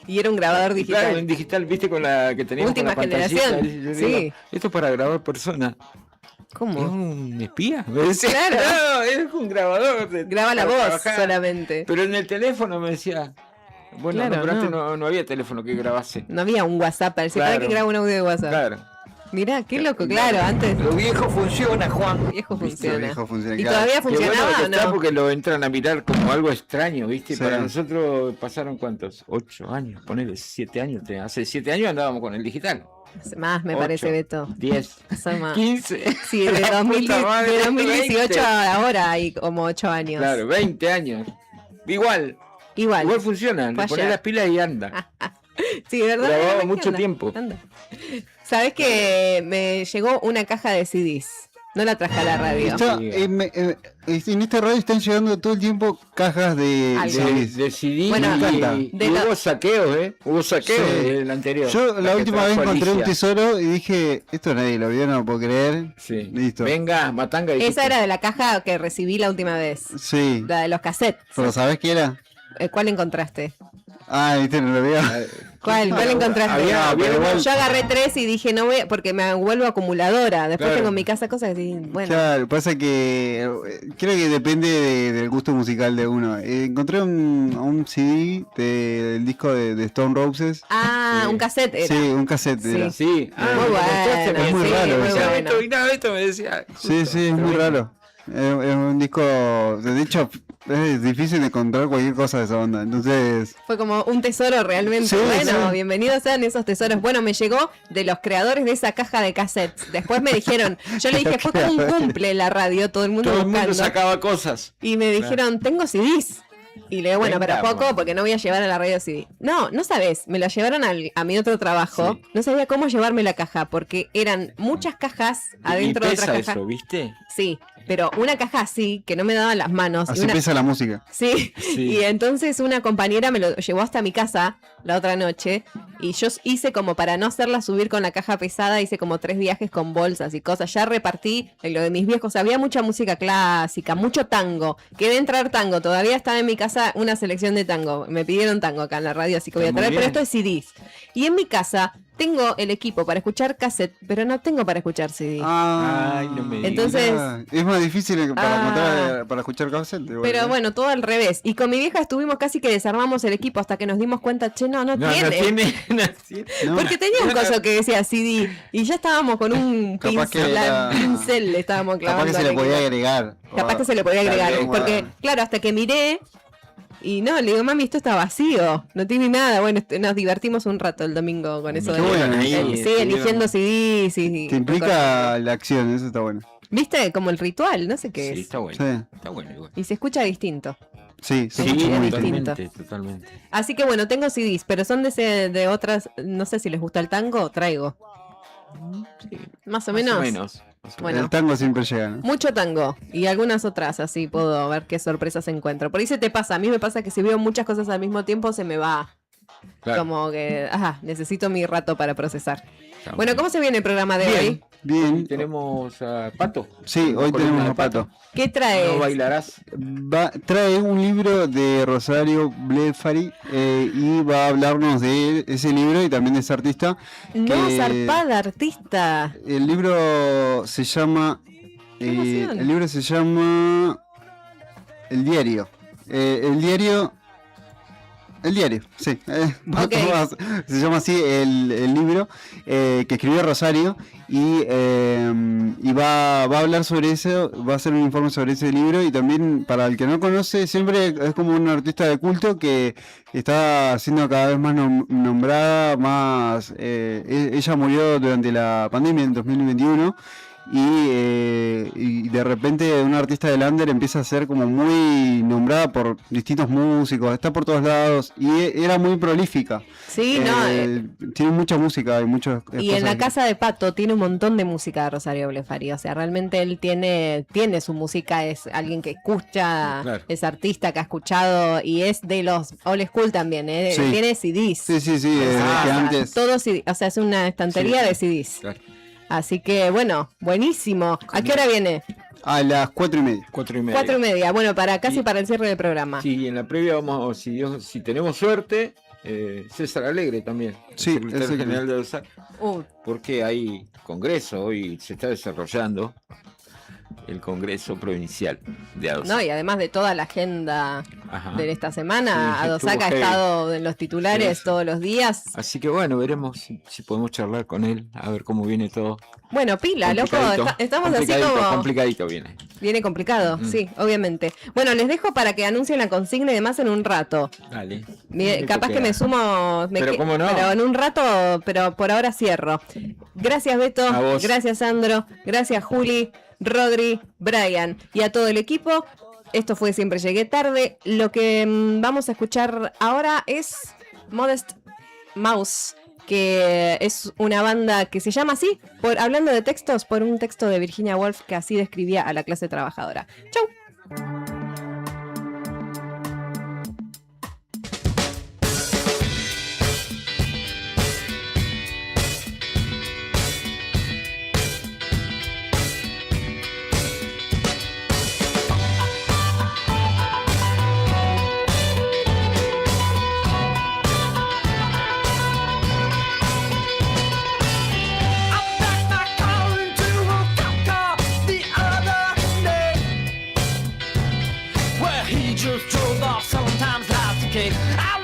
Y era un grabador digital. Claro, un digital, viste, con la que teníamos Última con la pantallita. generación, Y yo sí. digo, esto es para grabar personas. ¿Cómo? ¿Es un espía? Me decía, Claro. no, es un grabador. Graba la para voz trabajar. solamente. Pero en el teléfono me decía. Bueno, Claro, no, pero antes no. no había teléfono que grabase. No había un WhatsApp para decir, Claro. ¿para qué grabo un audio de WhatsApp? Claro. Mirá, qué loco, claro, antes. Lo viejo funciona, Juan. Viejo Viste, funciona. viejo funciona, ¿Y claro. todavía Qué bueno funcionaba que o está no? porque lo entran a mirar como algo extraño, ¿viste? Sí. Para nosotros pasaron ¿cuántos? 8 años, ponele 7 años. Hace 7 años andábamos con el digital. Hace más, me 8, parece, Beto. 10, Son más. 15. Sí, de, La 2000 puta madre, de 2018 20. a ahora hay como 8 años. Claro, 20 años. Igual funciona. Le Fue pones ayer. las pilas y anda. Sí, de verdad. Grababa ¿verdad? mucho Anda, tiempo. anda. ¿Sabés que me llegó una caja de CDs? No la traje a la radio. Está, en esta radio están llegando todo el tiempo cajas de Algo. De CD Bueno, y de hubo lo- saqueos, ¿eh? Hubo saqueos Sí. del anterior. Yo la que última vez trajo encontré un Alicia. tesoro y dije, esto nadie lo vio, no lo puedo creer. Sí. Listo. Venga, matanga. dijiste. Esa era de la caja que recibí la última vez. Sí. La de los cassettes. ¿Pero sabés qué era? ¿Cuál encontraste? Ah, viste, no lo veo. ¿Cuál encontraste? Había igual- Yo agarré 3 y dije, no voy, porque me vuelvo acumuladora. Después Claro. tengo en mi casa cosas que sí, bueno. Claro, pasa que creo que depende del gusto musical de uno. Encontré un CD del disco de Stone Roses. Ah, un cassette era. Sí, un cassette era. Sí. Muy bueno. Es muy sí, raro muy eso. bueno. Esto me decía. Sí, sí, es muy raro. Es un disco, de hecho, es difícil de encontrar cualquier cosa de esa onda. Entonces, Fue como un tesoro realmente. Sí, Bueno, sí. bienvenidos sean esos tesoros. Bueno, me llegó de los creadores de esa caja de cassettes. Después me dijeron, yo le dije, fue como un cumple en la radio, todo el mundo Todo el buscando. mundo sacaba cosas. Y me dijeron, tengo CDs. Y le digo, bueno, pero Venga, poco, porque no voy a llevar a la radio CD. No, no sabes, me lo llevaron a mi otro trabajo. No sabía cómo llevarme la caja, porque eran muchas cajas adentro y de pesa otra caja. eso, ¿viste? Sí, pero una caja así, que no me daban las manos. y así una... empieza la música. Sí. Sí. Y entonces una compañera me lo llevó hasta mi casa la otra noche y yo hice como para no hacerla subir con la caja pesada, hice como 3 viajes con bolsas y cosas. Ya repartí en lo de mis viejos, había mucha música clásica, mucho tango. Quedé entrar tango, todavía estaba en mi casa una selección de tango. Me pidieron tango acá en la radio, así que voy a Está muy traer, pero bien. esto es CDs. Y en mi casa tengo el equipo para escuchar cassette, pero no tengo para escuchar CD. Ay, no me digas. Entonces, Es más difícil para Ah. encontrar, para escuchar cassette. igual, pero ¿eh? bueno, todo al revés. Y con mi vieja estuvimos casi que desarmamos el equipo hasta que nos dimos cuenta, che, no tiene. No. Porque tenía un coso que decía CD y ya estábamos con un Capaz que pincel le estábamos clavando. Capaz que se a le la podía guitarra. agregar. Capaz que se le podía agregar. También, Porque, bueno. claro, hasta que miré y no, le digo, mami, esto está vacío, no tiene nada. Bueno, nos divertimos un rato el domingo con eso. Qué bueno, ahí, sí, eligiendo CDs y Que implica la acción, eso está bueno. ¿Viste? Como el ritual, no sé qué Sí, es. está bueno. Sí. Está bueno igual. Y se escucha distinto. Sí, Se Sí, escucha muy totalmente, distinto. totalmente. Así que bueno, tengo CDs, pero son de otras, no sé si les gusta el tango, traigo. Más o menos. Bueno. El tango siempre llega, ¿no? Mucho tango y algunas otras, así puedo ver qué sorpresas encuentro. Por ahí se te pasa, a mí me pasa que si veo muchas cosas al mismo tiempo se me va. Claro. Como que, necesito mi rato para procesar. Está Bueno, muy ¿cómo se viene el programa de hoy? Bien. Hoy tenemos a Pato. Sí, hoy Columna tenemos de a Pato. ¿Qué traes? No bailarás. Trae un libro de Rosario Blefari y va a hablarnos de ese libro y también de ese artista. No, que zarpada artista. El libro se llama. emoción. El libro se llama. El diario. El diario. El diario, sí. Ok. Se llama así el libro que escribió Rosario y va a hablar sobre eso, va a hacer un informe sobre ese libro y también para el que no conoce, siempre es como un artista de culto que está siendo cada vez más nombrada, más... ella murió durante la pandemia en 2021. Y de repente una artista de Lander empieza a ser como muy nombrada por distintos músicos, está por todos lados y era muy prolífica. Sí, Tiene mucha música y muchas Y en la casa de Pato tiene un montón de música de Rosario Blefari. O sea, realmente él tiene su música, es alguien que escucha, Claro. es artista que ha escuchado y es de los old school también, ¿eh? Sí. Tiene CDs. Sí, desde que antes. Todo CD, o sea, es una estantería Sí. de CDs. Claro. Así que, bueno, buenísimo. ¿A qué hora viene? A las 4:30. 4:30. 4:30. Bueno, casi Y- para el cierre del programa. Sí, en la previa vamos, si tenemos suerte, César Alegre también, Sí, secretario exacto. general de ADOSAC, Uh, porque hay congreso, hoy se está desarrollando el congreso provincial de ADOSAC. no, y además de toda la agenda Ajá. de esta semana, Sí, Adosac estuvo ha heavy. estado en los titulares Sí. todos los días. Así que bueno, veremos si podemos charlar con él, a ver cómo viene todo. Bueno, pila, loco, Complicadito, estamos así complicadito, como... complicadito viene. Viene complicado, sí, obviamente. Bueno, les dejo para que anuncien la consigna y demás en un rato. Dale. Capaz que me sumo, Pero cómo no. pero en un rato, pero por ahora cierro. Gracias Beto, A vos. gracias Sandro, gracias Juli, Rodri, Brian y a todo el equipo. Esto fue Siempre Llegué Tarde. Lo que vamos a escuchar ahora es Modest Mouse, que es una banda que se llama así, hablando de textos, por un texto de Virginia Woolf que así describía a la clase trabajadora. Chau. where he just drove off, selling times lies decay. I